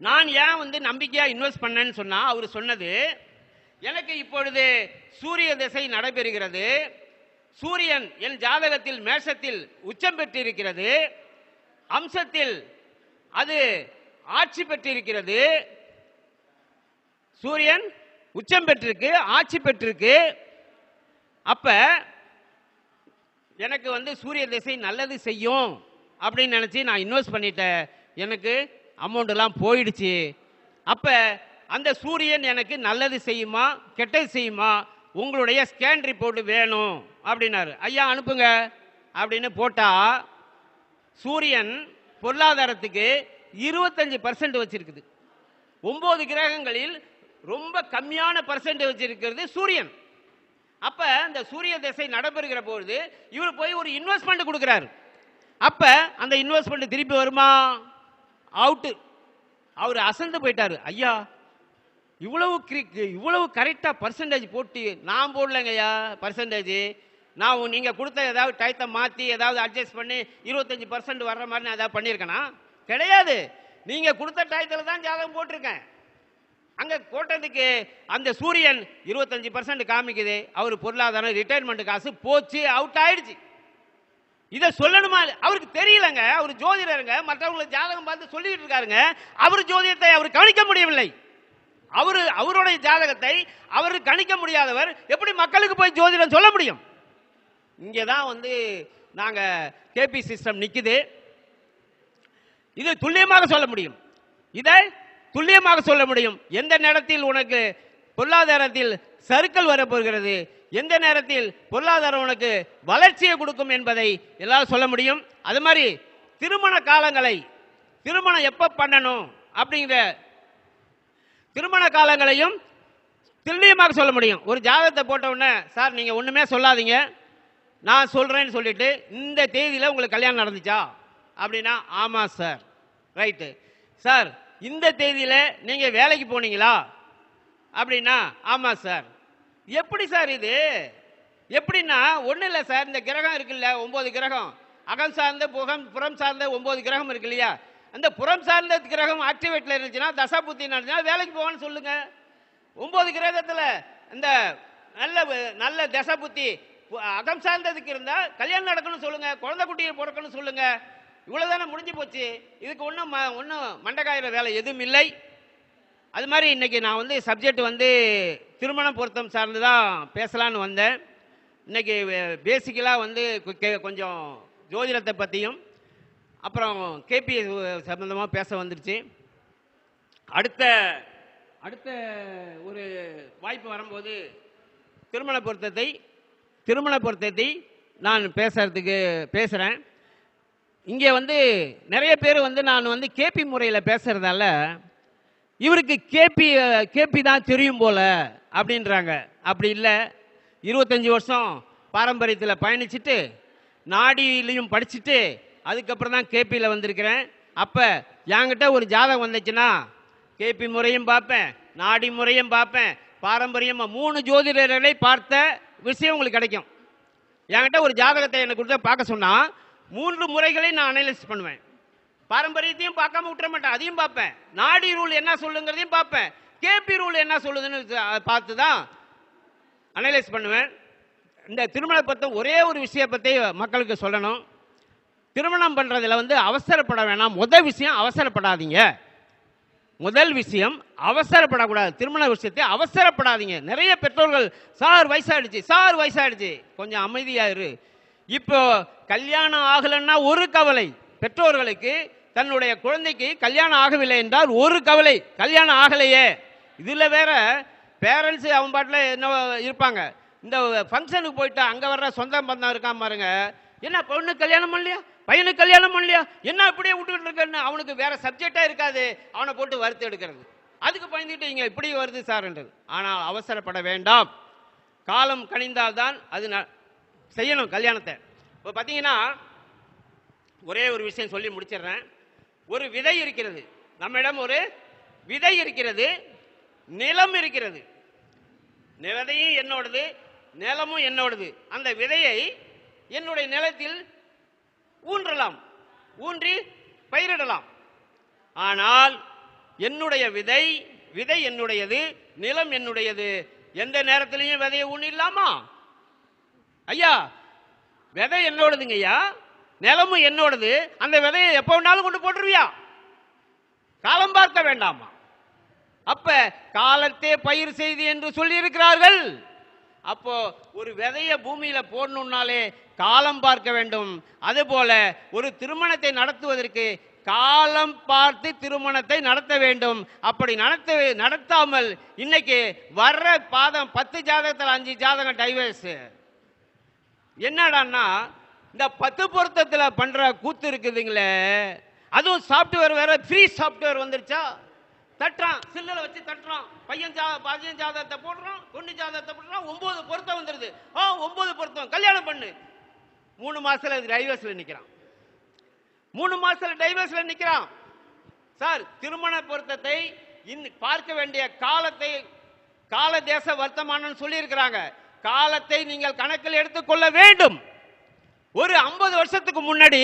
நான் ஏன் வந்து நம்பிக்கையாக இன்வெஸ்ட் பண்ணேன்னு சொன்னால், அவர் சொன்னது, எனக்கு இப்பொழுது சூரிய திசை நடைபெறுகிறது. சூரியன் என் ஜாதகத்தில் மேஷத்தில் உச்சம் பெற்றிருக்கிறது. அம்சத்தில் அது ஆட்சி பெற்றிருக்கிறது. சூரியன் உச்சம் பெற்றிருக்கு, ஆட்சி பெற்றிருக்கு. அப்ப எனக்கு வந்து சூரிய திசை நல்லது செய்யும் அப்படின்னு நினைச்சு நான் இன்வெஸ்ட் பண்ணிட்டேன். எனக்கு அமௌண்ட் எல்லாம் போயிடுச்சு. அப்ப அந்த சூரியன் எனக்கு நல்லது செய்யுமா கெட்டது செய்யுமா, உங்களுடைய ஸ்கேன் ரிப்போர்ட் வேணும் அப்படின்னாரு. ஐயா அனுப்புங்க அப்படின்னு போட்டா, சூரியன் பொருளாதாரத்துக்கு 25% வச்சிருக்குது. 9 கிரகங்களில் ரொம்ப கம்மியான பர்சன்ட் வச்சிருக்கிறது சூரியன். அப்ப இந்த சூரிய திசை நடைபெறுகிற பொழுது இவர் போய் ஒரு இன்வெஸ்ட்மெண்ட் கொடுக்கிறாரு. அப்ப அந்த இன்வெஸ்ட்மெண்ட் திருப்பி வருமா? அவுட்டு. அவர் அசந்து போயிட்டாரு. ஐயா இவ்வளவு கரெக்டா பர்சன்டேஜ் போட்டு நான் போடலங்க ஐயா பர்சன்டேஜ். நான் நீங்க கொடுத்த ஏதாவது டயத்தை மாத்தி ஏதாவது அட்ஜஸ்ட் பண்ணி 25% வர்ற மாதிரி நான் ஏதாவது பண்ணியிருக்கேனா? கிடையாது. நீங்க கொடுத்த டயத்தில் தான் ஜாதகம் போட்டிருக்கேன். அங்க போட்டதுக்கு அந்த சூரியன் 25% காமிக்குது. அவர் பொருளாதாரம் ரிட்டையர்மெண்ட் காசு போச்சு, அவுட் ஆயிடுச்சு. இதை சொல்லணுமா? அவருக்கு தெரியலங்க. அவர் ஜோதிடருங்க, மற்றவங்களை ஜாதகம் பார்த்து சொல்லிட்டு இருக்காருங்க. அவர் ஜோதிடத்தை அவர் கணிக்க முடியவில்லை. அவருடைய ஜாதகத்தை அவர் கணிக்க முடியாதவர் எப்படி மக்களுக்கு போய் ஜோதிடம் சொல்ல முடியும்? இங்கதான் வந்து நாங்க கேபி சிஸ்டம் நிக்குது. இது துல்லியமாக சொல்ல முடியும். இதை துல்லியமாக சொல்ல முடியும். எந்த நேரத்தில் உனக்கு பொருளாதாரத்தில் சறுக்கல் வரப்போகிறது, எந்த நேரத்தில் பொருளாதாரம் உனக்கு வளர்ச்சியை கொடுக்கும் என்பதை எல்லாரும் சொல்ல முடியும். அது மாதிரி திருமண காலங்களை, திருமணம் எப்ப பண்ணணும் அப்படிங்கிற திருமண காலங்களையும் துல்லியமாக சொல்ல முடியும். ஒரு ஜாதகத்தை போட்ட உடனே, சார் நீங்க ஒண்ணுமே சொல்லாதீங்க, நான் சொல்றேன்னு சொல்லிட்டு, இந்த தேதியில உங்களுக்கு கல்யாணம் நடந்துச்சா அப்படின்னா, ஆமா சார். Right sir. இந்த தேதியில நீங்க வேலைக்கு போனீங்களா அப்படின்னா, ஆமா சார். எப்படி சார் இது? எப்படின்னா, ஒன்றும் இல்லை சார், இந்த கிரகம் இருக்குல்ல, 9 கிரகம், அகம் சார்ந்த புறம் சார்ந்த 9 கிரகம் இருக்கு இல்லையா, அந்த புறம் சார்ந்த கிரகம் ஆக்டிவேட்ல இருந்துச்சுன்னா, தசா புத்தி நடந்துச்சுன்னா வேலைக்கு போவான்னு சொல்லுங்க. 9 கிரகத்தில் இந்த நல்ல தசா புத்தி அகம் சார்ந்ததுக்கு இருந்தா கல்யாணம் நடக்கணும்னு சொல்லுங்க, குழந்தை குட்டியை பிறக்கணும்னு சொல்லுங்க. இவ்வளவுதானே, முடிஞ்சு போச்சு. இதுக்கு ஒன்றும் மண்டகாயிர வேலை எதுவும் இல்லை. அது மாதிரி இன்னைக்கு நான் வந்து சப்ஜெக்ட் வந்து திருமண பொருத்தம் சார்ந்து தான் பேசலான்னு வந்தேன். இன்னைக்கு பேசிக்கலாக வந்து கொஞ்சம் ஜோதிடத்தை பற்றியும் அப்புறம் கேபி சம்பந்தமாக பேச வந்துருச்சு. அடுத்த ஒரு வாய்ப்பு வரும்போது திருமண பொருத்தத்தை நான் பேசுகிறேன். இங்கே வந்து நிறைய பேர் வந்து நான் வந்து கேபி முறையில் பேசுறதால இவருக்கு கேபி தான் தெரியும் போல அப்படின்றாங்க. அப்படி இல்லை. 25 வருஷம் பாரம்பரியத்தில் பயணிச்சுட்டு நாடியிலையும் படிச்சுட்டு அதுக்கப்புறம் தான் கேபியில் வந்திருக்கிறேன். அப்போ என்கிட்ட ஒரு ஜாதகம் வந்துச்சுன்னா கேபி முறையும் பார்ப்பேன், நாடி முறையும் பார்ப்பேன், பாரம்பரியமாக 3 ஜோதிடர்களை பார்த்த விஷயம் உங்களுக்கு கிடைக்கும். என்கிட்ட ஒரு ஜாதகத்தை எனக்கு கொடுத்து பார்க்க சொன்னால் 3 முறைகளை நான் அனலைஸ் பண்ணுவேன். பாரம்பரியத்தையும் பார்க்காம விட்டுற மாட்டேன், அதையும் பார்ப்பேன். நாடி ரூல் என்ன சொல்லுங்கிறதையும் பார்ப்பேன், கேபி ரூல் என்ன சொல்லுதுன்னு பார்த்து தான் அனலைஸ் பண்ணுவேன். இந்த திருமண பற்றி ஒரே ஒரு விஷயம் பற்றி மக்களுக்கு சொல்லணும். திருமணம் பண்ணுறதுல வந்து அவசரப்பட வேணாம். முதல் விஷயம், அவசரப்படாதீங்க. முதல் விஷயம், அவசரப்படக்கூடாது. திருமண விஷயத்தை அவசரப்படாதீங்க. நிறைய பெற்றோர்கள், சார் வயசாயிடுச்சு, கொஞ்சம் அமைதியாயிரு. இப்போ கல்யாணம் ஆகலைன்னா ஒரு கவலை பெற்றோர்களுக்கு, தன்னுடைய குழந்தைக்கு கல்யாணம் ஆகவில்லை என்றால் ஒரு கவலை, கல்யாணம் ஆகலையே. இதுல வேற பேரண்ட்ஸ் அவன் பாட்டில் என்ன இருப்பாங்க. இந்த ஃபங்க்ஷனுக்கு போயிட்டா அங்க வர்ற சொந்த பந்தம் இருக்கான் பாருங்க, என்ன பொண்ணு கல்யாணம் பண்ணலையா, பையனுக்கு கல்யாணம் பண்ணலையா, என்ன இப்படியே விட்டுக்கிட்டு இருக்கன்னு அவனுக்கு வேற சப்ஜெக்டா இருக்காது, அவனை போட்டு வறுத்து எடுக்கிறது. அதுக்கு பயந்துட்டு இங்க இப்படி வருது சார் என்றது. ஆனால் அவசரப்பட வேண்டாம். காலம் கனிந்தால்தான் அது செய்யணும் கல்யாணத்தை. இப்போ பார்த்தீங்கன்னா ஒரே ஒரு விஷயம் சொல்லி முடிச்சிடுறேன். ஒரு விதை இருக்கிறது, நம்மிடம் ஒரு விதை இருக்கிறது, நிலம் இருக்கிறது. விதையும் என்னோடது, நிலமும் என்னோடது. அந்த விதையை என்னுடைய நிலத்தில் ஊன்றலாம், ஊன்றி பயிரிடலாம். ஆனால் என்னுடைய விதை என்னுடையது, நிலம் என்னுடையது. எந்த நேரத்திலையும் விதையை ஊனிடலாமா? ஐயா, விதை என்னோடதுங்க ஐயா, நிலமும் என்னோடது. அந்த விதையை எப்போ வேணாலும் கொண்டு போட்டுருவியா? காலம் பார்க்க வேண்டாமா? அப்ப காலத்தே பயிர் செய்து என்று சொல்லி இருக்கிறார்கள். அப்போ ஒரு விதைய பூமியில போடணும்னாலே காலம் பார்க்க வேண்டும். அதுபோல ஒரு திருமணத்தை நடத்துவதற்கு காலம் பார்த்து திருமணத்தை நடத்த வேண்டும். அப்படி நடத்தாமல் இன்னைக்கு வர்ற பாதம் 10 ஜாதகத்தில் 5 ஜாதகம் டைவர்ஸ். என்னடான்னா இந்த 10 பொருத்தத்தில் பண்ற கூத்து இருக்குதுங்களே, அதுவும் சாப்ட்வேர் வேற, ஃப்ரீ சாப்ட்வேர் வந்துருச்சா? தட்டுறான், சில்லில் வச்சு தட்டுறான், பையன் ஜாதகத்தை போடுறான், பொண்ணு ஜாதகத்தை போடுறான், 9 பொருத்தம் வந்துருது. 9 பொருத்தம், கல்யாணம் பண்ணு. 3 மாசத்துல டைவர்ஸ்ல நிக்கிறான். 3 மாசத்துல டைவர்ஸ்ல நிக்கிறான். சார், திருமண பொருத்தத்தை பார்க்க வேண்டிய காலத்தை கால தேச வர்த்தமானம் சொல்லி இருக்கிறாங்க. காலத்தை நீங்கள் கணக்கில் எடுத்துக்கொள்ள வேண்டும். ஒரு 50 வருஷத்துக்கு முன்னாடி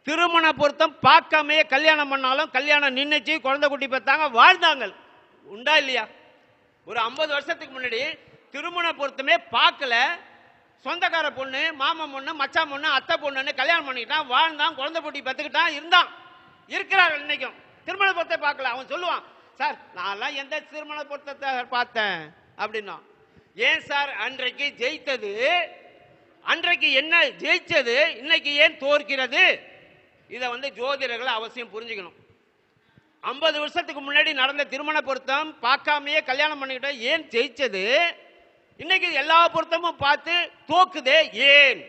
திருமண பொருத்தம் பார்க்காமே கல்யாணம் பண்ணாலும் கல்யாணம் நின்னுச்சு, குழந்தை குட்டி பெற்றாங்க, வாழ்ந்தாங்க. உண்டா இல்லையா? ஒரு 50 வருஷத்துக்கு முன்னாடி திருமண பொருத்தமே பார்க்கல, சொந்தக்கார பொண்ணு, மாமன் பொண்ணு, மச்சான் பொண்ணு, அத்தை பொண்ணுன்னு கல்யாணம் பண்ணிக்கிட்டான், வாழ்ந்தான், குழந்தை குட்டி பெற்றுக்கிட்டான், இருந்தான், இருக்கிறார்கள். இன்னைக்கும் திருமண பொருத்தத்தை பார்க்கல. அவன் சொல்லுவான், சார் நான் எந்த திருமண பொருத்தத்தை பார்த்தேன் அப்படின்னா. ஏன் சார் அன்றைக்கு ஜெயித்தது, அன்றைக்கு என்ன ஜெயிச்சது, இன்னைக்கு ஏன் தோற்கிறது? இதை ஜோதிடர்கள் அவசியம் புரிஞ்சுக்கணும். 50 வருஷத்துக்கு முன்னாடி நடந்த திருமண பொருத்தம் பார்க்காமையே கல்யாணம் பண்ணிக்கிட்ட ஏன் ஜெயிச்சது, இன்னைக்கு எல்லா பொருத்தமும் பார்த்து தோக்குதே ஏன்?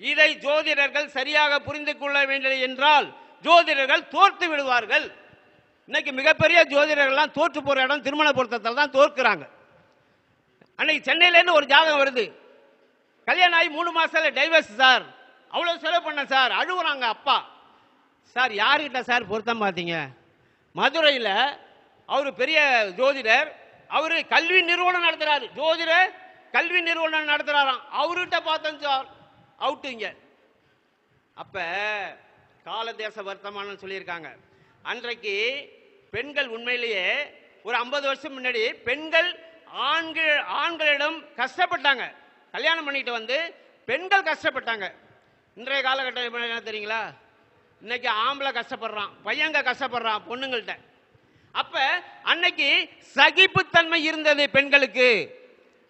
இதை ஜோதிடர்கள் சரியாக புரிந்து கொள்ள வேண்டியது என்றால் ஜோதிடர்கள் தோற்று விடுவார்கள். இன்னைக்கு மிகப்பெரிய ஜோதிடர்கள்லாம் தோற்று போற இடம் திருமண பொருத்தத்தில் தான் தோற்கிறாங்க. அன்னைக்கு சென்னையிலேருந்து ஒரு ஜாதகம் வருது, கல்யாணம் ஆகி 3 மாசத்துல டைவர்ஸ் சார், அவ்வளவு செலவு பண்ண சார், அழுகுறாங்க அப்பா. சார் யாருக்கிட்ட சார் பொருத்தம் பார்த்தீங்க? மதுரையில் அவரு பெரிய ஜோதிடர், அவரு கல்வி நிறுவனம் நடத்துறாரு, ஜோதிடர் கல்வி நிறுவனம் நடத்துறாராம், அவர்கிட்ட பார்த்தோம் சார், அவுட்டுங்க. அப்ப கால தேச வர்த்தமானம் சொல்லியிருக்காங்க. அன்றைக்கு பெண்கள் உண்மையிலேயே ஒரு 50 வருஷம் முன்னாடி பெண்கள் ஆண்களிடம் கஷ்டப்பட்டாங்க, கல்யாணம் பண்ணிட்டு பெண்கள் கஷ்டப்பட்டாங்க. இன்றைய காலகட்டம் என்ன தெரியுங்களா? இன்னைக்கு ஆம்பளை கஷ்டப்படுறான், பையங்க கஷ்டப்படுறான் பொண்ணுங்கள்ட்ட. அப்ப அன்னைக்கு சகிப்புத்தன்மை இருந்தது பெண்களுக்கு.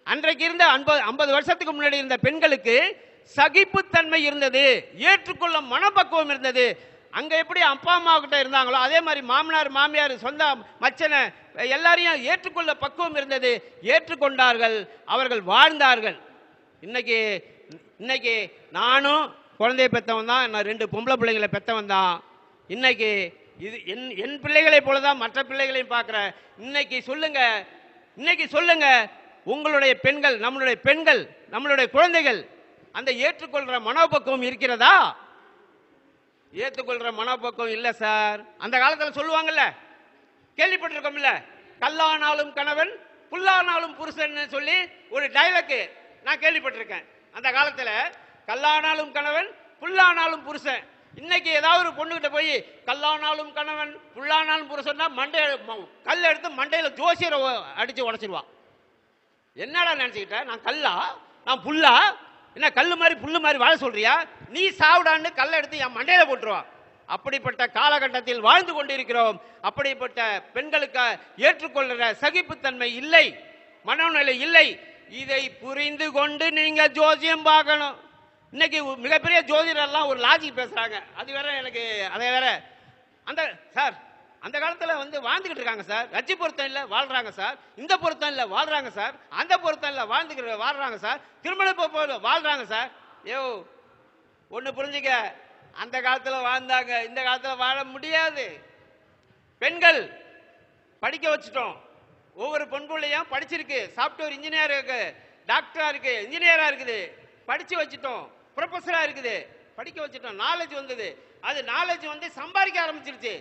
அன்றைக்கு இருந்த 50 வருஷத்துக்கு முன்னாடி இருந்த பெண்களுக்கு சகிப்புத்தன்மை இருந்தது, ஏற்றுக்கொள்ள மனப்பக்குவம் இருந்தது. அங்க எப்படி அப்பா அம்மா கிட்ட இருந்தாங்களோ அதே மாதிரி மாமனார் மாமியார் சொந்த மச்சனை எல்லாரையும் ஏற்றுக்கொள்ள பக்குவம் இருந்தது, ஏற்றுக்கொண்டார்கள், அவர்கள் வாழ்ந்தார்கள். இன்னைக்கு நானும் குழந்தைய பெற்றவன் தான், நான் 2 பொம்பளை பிள்ளைங்களை பெற்றவன் தான். இன்னைக்கு இது என் பிள்ளைகளை போலதான் மற்ற பிள்ளைகளையும் பார்க்கிறேன். இன்னைக்கு சொல்லுங்க உங்களுடைய பெண்கள், நம்மளுடைய குழந்தைகள் அந்த ஏற்றுக்கொள்ற மனோபக்குவம் இருக்கிறதா? ஏற்றுக்கொள்ற மனோபக்குவம் இல்லை சார். அந்த காலத்தில் சொல்லுவாங்கல்ல, கேள்விப்பட்டிருக்கோம்ல, கல்லானாலும் கணவன் புல்லானாலும் புருஷன் சொல்லி ஒரு டைலாக் நான் கேள்விப்பட்டிருக்கேன். அந்த காலத்துல கல்லானாலும் கணவன் புல்லானாலும் புருஷன். இன்னைக்கு ஏதாவது ஒரு பொண்ணுகிட்ட போய் கல்லானாலும் கணவன் புல்லானாலும் புருஷன்னா கல் எடுத்து மண்டையில ஜோசியரை அடிச்சு உடைச்சிருவா. என்னடா நினைச்சுக்கிட்ட, நான் கல்லா, நான் புல்லா, என்ன கல்லு மாதிரி புல்லு மாதிரி வாழ சொல்றியா, நீ சாவுடான்னு கல்லை எடுத்து என் மண்டையில போட்டுருவா. அப்படிப்பட்ட காலகட்டத்தில் வாழ்ந்து கொண்டிருக்கிறோம். அப்படிப்பட்ட பெண்களுக்கு ஏற்றுக்கொள்கிற சகிப்புத்தன்மை இல்லை, மனநிலை இல்லை. இதை புரிந்து கொண்டு நீங்க ஜோசியம் பார்க்கணும். இன்னைக்கு மிகப்பெரிய ஜோதிடர்லாம் ஒரு லாஜிக் பேசுறாங்க, அது வேற, எனக்கு அதை வேற. அந்த காலத்துல வாழ்ந்துகிட்டு இருக்காங்க சார், கட்சி பொருத்தம் இல்லை வாழ்றாங்க சார், இந்த பொருத்தம் இல்லை வாழ்றாங்க சார், அந்த பொருத்தம் இல்லை வாழ்றாங்க சார், திருமண வாழ்றாங்க சார். ஒண்ணு புரிஞ்சுக்க, அந்த காலத்துல வாழ்ந்தாங்க, இந்த காலத்துல வாழ முடியாது. பெண்கள் படிக்க வச்சுட்டோம், ஒவ்வொரு பெண் பிள்ளையும் படிச்சிருக்கு, சாப்ட்வேர் இன்ஜினியர் இருக்கு, டாக்டரா இருக்கு, இன்ஜினியரா இருக்குது, படிச்சு வச்சுட்டோம், ப்ரொஃபஸரா இருக்குது, படிக்க வச்சுட்டோம், நாலேஜ் வந்தது. அது நாலேஜ் வந்து சம்பாதிக்க ஆரம்பிச்சிருச்சு.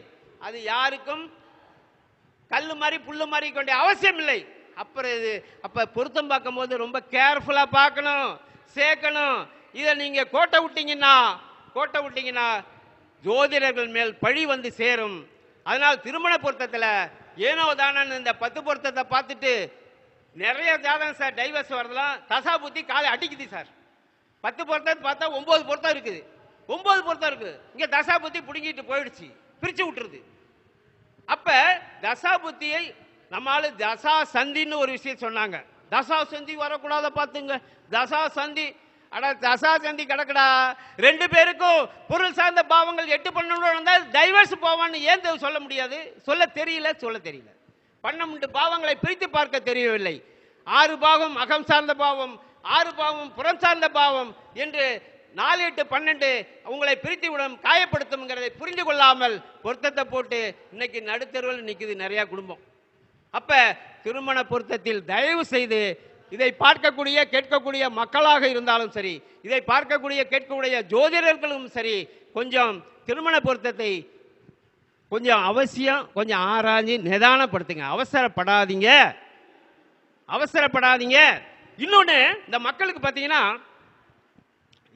அது யாருக்கும் கல்லு மாதிரி புல்லு மாதிரி கொண்ட அவசியம் இல்லை. அப்புறம் இது அப்ப பொருத்தம் பார்க்கும் போது ரொம்ப கேர்ஃபுல்லா பார்க்கணும், சேர்க்கணும். இதை நீங்க கோட்டை விட்டீங்கன்னா ஜோதிடர்கள் மேல் பழி வந்து சேரும். அதனால் திருமண பொருத்தத்தில் ஏனோ தானே இந்த 10 பொருத்தத்தை பார்த்துட்டு நிறைய ஜாதகம் சார் டைவர்ஸ் வரலாம், தசா புத்தி காலை அடிக்குது சார். 10 பொருத்தத்தை பார்த்தா 9 பொருத்தம் இருக்குது, 9 பொருத்தம் இருக்குது. இங்க தசா புத்தி பிடுங்கிட்டு போயிடுச்சு, பிரிச்சு விட்டுருது. அப்ப தசா புத்தியை நம்மால தசா சந்தின்னு ஒரு விஷயம் சொன்னாங்க. தசா சந்தி வரக்கூடாத பார்த்துங்க. தசா சந்தி அட தசா சந்தி கிடக்குடா. 2 பேருக்கும் பொருள் சார்ந்த பாவங்கள் 8 12 டைவர்ஸ் போவான்னு ஏன் சொல்ல முடியாது? சொல்ல தெரியல. 12 பாவங்களை பிரித்து பார்க்க தெரியவில்லை. 6 பாவம் அகம் சார்ந்த பாவம், 6 பாவம் புறம் சார்ந்த பாவம் என்று 4 8 12 உங்களை பிரித்து விடும், காயப்படுத்தும்ங்கிறதை புரிந்து கொள்ளாமல் பொருத்தத்தை போட்டு இன்னைக்கு நடுத்தருவில் நிற்குது நிறைய குடும்பம். அப்ப திருமண பொருத்தத்தில் தயவு செய்து இதை பார்க்கக்கூடிய கேட்கக்கூடிய மக்களாக இருந்தாலும் சரி, இதை பார்க்கக்கூடிய கேட்கக்கூடிய ஜோதிடர்களும் சரி, கொஞ்சம் திருமண பொருத்தத்தை கொஞ்சம் அவசியம் கொஞ்சம் ஆராய்ஞ்சு நிதானப்படுத்துங்க. அவசரப்படாதீங்க. இன்னொன்று, இந்த மக்களுக்கு பார்த்தீங்கன்னா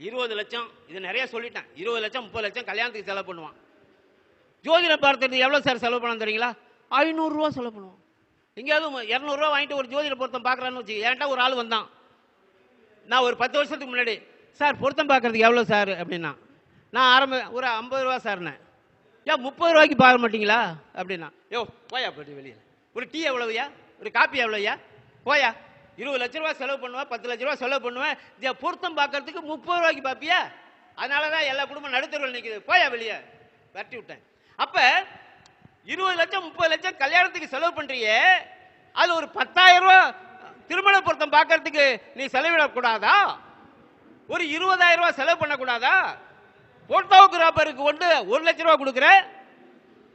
20 லட்சம், இது நிறைய சொல்லிட்டேன், 20 லட்சம் 30 லட்சம் கல்யாணத்துக்கு செலவு பண்ணுவான். ஜோதிடம் பார்த்துட்டு எவ்வளோ சார் செலவு பண்ண தெரியுங்களா? 500 ரூபா செலவு பண்ணுவான். எங்கேயாவது 200 ரூபா வாங்கிட்டு ஒரு ஜோதிட பொருத்தம் பார்க்குறான்னு வச்சு, என்கிட்ட ஒரு ஆள் வந்தான். நான் ஒரு 10 வருஷத்துக்கு முன்னாடி, சார் பொருத்தம் பார்க்கறதுக்கு எவ்வளோ சார் அப்படின்னா, நான் ஒரு 50 ரூபா சார்னேன். ஏன் 30 ரூபாய்க்கு பார்க்க மாட்டீங்களா அப்படின்னா, யோ போயா போயிட்டு வெளியில், ஒரு டீ எவ்வளவுயா, ஒரு காப்பி எவ்வளோயா, போயா 20 லட்ச ரூபா செலவு பண்ணுவேன், 10 லட்ச ரூபா செலவு பண்ணுவேன், பொருத்தம் பார்க்கறதுக்கு 30 ரூபாய்க்கு பார்ப்பியா? அதனால தான் எல்லா குடும்பம் நடுத்தருவில் நிற்குது, போயா வெளியே, விரட்டி விட்டேன். அப்போ 20 லட்சம் 30 லட்சம் கல்யாணத்துக்கு செலவு பண்றியே, அது ஒரு 10,000 ரூபா திருமண பொருத்தம் பார்க்கறதுக்கு நீ செலவிடக்கூடாதா? ஒரு 20,000 ரூபா செலவு பண்ணக்கூடாதா? போட்டோகிராஃபருக்கு கொண்டு 1 லட்ச ரூபா கொடுக்குற,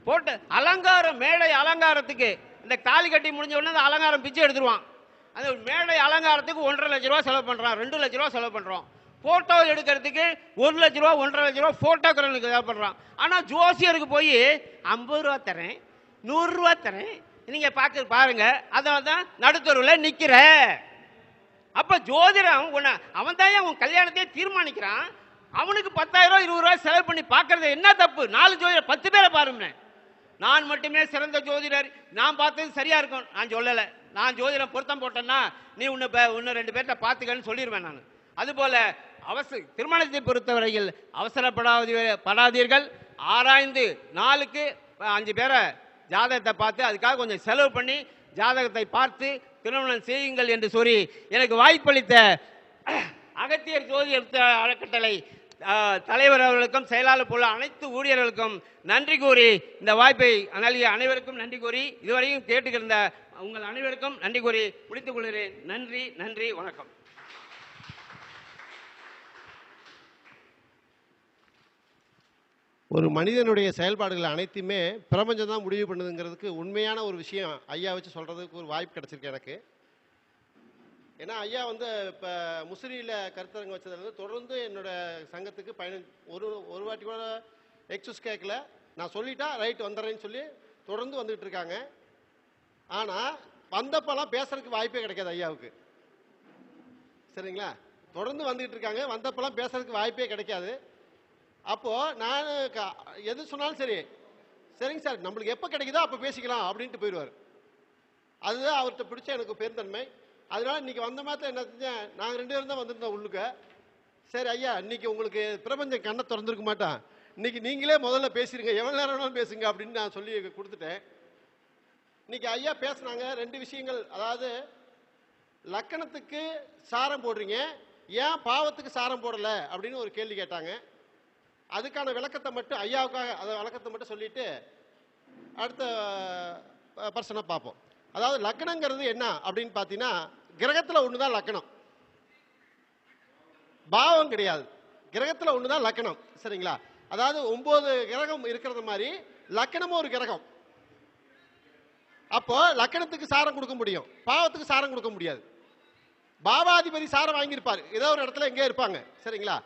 போட்டு அலங்காரம் மேடை அலங்காரத்துக்கு இந்த தாலி கட்டி முடிஞ்ச உடனே அந்த அலங்காரம் பிச்சை எடுத்துருவான். அந்த மேடை அலங்காரத்துக்கு 1,50,000 லட்ச ரூபா செலவு பண்றான், 2 லட்ச ரூபா செலவு பண்றோம். போட்டோ எடுக்கிறதுக்கு 1 லட்ச ரூபா 1,50,000 லட்ச ரூபா போட்டோகிராஃபருக்கு செலவு பண்றான். ஆனா ஜோசியருக்கு போய் 50 ரூபா தரேன், 100 ரூபா தரேன், நீங்க பாருங்க, அதான் தான் நடுத்தருவில் நிக்கிற. அப்ப ஜோதிடம் அவன் தான் உன் கல்யாணத்தையே தீர்மானிக்கிறான். அவனுக்கு 10,000 ரூபா 20 ரூபா செலவு பண்ணி பார்க்கறது என்ன தப்பு? 4 ஜோதிடர் 10 பேரை பாருங்க. நான் மட்டுமே சிறந்த ஜோதிடர், நான் பார்த்தது சரியா இருக்கும் நான் சொல்லலை. நான் ஜோதிடம் பொருத்தம் போட்டேன்னா நீ இன்னும் 2 பேர்த்த பார்த்துக்கன்னு சொல்லிடுவேன் நான். அதுபோல திருமணத்தை பொறுத்தவரையில் அவசரப்படாதீர்கள். ஆராய்ந்து 4க்கு 5 பேரை ஜாதகத்தை பார்த்து அதுக்காக கொஞ்சம் செலவு பண்ணி ஜாதகத்தை பார்த்து திருமணம் செய்யுங்கள் என்று சொல்லி எனக்கு வாய்ப்பளித்த அகத்தியர் ஜோதிடர் அறக்கட்டளை தலைவர் அவர்களுக்கும் செயலாளர் போல அனைத்து ஊழியர்களுக்கும் நன்றி கூறி, இந்த வாய்ப்பை நல்கிய அனைவருக்கும் நன்றி கூறி, இதுவரையும் கேட்டுக்கிருந்த உங்கள் அனைவருக்கும் நன்றி கூறி முடித்துக் கொள்கிறேன். நன்றி, வணக்கம். ஒரு மனிதனுடைய செயல்பாடுகள் அனைத்துமே பிரபஞ்சம் தான் முடிவு பண்ணுதுங்கிறதுக்கு உண்மையான ஒரு விஷயம் ஐயா வச்சு சொல்கிறதுக்கு ஒரு வாய்ப்பு கிடச்சிருக்கு எனக்கு. ஏன்னா ஐயா வந்து இப்போ முசிறியில் கருத்தரங்கு வச்சதுலேருந்து தொடர்ந்து என்னோட சங்கத்துக்கு ஒரு வாட்டி கூட எக்ஸஸ் கேட்கல. நான் சொல்லிட்டா ரைட் வந்துடுறேன்னு சொல்லி தொடர்ந்து வந்துகிட்டு இருக்காங்க. ஆனால் வந்தப்பெல்லாம் பேசுறதுக்கு வாய்ப்பே கிடைக்காது ஐயாவுக்கு, சரிங்களா? தொடர்ந்து வந்துகிட்டு இருக்காங்க, வந்தப்பெல்லாம் பேசுறதுக்கு வாய்ப்பே கிடைக்காது. அப்போது நான் எது சொன்னாலும் சரிங்க சார், நம்மளுக்கு எப்போ கிடைக்குதோ அப்போ பேசிக்கலாம் அப்படின்ட்டு போயிடுவார். அதுதான் அவர்கிட்ட பிடிச்ச எனக்கு பெருந்தன்மை. அதனால இன்னைக்கு வந்த மாதிரி என்ன செஞ்சேன், நாங்கள் 2 பேரும் தான் வந்திருந்தோம் உள்ளுக்க. சரி ஐயா, இன்னைக்கு உங்களுக்கு பிரபஞ்சம் கண்ணை திறந்துருக்க மாட்டான், இன்னைக்கு நீங்களே முதல்ல பேசிடுங்க, எவ்வளோ நேரம் வேணாலும் பேசுங்க அப்படின்னு நான் சொல்லி கொடுத்துட்டேன். இன்னைக்கு ஐயா பேசுனாங்க 2 விஷயங்கள். அதாவது லக்கணத்துக்கு சாரம் போடுறீங்க, ஏன் பாவத்துக்கு சாரம் போடலை அப்படின்னு ஒரு கேள்வி கேட்டாங்க. அதுக்கான விளக்கத்தை மட்டும் ஐயாவுக்காக அதை விளக்கத்தை மட்டும் சொல்லிட்டு அடுத்த பர்சனை பார்ப்போம். அதாவது லக்கணங்கிறது என்ன அப்படின்னு பார்த்தீங்கன்னா, கிரகத்தில் ஒன்று தான் லக்கணம், பாவம் கிடையாது. கிரகத்தில் ஒன்று தான் லக்கணம், சரிங்களா? அதாவது 9 கிரகம் இருக்கிறது மாதிரி லக்கணமும் ஒரு கிரகம். அப்போ லக்கணத்துக்கு சாரம் கொடுக்க முடியும், பாவத்துக்கு சாரம் கொடுக்க முடியாது. பாவாதிபதி சாரம் வாங்கியிருப்பார், ஏதோ ஒரு இடத்துல எங்கே இருப்பாங்க. சரிங்களா?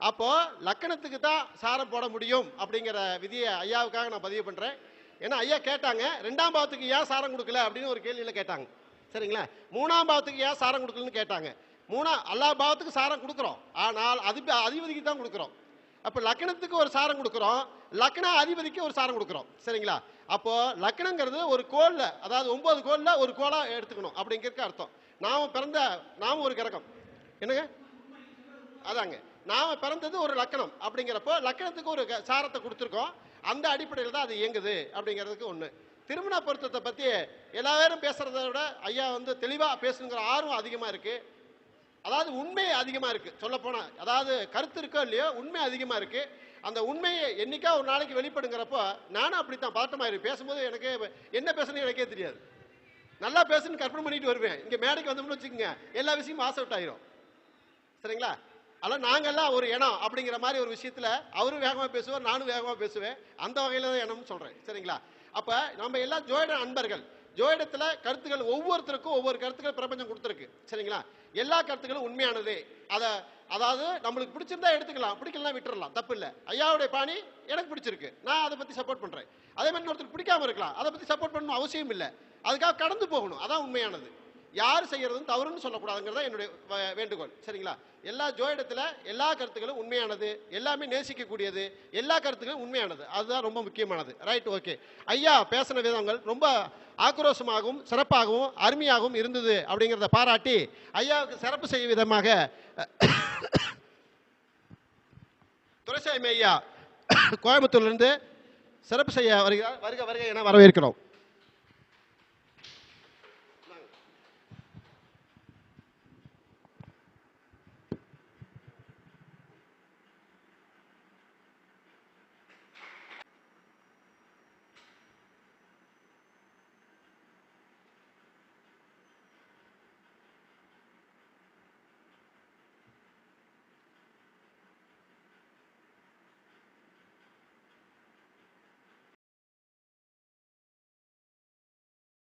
அப்போ லக்கணத்துக்கு தான் சாரம் போட முடியும் அப்படிங்கிற விதியை ஐயாவுக்காக நான் பதிவு பண்றேன். ஏன்னா ஐயா கேட்டாங்க, 2ஆம் பாவத்துக்கு ஏன் சாரம் கொடுக்கல அப்படின்னு ஒரு கேள்வியில கேட்டாங்க. சரிங்களா? 3ஆம் பாவத்துக்கு ஏன் சாரம் கொடுக்கலன்னு கேட்டாங்க. எல்லா பாவத்துக்கும் சாரம் கொடுக்குறோம், ஆனால் அதிபதிக்கு தான் கொடுக்குறோம். அப்போ லக்கணத்துக்கு ஒரு சாரம் கொடுக்குறோம், லக்ன அதிபதிக்கு ஒரு சாரம் கொடுக்குறோம். சரிங்களா? அப்போ லக்னங்கிறது ஒரு கோல்ல, அதாவது 9 கோல்ல ஒரு கோலா எடுத்துக்கணும் அப்படிங்கிறதுக்கு அர்த்தம். நாம ஒரு கிரகம் என்னங்க, அதாங்க நாம பிறந்தது ஒரு லக்கணம். அப்படிங்கிறப்போ லக்கணத்துக்கு ஒரு சாரத்தை கொடுத்துருக்கோம், அந்த அடிப்படையில் தான் அது இயங்குது அப்படிங்கிறதுக்கு ஒன்று. திருமண பொருத்தத்தை பற்றி எல்லா பேரும் பேசுறதை விட ஐயா வந்து தெளிவாக பேசணுங்கிற ஆர்வம் அதிகமாக இருக்கு. அதாவது உண்மை அதிகமாக இருக்கு சொல்ல போனா, அதாவது கருத்து இருக்கோ இல்லையோ உண்மை அதிகமாக இருக்கு. அந்த உண்மையை என்னைக்கா ஒரு நாளைக்கு வெளிப்படுங்கிறப்போ நானும் அப்படித்தான் பதட்டமாயிரு. பேசும்போது எனக்கு என்ன பேசணும் எனக்கே தெரியாது. நல்லா பேசுன்னு கற்பனை பண்ணிட்டு வருவேன். இங்க மேடைக்கு வந்தோம்னு வச்சுக்கோங்க, எல்லா விஷயமும் ஆசை அவுட் ஆயிரும். சரிங்களா? அதெல்லாம் நாங்கெல்லாம் ஒரு இனம் அப்படிங்கிற மாதிரி ஒரு விஷயத்துல அவரும் வேகமா பேசுவார், நானும் வேகமா பேசுவேன். அந்த வகையில தான் இனம்னு சொல்றேன். சரிங்களா? அப்ப நம்ம எல்லாம் ஜோதிட அன்பர்கள். ஜோதிடத்துல கருத்துக்கள் ஒவ்வொருத்தருக்கும் ஒவ்வொரு கருத்துக்கள் பிரபஞ்சம் கொடுத்துருக்கு. சரிங்களா? எல்லா கருத்துக்களும் உண்மையானது. அதாவது நம்மளுக்கு பிடிச்சிருந்தா எடுத்துக்கலாம், பிடிக்கலாம் விட்டுறலாம், தப்பு இல்லை. ஐயாவுடைய பாணி எனக்கு பிடிச்சிருக்கு, நான் அதை பத்தி சப்போர்ட் பண்றேன். அதே மாதிரி ஒருத்தருக்கு பிடிக்காம இருக்கலாம், அதை பத்தி சப்போர்ட் பண்ணணும் அவசியம் இல்லை. அதுக்காக கடந்து போகணும், அதான் உண்மையானது. யார் செய்யறதுன்னு தவறுன்னு சொல்லக்கூடாதுங்கிறதா என்னுடைய வேண்டுகோள். சரிங்களா? எல்லா ஜோதிடத்துல எல்லா கருத்துக்களும் உண்மையானது, எல்லாமே நேசிக்கக்கூடியது, எல்லா கருத்துக்களும் உண்மையானது. அதுதான் ரொம்ப முக்கியமானது. Right, okay. ஐயா பேசின விதங்கள் ரொம்ப ஆக்ரோஷமாகவும் சிறப்பாகவும் அருமையாகவும் இருந்தது அப்படிங்கிறத பாராட்டி ஐயாவுக்கு சிறப்பு செய்ய விதமாக துரைசாமி ஐயா கோயம்புத்தூர்ல இருந்து சிறப்பு செய்ய வருகிறார். வருக வருக என வரவேற்கிறோம்.